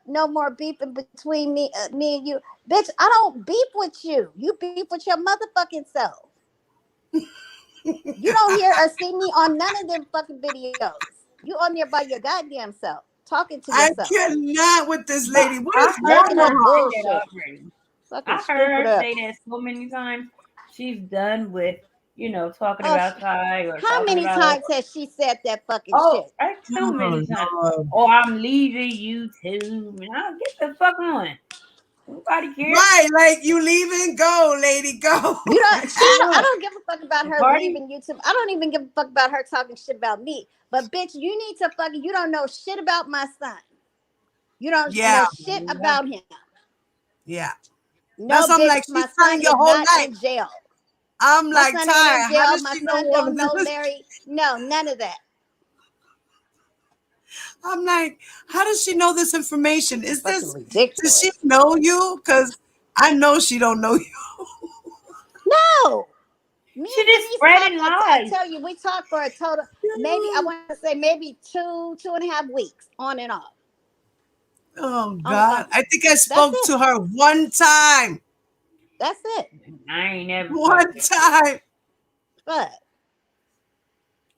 no more beefing between me and you. Bitch, I don't beef with you. You beef with your motherfucking self. You don't hear or see me on none of them fucking videos. You on there by your goddamn self, talking to I yourself. cannot with this lady. What I is heard wrong her with her? say that Bullshit. already. Fucking I heard stupid her up. say that so many times. She's done with, talking Oh, about Ty or how talking many about. times has she said that fucking Oh, shit? that's too many times. Lord. Oh, I'm leaving YouTube. And I'll get the fuck on. Nobody cares. Right, like you leaving, go, lady, go. You don't. I don't give a fuck about her Party? leaving YouTube. I don't even give a fuck about her talking shit about me. But bitch, you need to fucking. You don't know shit about my son. You don't Yeah, know shit about him. yeah. No, That's something bitch, like she my signed son your is whole not life. in jail. I'm My like, son ain't in Ty, how jail. does My she know son all don't of know this? Larry. No, none of that. I'm like, how does she know this information? Fucking Does she ridiculous. know you? Because I know she don't know you. No. Me She and just Denise spreading talked. I lies. tell you, we talked for a total, maybe, I want to say maybe 2.5 weeks on and off. Oh On, God. I think I that's spoke it. to her one time. That's it. I ain't never One talked to time. But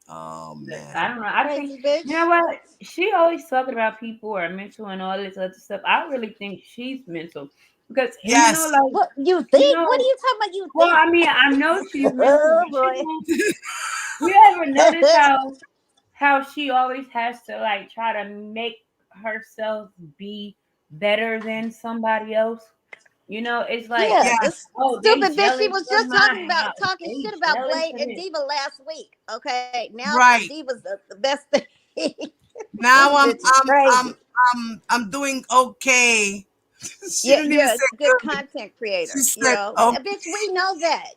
Oh man. I don't know. I think crazy bitch. you know what? She always talking about people are mental and all this other stuff. I really think she's mental because Yes. What you you think? What are know. you talking about? You Well, think? I mean, I know she's mental, Oh but boy. you ever notice how she always has to like try to make herself be better than somebody else? You know, it's like, Yeah, Yes. this oh, they stupid bitch. She jealous was of just my house. talking They shit about jealous Blade of and this. Diva last week. Okay, now Right. Diva's the best thing. Now This bitch is crazy. I'm doing okay. She Yeah, didn't you're even say a good good. content She creator. said, oh Bitch, we know that.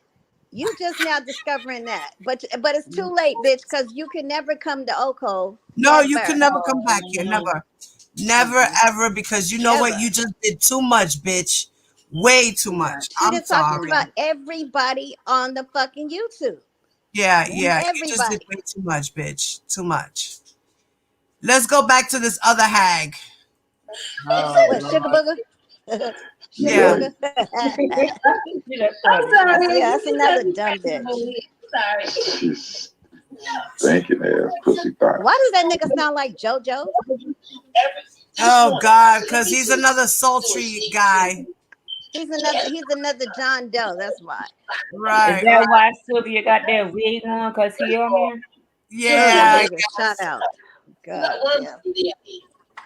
You just now discovering that, but it's too late, bitch, because you can never come to Oko. no, you can Never, never come back Oh here. no. Never. Never Mm-mm. ever, because you know what? ever. You just did too much, bitch. Way too Right. much. She I'm done talked sorry. about everybody on the fucking YouTube. Yeah, Yeah. yeah. You just did Everybody. way too much, bitch. Too much. Let's go back to this other hag. Oh What, Sugar Lord. Booger? Sugar Yeah. Right. Booger? That's I'm funny. sorry. Yeah, You that's just had another me dumb scratching my bitch. head. Sorry. She's thinking ass pussy thought. Why does that nigga sound like JoJo? Oh God, because he's another sultry guy. He's another John Doe. That's why. Is Right, that right. why Sylvia got that wig on? Cause he on here? Sugar Yeah, I Booger, shout guess. out. You got God worms damn. in the day.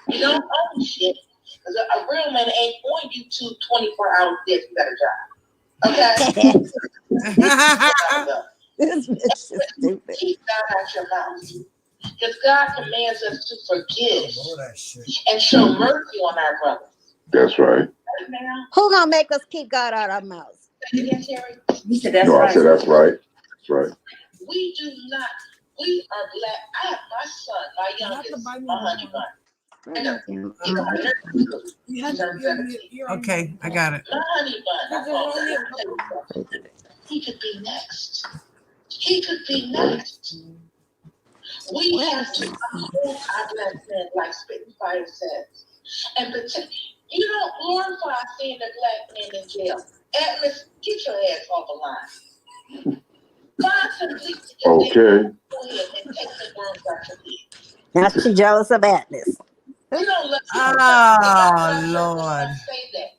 You don't own shit. Because a real man ain't on YouTube 24 hours a day to better job. Okay? This bitch is stupid. Keep God out your mouth. Because God commands us to forgive and show mercy on our brothers. That's right. Who gonna make us keep God out our mouths? Terry? You said that's No, I right. said that's right. That's right. We do not. We are black. I have my son, my youngest, my honey bun. Okay, I got it. My honey bun. I call him. He could be next. He could be next. We have to uphold our black men, like Spitfire says. And protect. You don't glorify seeing a black man in jail. Atlas, get your ass off the line. Find some police to Okay. go ahead and take the worms out your head. Now she jealous of Atlas. You don't let Oh Lord. say that.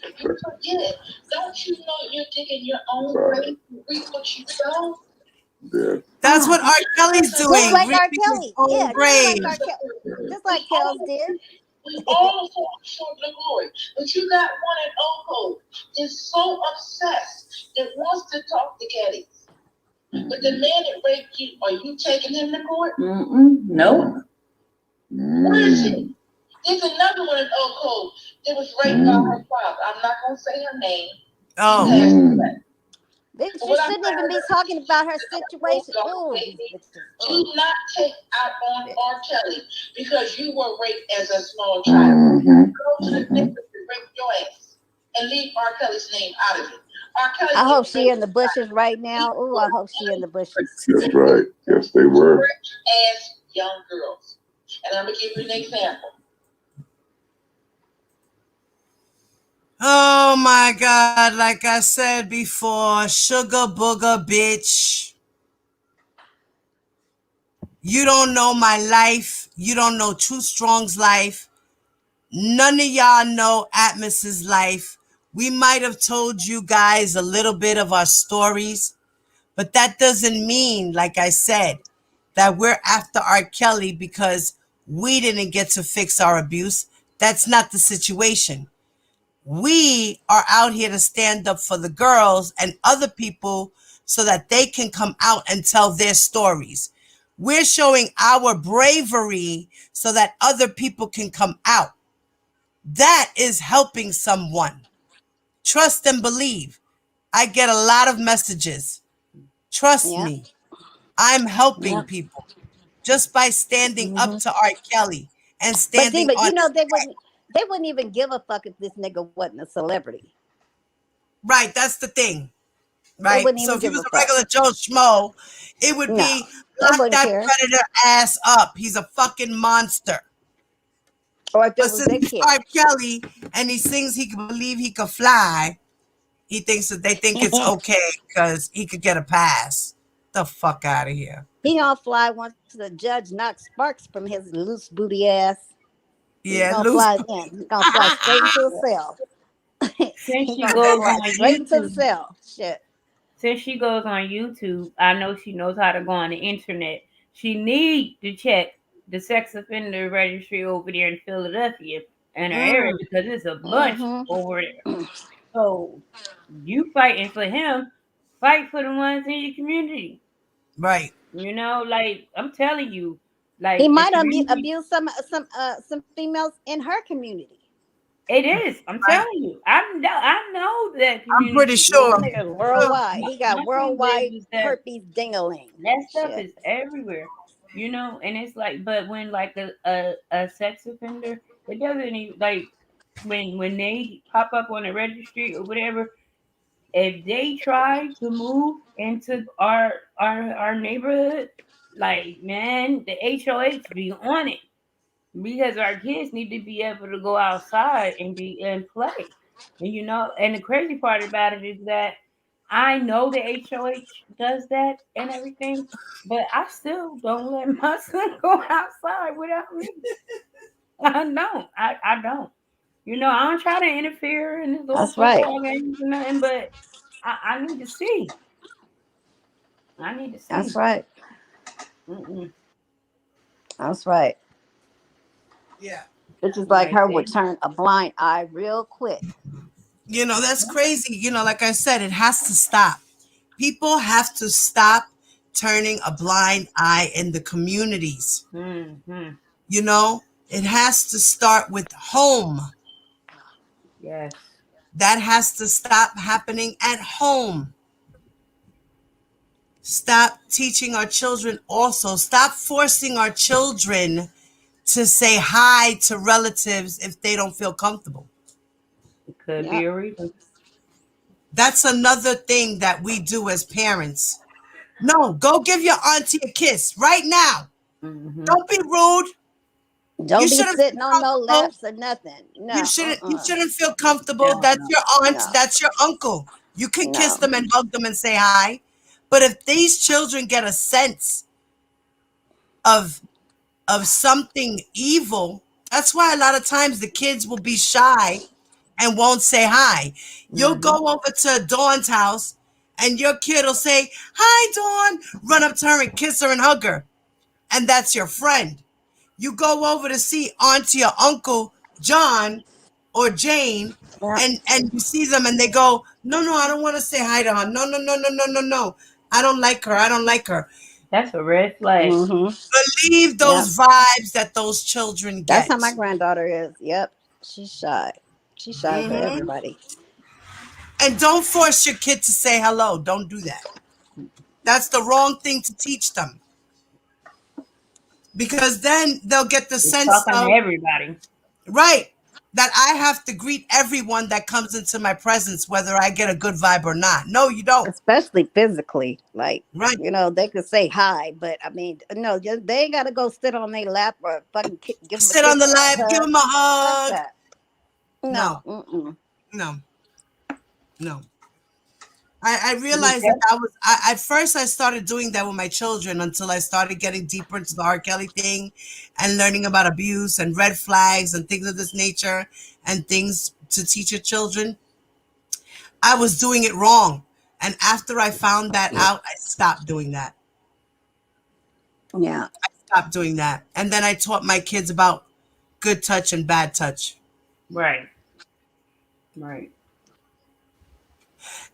If you forget it, don't you know you're digging your own grave to reap what you sow? Yeah. That's what R. Kelly's Just doing. like R. Reaping his Kelly. own Yeah, grave. just like Kells did. We all fall short of the glory. But you got one at Oko is so obsessed that wants to talk to Caddy. But the man that raped you, are you taking him to court? No. Where is he? There's another one at Oko that was raped by her father. I'm not going to say her name. Oh. Bitch, you shouldn't even be talking about her situation. Ooh, these bitches. Do not take out on R. Kelly because you were raped as a small child. Go to the neighborhood and rape your ass and leave R. Kelly's name out of it. R. Kelly I hope she in the bushes right now. Ooh, I hope she in the bushes. That's right. Yes, they were. Rich-ass young girls. And I'm going to give you an example. Oh my God, like I said before, sugar booger bitch. You don't know my life. You don't know True Strong's life. None of y'all know Atmos's life. We might have told you guys a little bit of our stories, but that doesn't mean, like I said, that we're after R. Kelly because we didn't get to fix our abuse. That's not the situation. We are out here to stand up for the girls and other people so that they can come out and tell their stories. We're showing our bravery so that other people can come out. That is helping someone. Trust and believe. I get a lot of messages. Trust Yeah. me, I'm Yeah. helping people just by standing up Hmm. to R. Kelly and But then, standing but on you know, his they wouldn't even give a fuck if this nigga wasn't a celebrity. right. That's the thing, They right? wouldn't So even if he give was a a fuck. regular Joe Schmo, it would No, be they lock wouldn't that care. predator ass up. He's a fucking monster. Or if it But was since their he's kid. R. Kelly and he sings he can believe he could fly, he thinks that they think it's okay because he could get a pass. The fuck out of here. He gonna fly once the judge knocks sparks from his loose booty ass. He Yeah, gonna loose. fly then. He gonna fly straight into a cell. Since He she gonna goes fly on straight into the YouTube, cell. Shit. since she goes on YouTube, I know she knows how to go on the internet. She need to check the sex offender registry over there in Philadelphia and her area Mm. because it's a bunch Mm-hmm. over there. So you fighting for him, fight for the ones in your community. Right. You know, like I'm telling you, He like the might community. abuse some females in her community. It is. I'm Right. telling you. I know that I'm pretty community. That sure. nigga's Well, worldwide. My, He got my thing worldwide is that herpes dingaling. that stuff Shit. is everywhere, you know. And it's like, but when like a sex offender, it doesn't even like when they pop up on the registry or whatever. If they try to move into our neighborhood, like man, the HOH be on it because our kids need to be able to go outside and be and play. And you know, and the crazy part about it is that I know the HOH does that and everything, but I still don't let my son go outside without me. I don't. I don't. You know, I don't try to interfere in his little That's right. football games or nothing, but I need to see. I need to That's see. right. Mm-mm. That's right. yeah. It's just like Like her they, would turn a blind eye real quick. That's crazy. Like I said, it has to stop. People have to stop turning a blind eye in the communities. mm-hmm. It has to start with home. Yes. That has to stop happening at home. Stop teaching our children also. Stop forcing our children to say hi to relatives if they don't feel comfortable. It could be Yep. a reason. That's another thing that we do as parents. No, go give your auntie a kiss right now. Mm-hmm. Don't be rude. You Don't be shouldn't feel sitting on no comfortable. laps or nothing. You No. shouldn't you Uh-uh. shouldn't feel comfortable. No, That's no. your aunt, No. that's your uncle. You can kiss No. them and hug them and say hi. But if these children get a sense of something evil, that's why a lot of times the kids will be shy and won't say hi. You'll Mm-hmm. go over to Dawn's house and your kid will say, "Hi, Dawn," run up to her and kiss her and hug her. And that's your friend. You go over to see auntie or uncle John or Jane, Yeah. and you see them and they go, "No, no, I don't want to say hi to her. No, no, no, no, no, no, no. I don't like her. I don't like her." That's a red flag. Mm-hmm. Believe Yep. those vibes that those children That's how my get. granddaughter is. Yep. She's shy. She's shy for Hmm. everybody. And don't force your kid to say hello. Don't do that. That's the wrong thing to teach them, because then they'll get the It's sense talking to of, everybody. right, that I have to greet everyone that comes into my presence, whether I get a good vibe or not. No, you don't. Especially physically. Like, Right. they could say hi, but I mean, no, they ain't got to go sit on their lap or fucking give them a Sit kiss on the or a lap, give hug. them a Fuck hug. that. No. No, Mm-mm. no, no. I You realized that just- at first I started doing that with my children until I started getting deeper into the R. Kelly thing and learning about abuse and red flags and things of this nature and things to teach your children. I was doing it wrong. And after I found that out, I stopped doing that. Yeah. Stopped doing that. And then I taught my kids about good touch and bad touch. Right. Right.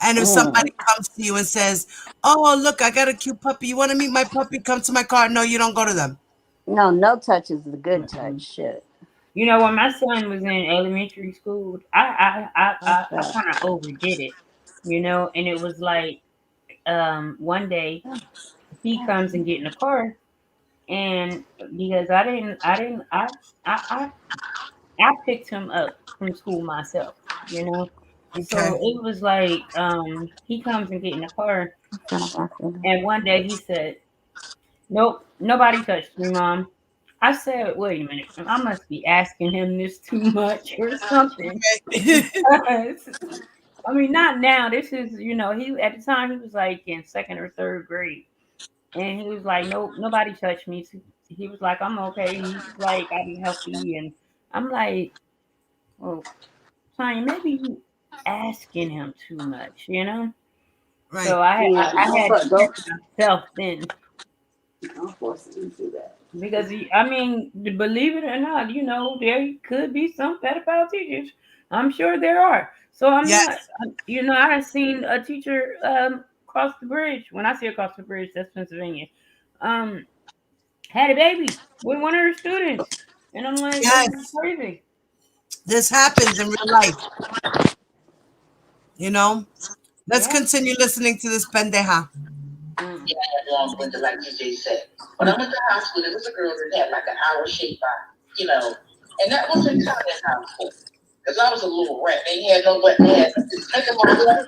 And if Mm. somebody comes to you and says, "Oh, look, I got a cute puppy. You want to meet my puppy? Come to my car." No, you don't go to them. No, no touch is the good touch. Mm-mm. Shit. You know, when my son was in elementary school, I Fuck that. kind of overdid it. You know, and it was like one day he comes and get in the car, and because I picked him up from school myself, you know. So Okay. it was like he comes and get in the car, and one day he said, "Nope, nobody touched me, Mom." I said, "Wait a minute, I must be asking him this too much or something." Because, I mean, not now. This is, he at the time he was like in second or third grade, and he was like, "Nope, nobody touched me." He was like, "I'm okay." He's like, "I'm healthy," and I'm like, "Well, Tanya, maybe you asking him too much, you know?" Right. So I had to Don't catch myself then. force him to do that. Because I mean, believe it or not, there could be some pedophile teachers. I'm sure there are. So I'm not, Yes. I have seen a teacher cross the bridge. When I say across the bridge, that's Pennsylvania. Um, had a baby with one of her students, and I'm like, this is Yes. crazy. This happens in real life. You know. Let's Yeah. continue listening to this pendeja. Mm. Yeah, I had long winter, like DJ said. When I went to high school, there was a girl that had like an hour shape body, and that wasn't common in high school. Because I was a little rat. They had no wet man. It's like my life.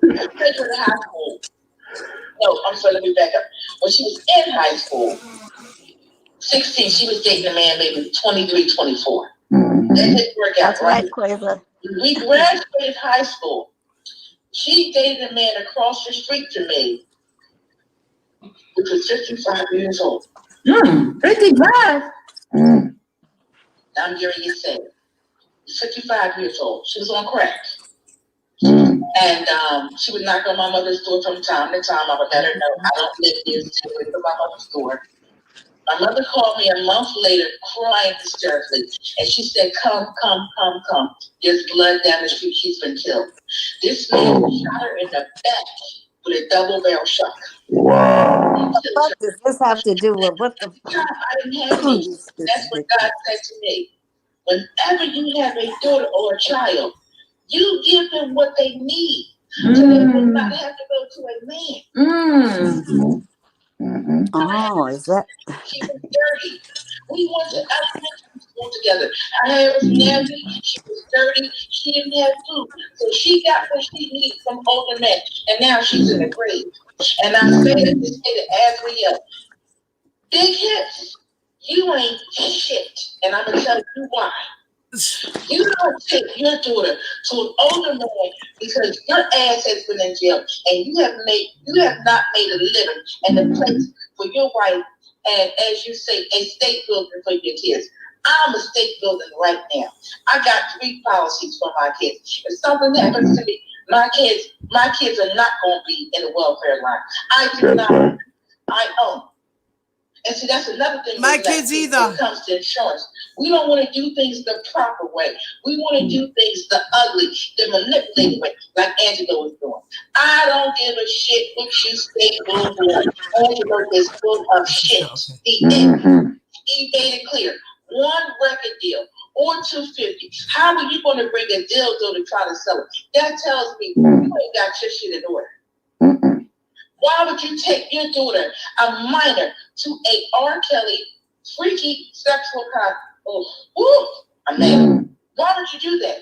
I take her to high school. No, I'm sorry, let me back up. When she was in high school, 16, she was dating a man maybe 23, 24. That didn't work out, That's right? right, Quasar. We graduated high school. She dated a man across the street from me, which was 55 years old. 55. Mm. Now I'm hearing you say, 55 years old. She was on crack. Mm. And she would knock on my mother's door from time to time. I would let her know I don't live here, stay away from my mother's door. My mother called me a month later, crying hysterically, and she said, "Come, come, come, come. There's blood down the street. She's been killed." This man shot her in the back with a double barrel shotgun. Wow. What the fuck does this have to do with what the I didn't have any. you stupid That's what bitch. God said to me. Whenever you have a daughter or a child, you give them what they need so they will not have to go to a man. Mm-hmm. Oh, is that She was dirty. We went to elementary school together. Her hair was nasty. She was dirty. She didn't have food. So she got what she needed from older men. And now she's in the grave. And I say it to say to Azriel, big hips, you ain't shit. And I'm going to tell you why. You don't take your daughter to an older man because your ass has been in jail and you have not made a living and a place for your wife and, as you say, a state building for your kids. I'm a state building right now. I got 3 policies for my kids. If something happens to me, my kids are not going to be in the welfare line. I do not. Right. I own. And see, that's another thing. My kids either. When it comes to insurance, we don't want to do things the proper way. We want to do things the ugly, the manipulated way, like Angela was doing. I don't give a shit what you say, boo. Angela is full of shit. He made it clear. 1 record deal or 250. How are you going to bring a dildo to try to sell it? That tells me you ain't got your shit in order. Why would you take your daughter, a minor, to a R. Kelly freaky sexual a man? Why would you do that?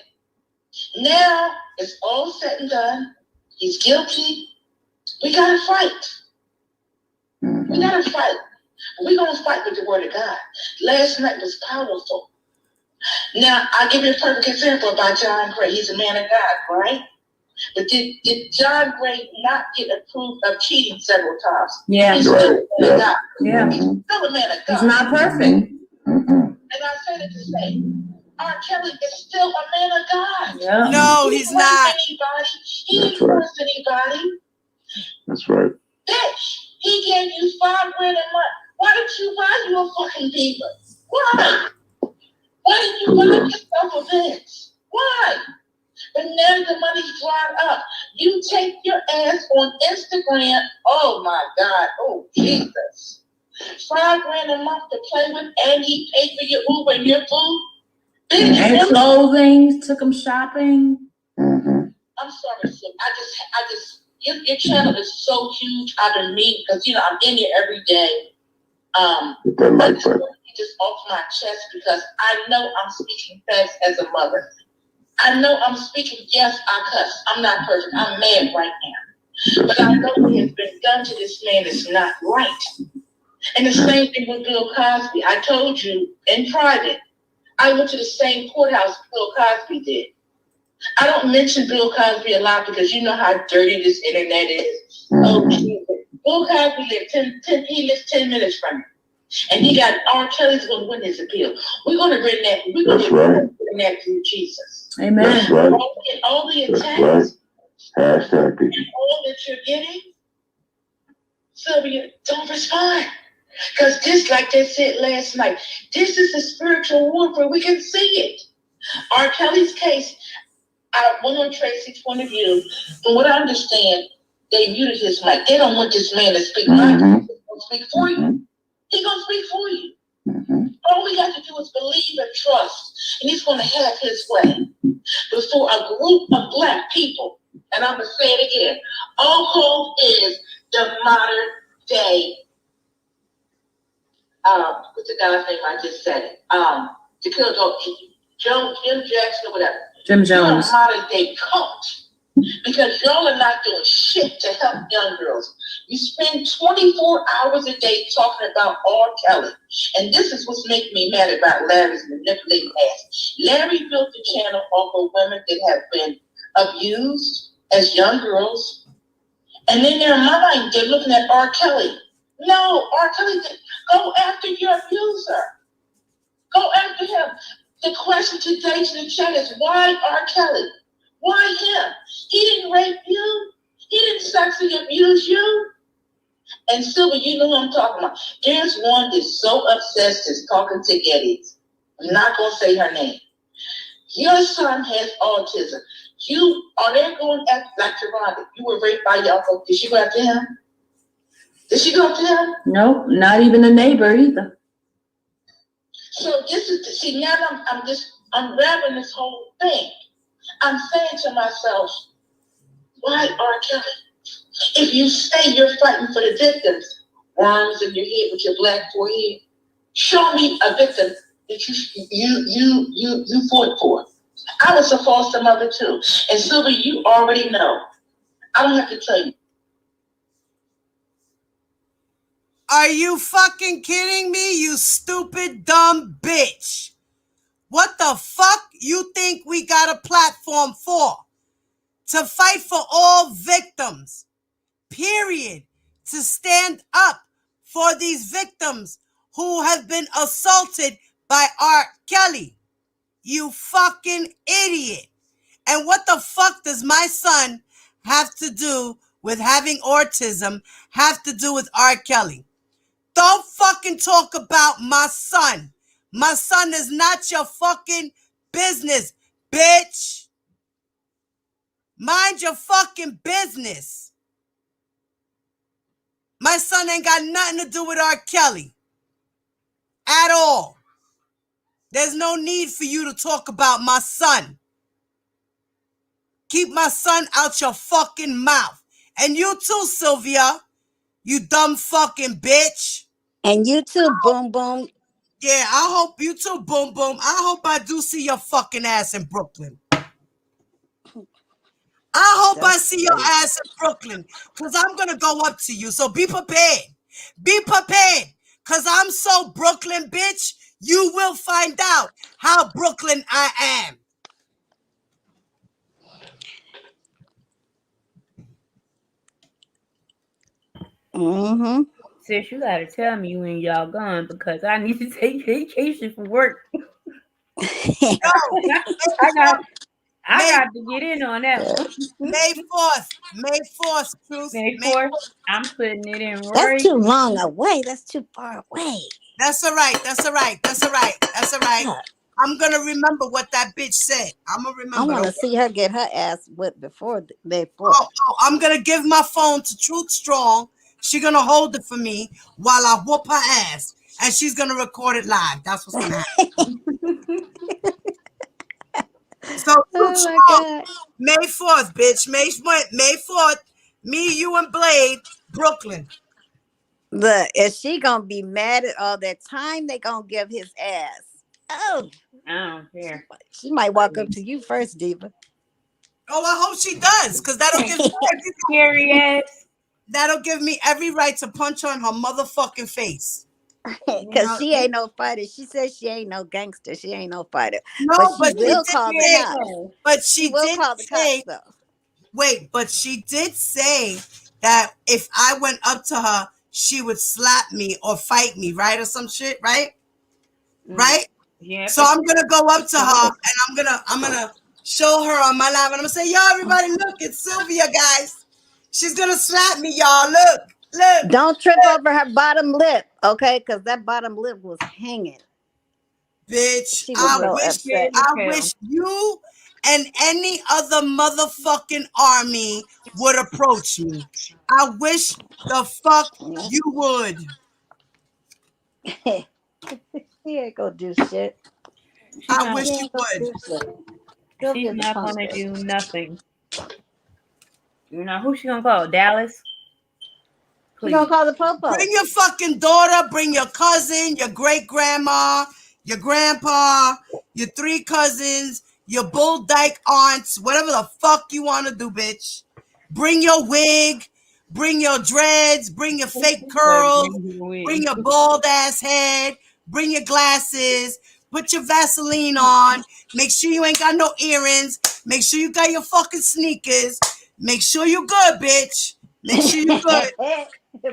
Now it's all said and done. He's guilty. We gotta fight. We gotta fight. We're gonna fight with the word of God. Last night was powerful. Now I'll give you a perfect example about John Gray. He's a man of God, right? But did John Gray not get approved of cheating several times? Yeah. He's still a man of God. Yeah. He's still a man of God. He's not perfect. And I say that to say, R. Kelly is still a man of God. Yeah. No, He he's didn't rape not. anybody. He didn't force anybody. That's right. Bitch, he gave you $5 grand a month. Why did you buy you a fucking diva? Why? Why did you buy yourself a Benz? Why? But now the money's dried up. You take your ass on Instagram. Oh my God. Oh Jesus. $5 grand a month to play with, and he paid for your Uber and your food. And clothing, took him shopping. I'm sorry, Sim. I just, your channel is so huge. I've been meeting because I'm in here every day. Hit that I like just button. want to get this off my chest because I know I'm speaking facts as a mother. I know I'm speaking. Yes, I cuss. I'm not perfect. I'm mad right now, but I know what has been done to this man is not right. And the same thing with Bill Cosby. I told you in private. I went to the same courthouse Bill Cosby did. I don't mention Bill Cosby a lot because you know how dirty this internet is. Oh, Jesus. Bill Cosby lived 10 minutes from me. And he got R. Kelly's going to win his appeal. We're going to bring that. We're going to bring that through Jesus. Amen. That's right. All the That's attacks right. Hashtag it. and all that you're getting, Sylvia, don't respond. Because this, like they said last night, this is a spiritual warfare. We can see it. R. Kelly's case, I went on Tracy's point of view. From what I understand, they muted his mic. They don't want this man to speak. He's going to speak for you. He's going to speak for you. All we got to do is believe and trust. And he's going to have his way. Before a group of black people, and I'm going to say it again, all hope is the modern day, what's the guy's name I just said it? To kill Jim Jackson or whatever. Jim Jones. You're a modern day cult. Because y'all are not doing shit to help young girls. You spend 24 hours a day talking about R. Kelly. And this is what's making me mad about Larry's manipulating ass. Larry built the channel off of women that have been abused as young girls. And in their mind, they're looking at R. Kelly. No, R. Kelly, go after your abuser. Go after him. The question today to the chat is, why R. Kelly? Why him? He didn't rape you. He didn't sexually abuse you. And Silver, you know what I'm talking about. There's one that's so obsessed that's talking to Getty. I'm not going to say her name. Your son has autism. Are they going after Dr. Robert? You were raped by your uncle. Did she go after him? Did she go after him? Nope, not even a neighbor either. So this is, see, now I'm just unraveling this whole thing. I'm saying to myself, why R. Kelly? If you say you're fighting for the victims, worms in your head with your black forehead, show me a victim that you fought for. I was a foster mother too. And Silver, you already know. I don't have to tell you. Are you fucking kidding me, you stupid, dumb bitch? What the fuck you think we got a platform for? To fight for all victims, period. To stand up for these victims who have been assaulted by R. Kelly. You fucking idiot. And what the fuck does my son have to do with having autism, have to do with R. Kelly? Don't fucking talk about my son. My son is not your fucking business, bitch. Mind your fucking business. My son ain't got nothing to do with R. Kelly. At all. There's no need for you to talk about my son. Keep my son out your fucking mouth. And you too, Sylvia. You dumb fucking bitch. And you too, Boom Boom. Yeah, I hope you too, Boom Boom. I hope I do see your fucking ass in Brooklyn. I hope I see your ass in Brooklyn, because I'm going to go up to you. So be prepared. Be prepared, because I'm so Brooklyn, bitch. You will find out how Brooklyn I am. Mm-hmm. Sis, you gotta tell me when y'all gone because I need to take vacation from work. Yo, I got to get in on that one. May 4th. May 4th, Truth. May 4th. I'm putting it in right. That's too long away. That's too far away. That's all right. That's all right. That's all right. That's all right. Yeah. I'm going to remember what that bitch said. I'm going to remember. I want to see her get her ass whipped before May 4th. Oh, I'm going to give my phone to Truth Strong. She's going to hold it for me while I whoop her ass. And she's going to record it live. That's what's going to happen. So too Oh my strong. God. May 4th, bitch. May 4th. Me, you, and Blade, Brooklyn. Look, is she gonna be mad at all that time they gonna give his ass? Oh, I don't care. she might walk up to you first, Diva. Oh, I hope she does, because Scary ass. that'll give me every right to punch her in her motherfucking face. You Cause know, she ain't no fighter. She says she ain't no gangster. She ain't no fighter. But No, she but she will did call the say, cops. but She she will did call the cops say, though. wait, but she did say that if I went up to her, she would slap me or fight me, right? Or some shit, right? mm, Right? yeah, So but I'm gonna go up to her promise. and I'm gonna show her on my live and I'm gonna say, yo, everybody, look, it's Sylvia, guys. She's gonna slap me, y'all. Look, look, Don't trip look. over her bottom lip, okay? Cause that bottom lip was hanging. Bitch, She was I You so wish upset. scared as I hell. wish you and any other motherfucking army would approach me. I wish the fuck you would. She ain't gonna do shit. She I not. She wish you ain't gonna would. do shit. She's Sylvia's a not punk gonna bitch. do nothing. You know who she gonna call? Dallas. She gonna Please. call the Bring popo. your fucking daughter, bring your cousin, your great grandma, your grandpa, your 3 cousins, your bull dyke aunts, whatever the fuck you want to do, bitch. Bring your wig, bring your dreads, bring your fake But curls, bring you bring in. your bald ass head, bring your glasses, put your Vaseline on, make sure you ain't got no earrings, make sure you got your fucking sneakers, make sure you good, bitch. Make sure you good.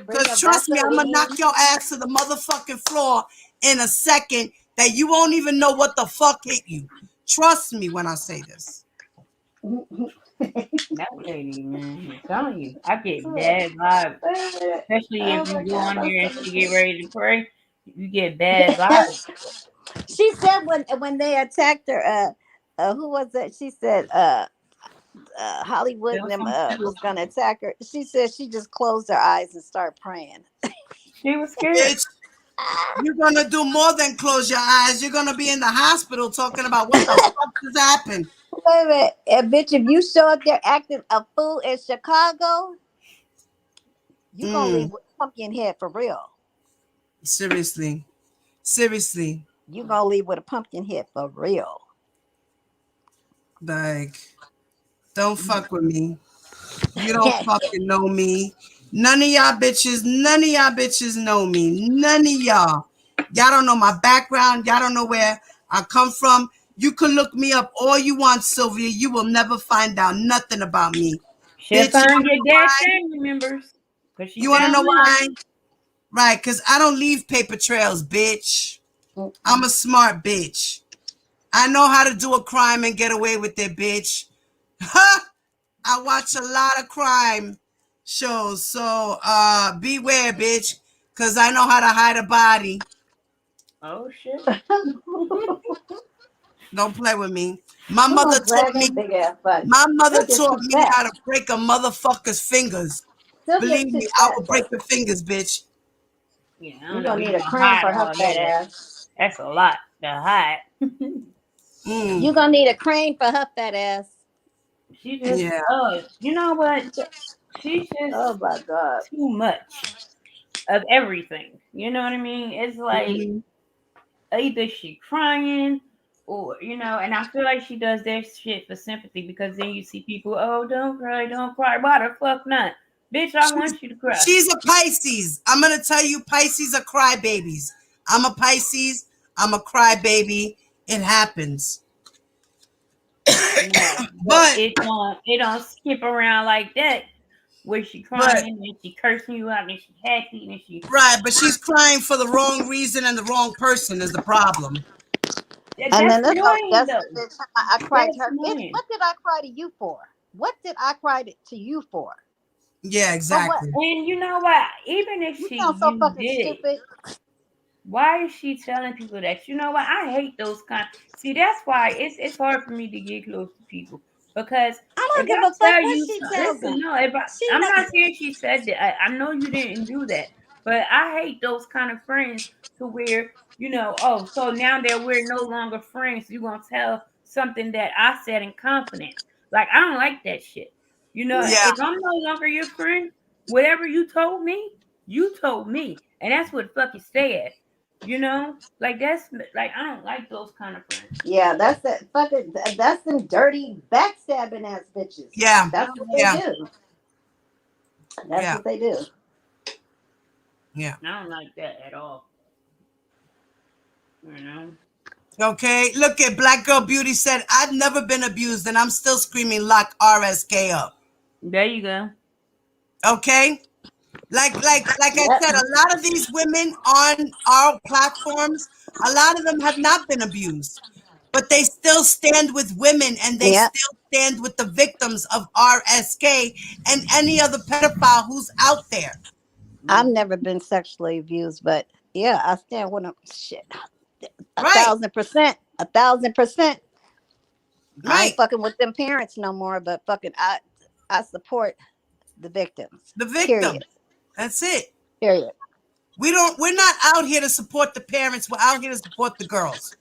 Bring Cause your trust me, I'm gonna Vaseline. knock your ass to the motherfucking floor in a second that you won't even know what the fuck hit you. Trust me when I say this. That lady, man, I'm telling you, I get bad vibes. Especially Oh if my you go God, on my there and she get stomach ready to pray, you get bad vibes. hurts. She said when they attacked her, who was it? She said, Hollywood There and was them some was people. gonna attack her. She said she just closed her eyes and started praying. She was scared. Bitch, you're gonna do more than close your eyes. You're gonna be in the hospital talking about what the fuck just happened. Wait a minute, bitch! If you show up there acting a fool in Chicago, you gonna leave Mm, with a pumpkin head for real. seriously. Seriously. You gonna leave with a pumpkin head for real. Like, don't fuck with me. You don't fucking know me. None of y'all bitches know me. None of y'all. Y'all don't know my background. Y'all don't know where I come from. You can look me up all you want, Sylvia. You will never find out nothing about me. She'll Bitch, you find wanna your know dad's why? family members because she You wanna found know mine. why? Right, because I don't leave paper trails, bitch. I'm Mm-mm. a smart bitch. I know how to do a crime and get away with it, bitch. Huh? I watch a lot of crime shows, so beware, bitch, cause I know how to hide a body. Oh shit. Don't play with me. My Who mother gonna taught drag me. her big ass body? My mother Sylvia's taught too me fat. how to break a motherfucker's fingers. Sylvia's Believe too me, I fat will for break it. your fingers, bitch. Yeah, I You don't know gonna if need you a gonna crane hide for her all fat that. ass. That's a lot to hide. Mm, You gonna need a crane for her fat ass. She just, yeah. you know what? She's just Oh my god. too much of everything. You know what I mean? It's like Mhm. either she crying or and I feel like she does that shit for sympathy because then you see people, oh, don't cry, don't cry. Why the fuck not? Bitch, I She's, want you to cry. she's a Pisces. I'm gonna tell you, Pisces are crybabies. I'm a Pisces. I'm a crybaby. It happens. No, but But it don't skip around like that where she but crying and she cursing you out and she happy and she right, but she's crying for the wrong reason and the wrong person is the problem. And that's then annoying that's though. the time I cried to That's her. Bitch, annoying. what did I cry to you for? What did I cry to you for? Yeah, For what? exactly. And you know what? Even if You she sound so used fucking it, stupid. why is she telling people that? You know what? I hate those kind. See, that's why it's hard for me to get close to people because I if don't give I a fuck tell what you, she tells listen, them. no, if She I'm not. not saying she said that. I know you didn't do that, but I hate those kind of friends to where oh, so now that we're no longer friends, you gonna tell something that I said in confidence. Like I don't like that shit. You know, Yeah. if I'm no longer your friend, whatever you told me, and that's what fucking stay at. You know, like that's like I don't like those kind of friends. Yeah, that's that fucking. That's them dirty backstabbing ass bitches. Yeah. I That's don't what like they Yeah. do. That's Yeah. what they do. Yeah. I don't like that at all. You know. Okay. Look at Black Girl Beauty said, I've never been abused and I'm still screaming lock RSK up. There you go. Okay. Like I Yep. said, a lot of these women on our platforms, a lot of them have not been abused, but they still stand with women and they Yep. still stand with the victims of RSK and any other pedophile who's out there. I've Mhm. never been sexually abused, but yeah, I stand with them. Shit, a Right. 1,000%, 1,000%. I ain't Right. fucking with them parents no more, but fucking I support the victims. The victim. Period. That's it. Period. We're not out here to support the parents. We're out here to support the girls.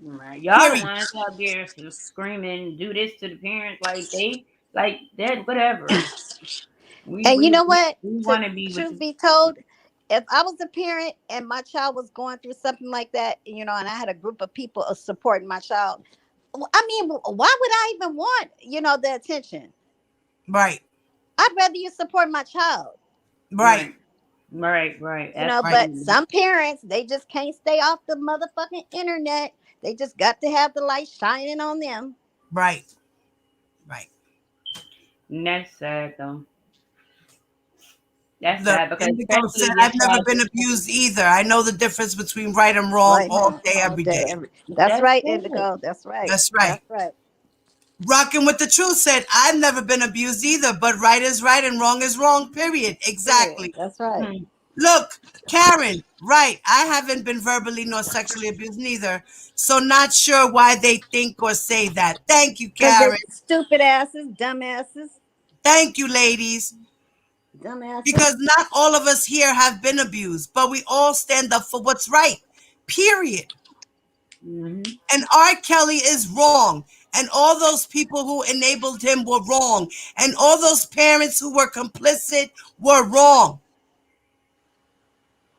Right. Y'all the Period. ones out there screaming, do this to the parents, like they, like that, whatever. We And you we know what? we To want to be with truth the, be told, if I was a parent and my child was going through something like that, and I had a group of people supporting my child, I mean, why would I even want, the attention? Right. I'd rather you support my child. Right. right, right, Right. But absolutely. some parents, they just can't stay off the motherfucking internet. They just got to have the light shining on them. Right. Right. And that's sad though. That's Look, sad because Indigo said, especially I've that's never why been abused either. I know the difference between right and wrong Right all now, day, all every day, day. That's that's right, good. Indigo. That's right. That's right. That's right. Rocking with the Truth said, I've never been abused either, but right is right and wrong is wrong, period. Period. Exactly. That's right. Hmm. Look, Karen, right. I haven't been verbally nor sexually abused neither. So not sure why they think or say that. Thank you, Because they're Karen. stupid asses, dumbasses, Thank you, ladies. dumbasses. Because not all of us here have been abused, but we all stand up for what's right. Period. Mm-hmm. And R. Kelly is wrong. And all those people who enabled him were wrong. And all those parents who were complicit were wrong.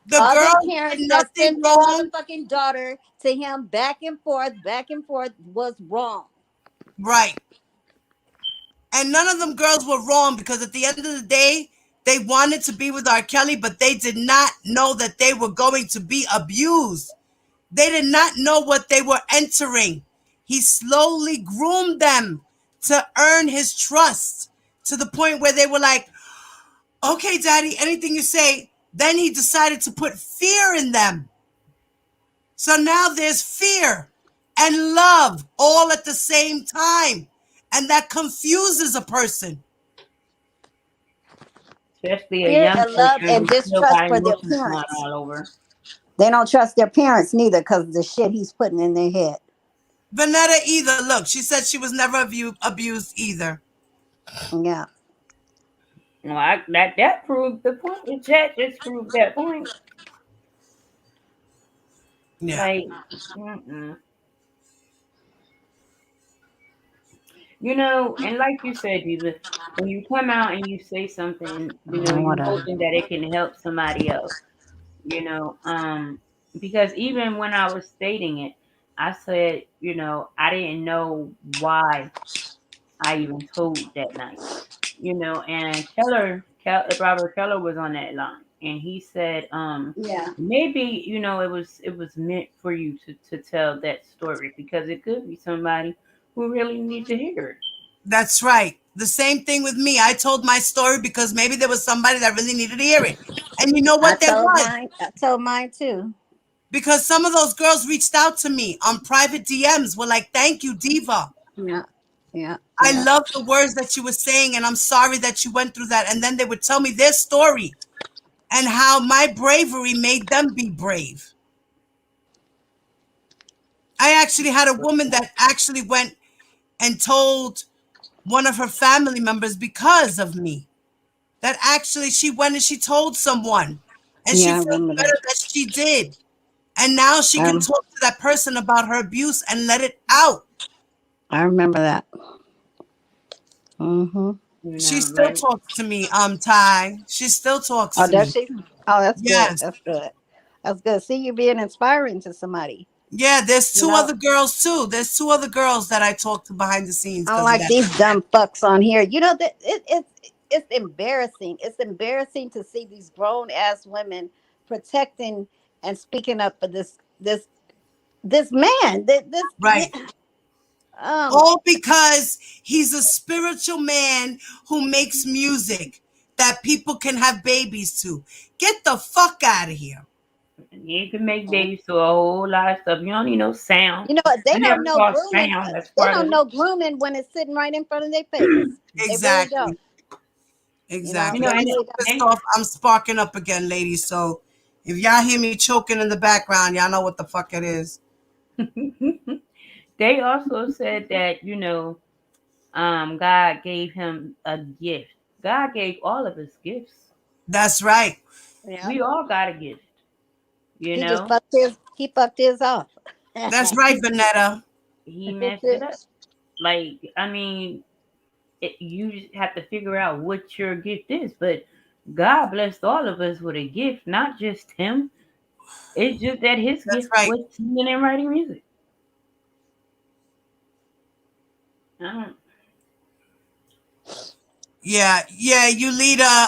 The All them girl did parents that nothing sent their wrong. motherfucking daughter to him back and forth was wrong. Right. And none of them girls were wrong because at the end of the day, they wanted to be with R. Kelly, but they did not know that they were going to be abused. They did not know what they were entering. He slowly groomed them to earn his trust to the point where they were like, okay, daddy, anything you say. Then he decided to put fear in them. So now there's fear and love all at the same time. And that confuses a person. Especially a Fear young and love person and who still distrust got for their emotions going parents. all over. They don't trust their parents neither because of the shit he's putting in their head. Vanetta either. Look, she said she was never abused either. Yeah. Well, that proved the point. The chat just proved that point. Yeah. Like, mm-mm. And like you said, Diva, when you come out and you say something, you Whatever. hoping that it can help somebody else. Because even when I was stating it, I said, I didn't know why I even told that night. And Robert Keller was on that line, and he said, Yeah. maybe it was meant for you to tell that story because it could be somebody who really need to hear it. That's right. The same thing with me. I told my story because maybe there was somebody that really needed to hear it. And you know I what there told was? mine. I told mine too. Because some of those girls reached out to me on private DMs, were like, thank you, Diva. Yeah. Yeah. I Yeah. love the words that you were saying, and I'm sorry that you went through that. And then they would tell me their story and how my bravery made them be brave. I actually had a woman that actually went and told one of her family members because of me. That actually she went and she told someone. And she Yeah, I feels remember that. better that she did. And now she can Um, talk to that person about her abuse and let it out. I remember that. Mm-hmm. You She know, still like talks to me, Ty. She still talks Oh, to does me. she? Oh, that's good. Yes. That's good. That's good. See, you being inspiring to somebody. Yeah, there's You two know, other girls too. There's two other girls that I talk to behind the scenes I don't because of like that. these dumb fucks on here. You know that it's embarrassing. It's embarrassing to see these grown ass women protecting and speaking up for this man. This Right. um All because he's a spiritual man who makes music that people can have babies to. Get the fuck out of here. you can make babies to a whole lot of stuff. You don't need no sound. you know I they don't never know saw grooming. sound as They part of don't it. know grooming when it's sitting right in front of their face. They really Exactly. don't. You Exactly. know, They I get and so really pissed they off. I'm sparking up again, ladies. So if y'all hear me choking in the background, y'all know what the fuck it is. they also said that, God gave him a gift. God gave all of us gifts. That's right. don't. Yeah. We all got a gift, you He just know. fucked his off. That's right, Vanetta. He messed it up. Like, I mean, you just have to figure out what your gift is. But God blessed all of us with a gift, not just him. It's just that his That's gift right. was singing and writing music. I don't, Yeah, yeah, Yulita.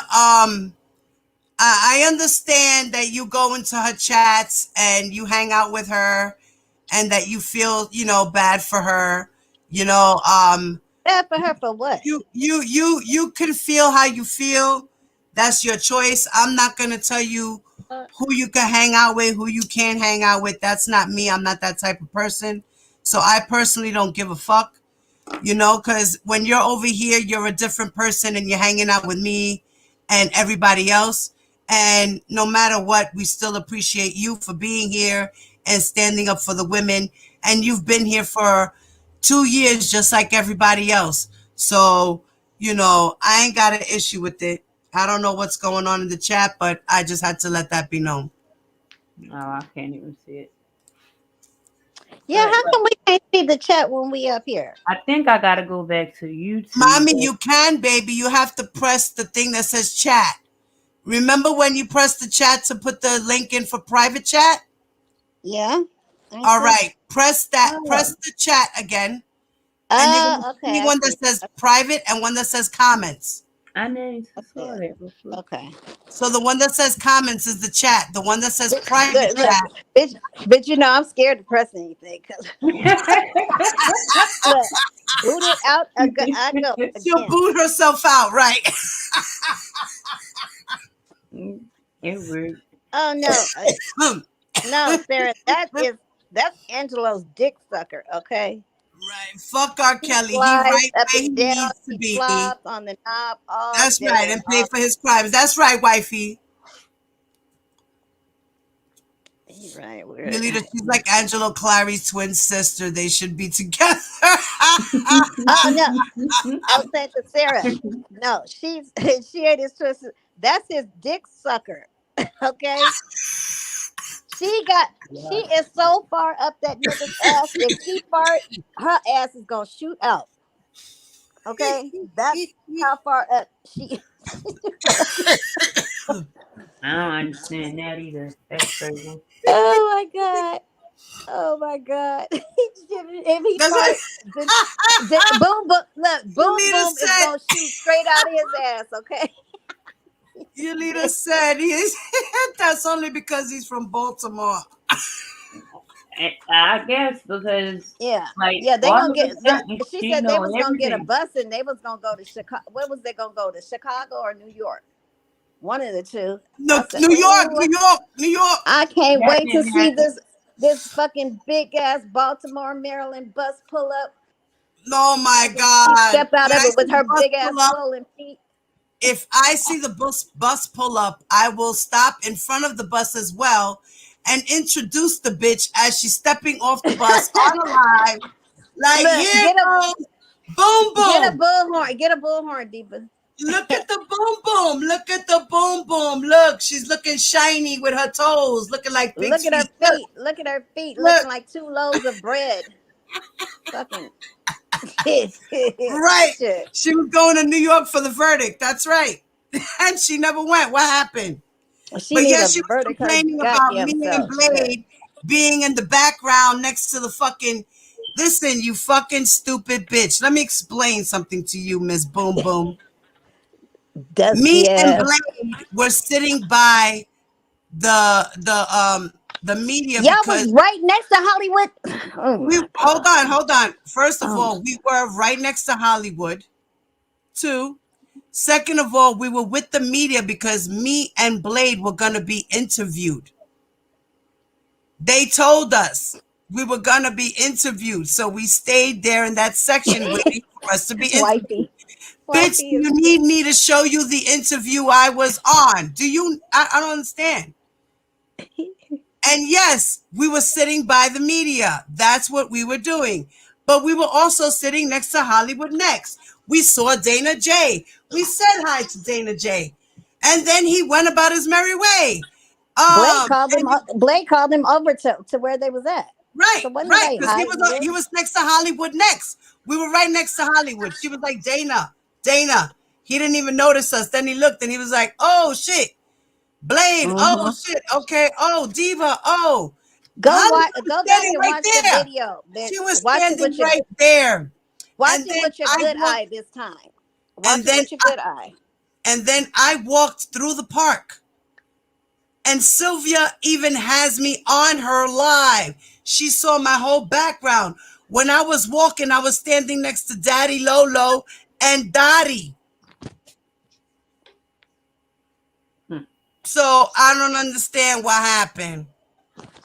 I understand that you go into her chats and you hang out with her and that you feel, bad for her. You know, Bad for her for what? you can feel how you feel. That's your choice. I'm not gonna tell you Uh, who you can hang out with, who you can't hang out with. That's not me. I'm not that type of person. So I personally don't give a fuck. Because when you're over here, you're a different person and you're hanging out with me and everybody else. And no matter what, we still appreciate you for being here and standing up for the women. And you've been here for 2 years, just like everybody else. So, I ain't got an issue with it. I don't know what's going on in the chat, but I just had to let that be known. oh, I can't even see it. yeah, But how come we can't see the chat when we up here? I think I gotta go back to YouTube. Mommy, you can, baby. You have to press the thing that says chat. Remember when you press the chat to put the link in for private chat? Yeah. Let me All see. right, press that. Oh, Press the chat again, and you're gonna Okay, see I one that see. says private and one that says comments. I never saw Okay. that before. Okay. So the one that says comments is the chat. The one that says private Look, chat. bitch, I'm scared to press anything because look, boot it out. I go She'll again. boot herself out, right? It worked. Oh no, no, Sarah, that's Angelo's dick sucker. Okay, Right. Fuck R. he Kelly. He slides right up where he and down. needs to He be. flops on the knob all That's right, day. and pay for his crimes. That's right, wifey. Right. Yolita, she's like Angelo Clary's twin sister. They should be together. Oh no, I was saying to Sarah. No, she ain't his twisted. That's his dick sucker. Okay. She Yeah. is so far up that nigga's ass. If she fart, her ass is gonna shoot out. Okay, that's how far up she. I don't understand that either. That's crazy. Oh my god! Oh my god! If he That's what fart, the boom boom look, boom Yolita boom is said. gonna shoot straight out of his ass. Okay. Yolita said he is. That's only because he's from Baltimore. I guess because Yeah, like yeah, they all gonna of a get. sudden She she said they know was gonna get a everything. bus and they was gonna go to Chicago. Where was they gonna go to? Chicago or New York? One of the two. I No, said, New York, "Ooh, New York, New York. I can't That wait to didn't see happen. this fucking big ass Baltimore, Maryland bus pull up Oh my and she God! step out When of I it see with the her bus big ass pull up, swollen feet." if I see the bus pull up, I will stop in front of the bus as well and introduce the bitch as she's stepping off the bus on a live. Like, Look, here goes, boom, get a boom. bullhorn, Diva. Look at the boom boom. Look at the boom boom. Look, she's looking shiny with her toes, looking like pig's Look at her feet. Look, feet. Look at her feet, look. looking like 2 loaves of bread. Fucking shit. Right. She was going to New York for the verdict. That's right. And she never went. What happened? She But need yeah, a she was verdict her complaining about goddamn me and self. Shit. Blade being in the background next to the fucking. Listen, you fucking stupid bitch. Let me explain something to you, Miss Boom Boom. Me Dusty and ass. Blade were sitting by the media Y'all was because right next to Hollywood. Oh we my god. hold on. First of Oh. all, we were right next to Hollywood. Two. Second of all, we were with the media because me and Blade were gonna be interviewed. They told us we were gonna be interviewed, so we stayed there in that section waiting for us to be interviewed. Wifey. Bitch, Wifey do is you need me to show you the interview I was on? Do you? I don't understand. And yes, we were sitting by the media. That's what we were doing. But we were also sitting next to Hollywood Next. We saw Dana J. We said hi to Dana J. And then he went about his merry way. Blake called him. And Blake called him over to where they was at. So wasn't he right, like because hiding there? he was next to Hollywood Next. We were right next to Hollywood. She was like, Dana. He didn't even notice us. Then he looked and he was like, oh shit. Blade. Oh Mm-hmm. shit. Okay. Oh, Diva. Oh. Go Hollywood watch. was Go back standing and right watch the there. video, She bitch. was Watch it standing with your right there. watch And it then with your I good walked, eye this time. Watch and it then with your good eye. I walked through the park. And Sylvia even has me on her live. She saw my whole background. When I was walking, I was standing next to Daddy Lolo and Dottie. So I don't understand what happened.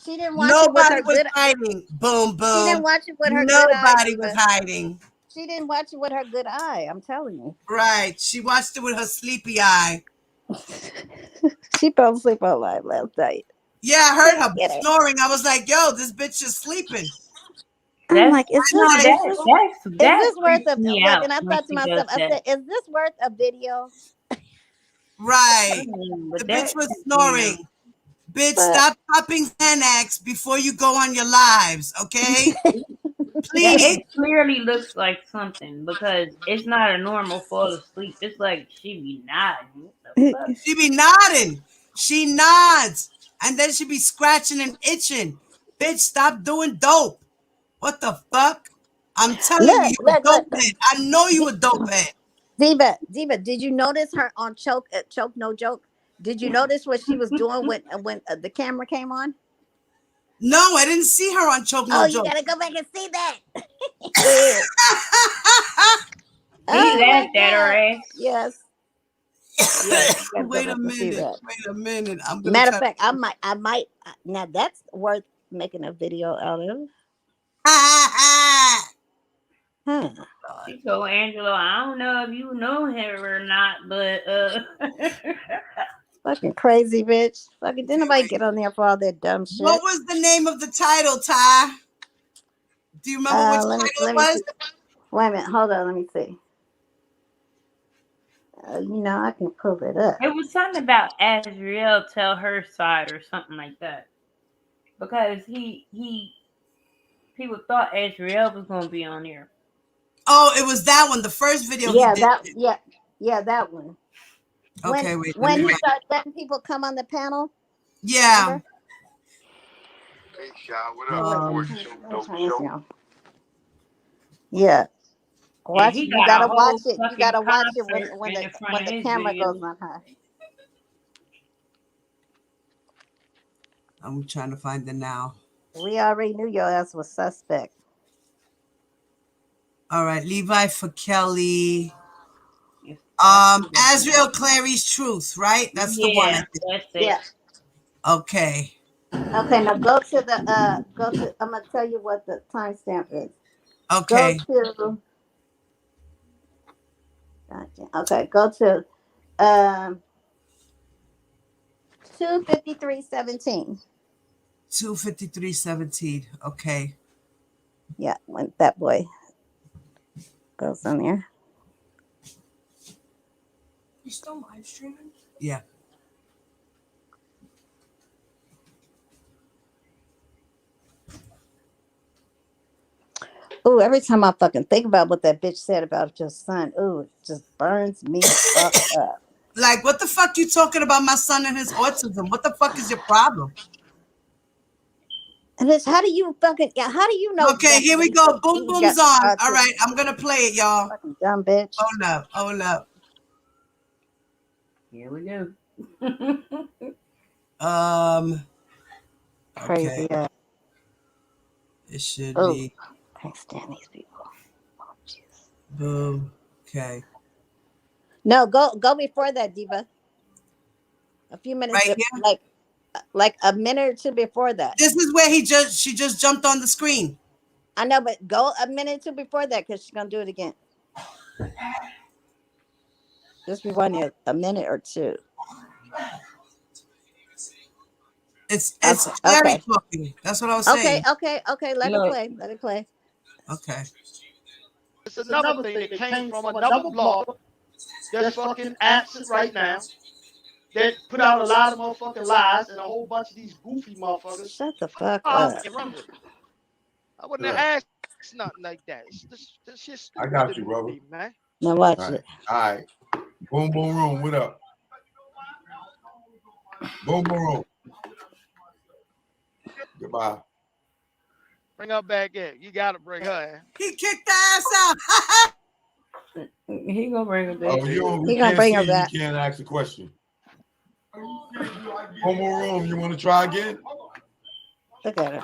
She didn't watch it with Nobody her was good. hiding. Boom, She didn't boom. watch it with her good eye, Nobody was Diva. hiding. She didn't watch it with her good eye. I'm telling you. Right. She watched it with her sleepy eye. She fell asleep on live last night. Yeah, I heard her Get her. snoring. I was like, yo, this bitch is sleeping. I'm That's like, is no, this is this is that this worth freaks of me look? out And I when thought to she does myself, I that. said, is this worth a video? Right. But The that bitch was freaks me out. snoring. Bitch, But stop popping Xanax before you go on your lives, okay? Yeah, Please. it clearly looks like something because it's not a normal fall asleep. It's like she be nodding. What the fuck? She be nodding. She nods. And then she be scratching and itching. Bitch, stop doing dope. What the fuck? I'm telling you, look, you a look, dope look. head. I know you a dope head. Diva, did you notice her on Choke No Joke? Did you notice what she was doing when the camera came on? No, I didn't see her on Choke No Oh, you Joke. gotta go back and see that. He Oh my laughed at her god. ass. Yes. Yes, you gotta go Wait a back and see minute. that. Wait a minute. I'm gonna Matter of try. fact, I might now that's worth making a video out of. Huh. She told Angela, I don't know if you know her or not, but Fucking crazy bitch. Fucking didn't Okay, nobody wait. get on there for all that dumb What shit. was the name of the title, Ty? Do you remember which title Let it me was? see. Wait a minute, hold on, let me see. I can pull it up. it was something about Azriel tell her side or something like that. Because he people thought Azriel was gonna be on there. Oh, it was that one. The first video he Yeah, did. that one. Okay, wait. Let When me he write. started letting people come on the panel, Yeah. remember? Hey, Sean, what up? Wait, Um, let's turn this on. Yeah. And Watch he you got a gotta watch whole it. You fucking gotta watch it concert in the front when of the his camera goes video. on her. I'm trying to find it now. We already knew your ass was suspect. All right, Levi for Kelly. Yes, Azriel Clary's Truth, right? That's the one, I yeah, think. that's Yeah. it. Okay. Okay, now go to the go to I'm gonna tell you what the timestamp is. Go Okay. to gotcha. Okay, go to um 2:53:17. 2:53:17. Okay. Yeah, when that boy goes on there. still live streaming? Yeah. Ooh, every time I fucking think about what that bitch said about your son, ooh, it just burns me fuck up. Like, what the fuck you talking about my son and his autism? What the fuck is your problem? And it's how do you fucking how do you know Okay, exactly here what we he go. said? Boom, He boom's got on. All autism. right, I'm gonna play it, y'all. Fucking dumb bitch. Hold up, hold up. Here we go. Crazy. Okay. It should Oh, be. can't stand these people. Oh, jeez. Boom. Okay. No, go before that, Diva. A few minutes, Right here. like a minute or two before that. This is where she just jumped on the screen. I know, but go a minute or two before that because she's gonna do it again. Just rewind it a minute or two. It's Okay, Jerry okay, talking. That's what I was okay, saying. okay. Let it Look. play. Let it play. Okay. It's another thing that came from another blog that's fucking absent right now. That put out a lot of motherfucking lies and a whole bunch of these goofy motherfuckers. Shut the fuck Up up. and run with it. I wouldn't have asked nothing like that. This shit's stupid. I got you, brother. Man. Now watch All right. it. All right. Boom, boom, room. What up? Boom, boom, room. Goodbye. Bring her back in. You gotta bring her in. He kicked the ass out. He gonna bring it back. Oh, you He gonna can't bring see her you back. can't ask a question. Boom, boom, room. You want to try again? Look at her.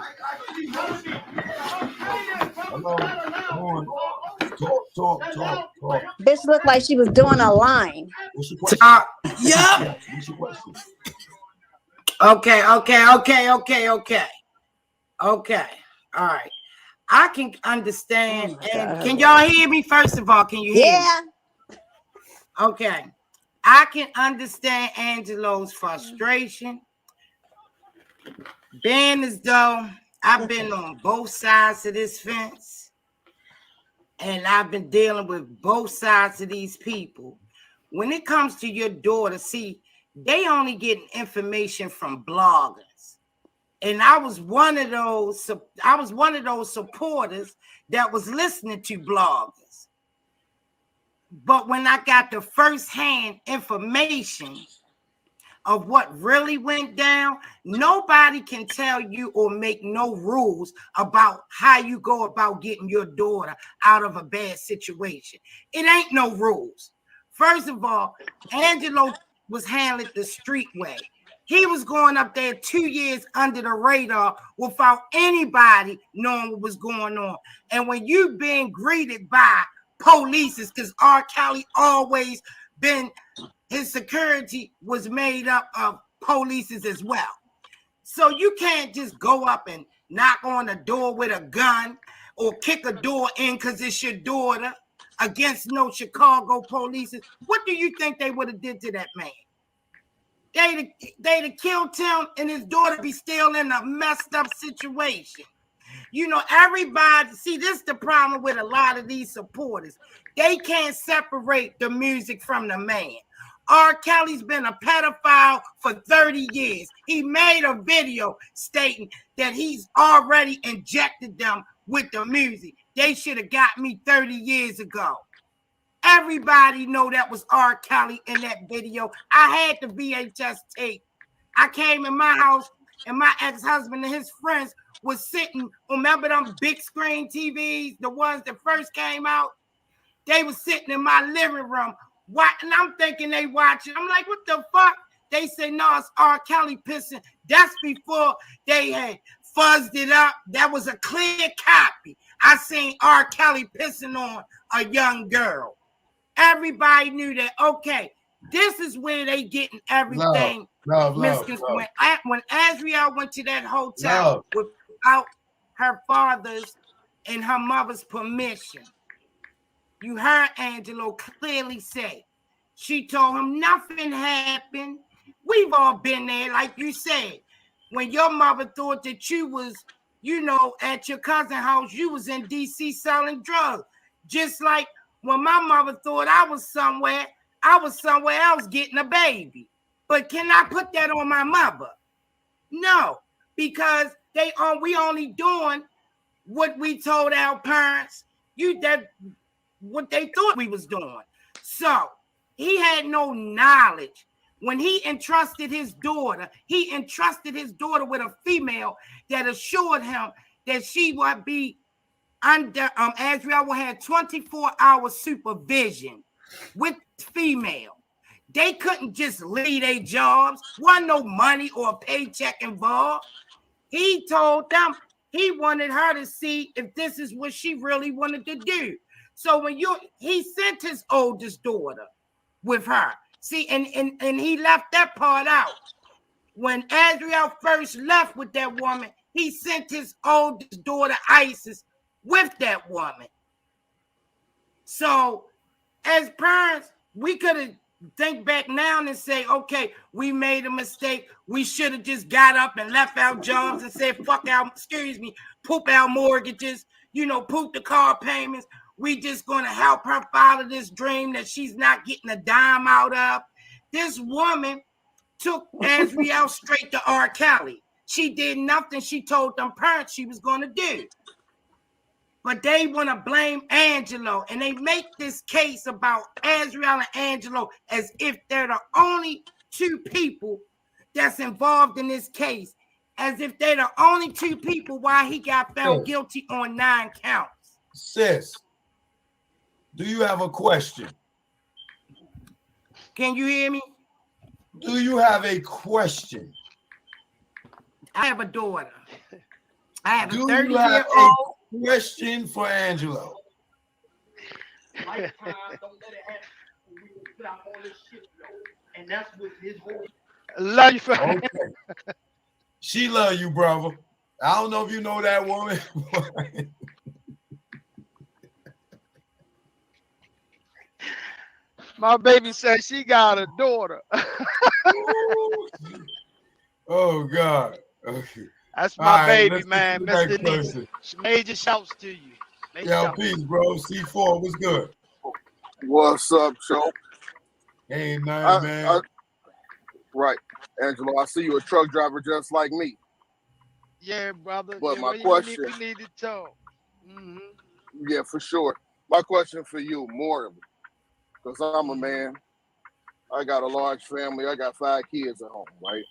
Hello. Come on. Talk. Bitch looked like she was doing a line. What's your question? Yup. What's your question? Okay. All right. I can understand. Oh my And God, can y'all hear me? First of all, can you hear me? Yeah. Okay. I can understand Angelo's frustration. Being as though I've been on both sides of this fence and I've been dealing with both sides of these people. When it comes to your daughter, see, they only get information from bloggers. And I was one of those supporters that was listening to bloggers. But when I got the firsthand information of what really went down, nobody can tell you or make no rules about how you go about getting your daughter out of a bad situation. It ain't no rules. First of all, Angelo was handled the street way. He was going up there 2 years under the radar without anybody knowing what was going on. And when you being greeted by police, because R. Kelly always been, his security was made up of polices as well. So you can't just go up and knock on a door with a gun or kick a door in because it's your daughter against no Chicago police. What do you think they would have did to that man? They'd have killed him and his daughter be still in a messed up situation. You know, everybody, see, this is the problem with a lot of these supporters. They can't separate the music from the man. R. Kelly's been a pedophile for 30 years. He made a video stating that he's already injected them with the music. They should have got me 30 years ago. Everybody know that was R. Kelly in that video. I had the VHS tape. I came in my house and my ex-husband and his friends was sitting, remember them big screen TVs, the ones that first came out? They was sitting in my living room watching. I'm thinking they watching. I'm like, what the fuck? They say, no, it's R. Kelly pissing. That's before they had fuzzed it up. That was a clear copy. I seen R. Kelly pissing on a young girl. Everybody knew that, okay, this is where they getting everything. Love. When Azriel went to that hotel without her father's and her mother's permission, you heard Angelo clearly say, she told him nothing happened. We've all been there, like you said. When your mother thought that you was, you know, at your cousin's house, you was in D.C. selling drugs. Just like when my mother thought I was somewhere, I was somewhere else getting a baby. But can I put that on my mother? No, because we only doing what we told our parents what they thought we was doing. So he had no knowledge. When he entrusted his daughter with a female that assured him that she would be under Azriel will have 24-hour supervision with female. They couldn't just leave their jobs. Wasn't no money or a paycheck involved. He told them he wanted her to see if this is what she really wanted to do. So he sent his oldest daughter with her. See, and he left that part out. When Azriel first left with that woman, he sent his oldest daughter, Isis, with that woman. So as parents, we could have think back now and say, okay, we made a mistake. We should have just got up and left our jobs and said, poop our mortgages, poop the car payments. We just going to help her follow this dream that she's not getting a dime out of. This woman took Azriel straight to R. Kelly. She did nothing she told them parents she was going to do. But they want to blame Angelo, and they make this case about Azriel and Angelo as if they're the only two people that's involved in this case, as if they're the only two people why he got found guilty on 9 counts. Sis, do you have a question? Can you hear me? Do you have a question? I have a daughter. I have a 30-year-old. Question for Angelo. And that's what his whole love you for. Okay. She love you, brother. I don't know if you know that woman. My baby said she got a daughter. Oh God. Okay. That's my baby, let's man. get to the Mr. next Denise. person. Major shouts to you. Yo, peace, bro. C4, what's good? What's up, Joe? Ain't nothing, man. Right. Angelo, I see you a truck driver just like me. Yeah, brother. But yeah, my question... We need to talk. Mm-hmm. Yeah, for sure. My question for you, morally, because I'm a man. I got a large family. I got 5 kids at home, right?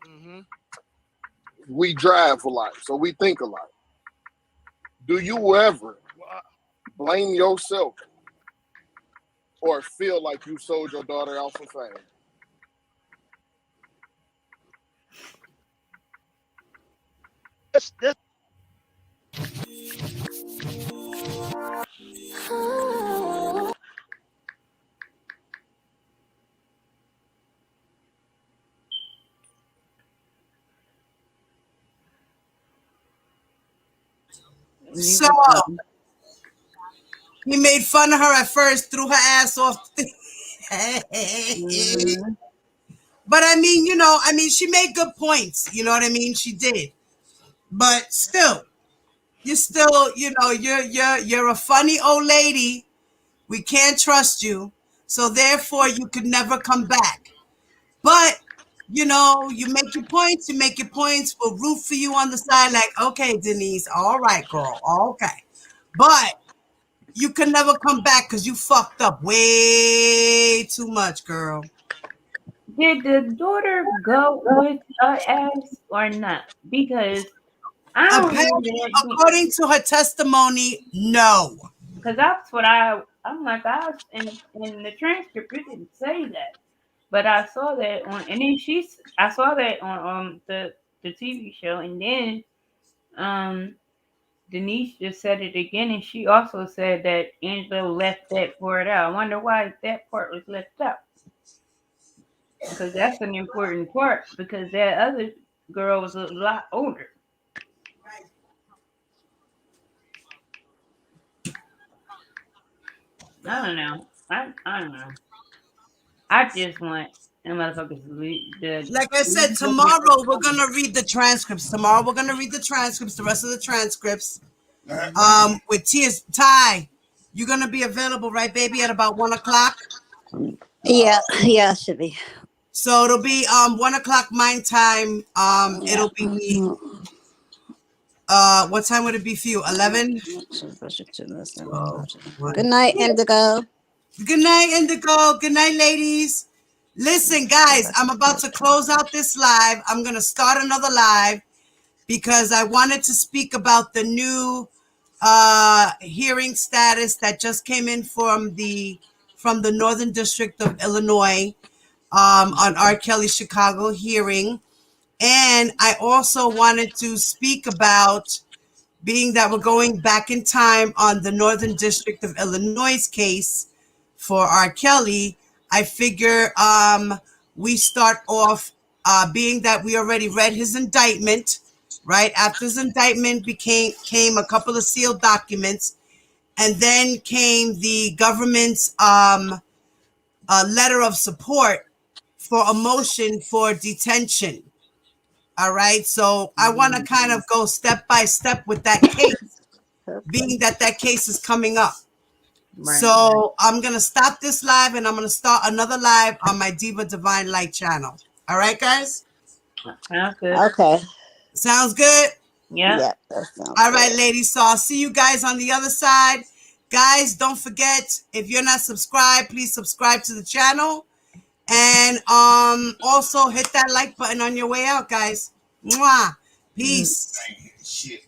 Mm-hmm. We drive a lot, so we think a lot. Do you ever blame yourself or feel like you sold your daughter out for fame? So he made fun of her at first, threw her ass off. Mm-hmm. But I mean, she made good points. You know what I mean? She did. But still, you're a funny old lady. We can't trust you. So therefore you could never come back. But you make your points, we'll root for you on the side, like, okay, Denise, all right, girl, okay. But you can never come back because you fucked up way too much, girl. Did the daughter go with her ass or not? Because I don't apparently, according to her testimony, no. Because that's what I'm like, in the transcript, it didn't say that. But I saw that I saw that on the TV show, and then Denise just said it again, and she also said that Angelo left that part out. I wonder why that part was left out. Because that's an important part, because that other girl was a lot older. I don't know. I don't know. I just want the motherfuckers to like I said, tomorrow we're gonna read the transcripts. The rest of the transcripts. With Ty, you're gonna be available, right, baby, at about 1:00? Yeah, yeah, it should be. So it'll be 1 o'clock mine time. It'll be what time would it be for you? 11? Good night, Indigo. Good night, Indigo. Good night, ladies. Listen, guys, I'm about to close out this live. I'm gonna start another live because I wanted to speak about the new hearing status that just came in from the Northern District of Illinois on R. Kelly Chicago hearing. And I also wanted to speak about, being that we're going back in time on the Northern District of Illinois case for R. Kelly, I figure we start off, being that we already read his indictment, right? After his indictment came a couple of sealed documents, and then came the government's letter of support for a motion for detention. All right. So I want to kind of go step by step with that case, being that case is coming up. Right. So I'm going to stop this live and I'm going to start another live on my Diva Divine Light channel. All right, guys? Sounds good. Okay. Sounds good? Yeah. Yeah, that sounds All right, good. ladies. So I'll see you guys on the other side. Guys, don't forget, if you're not subscribed, please subscribe to the channel. And also hit that like button on your way out, guys. Mwah. Peace. Shit.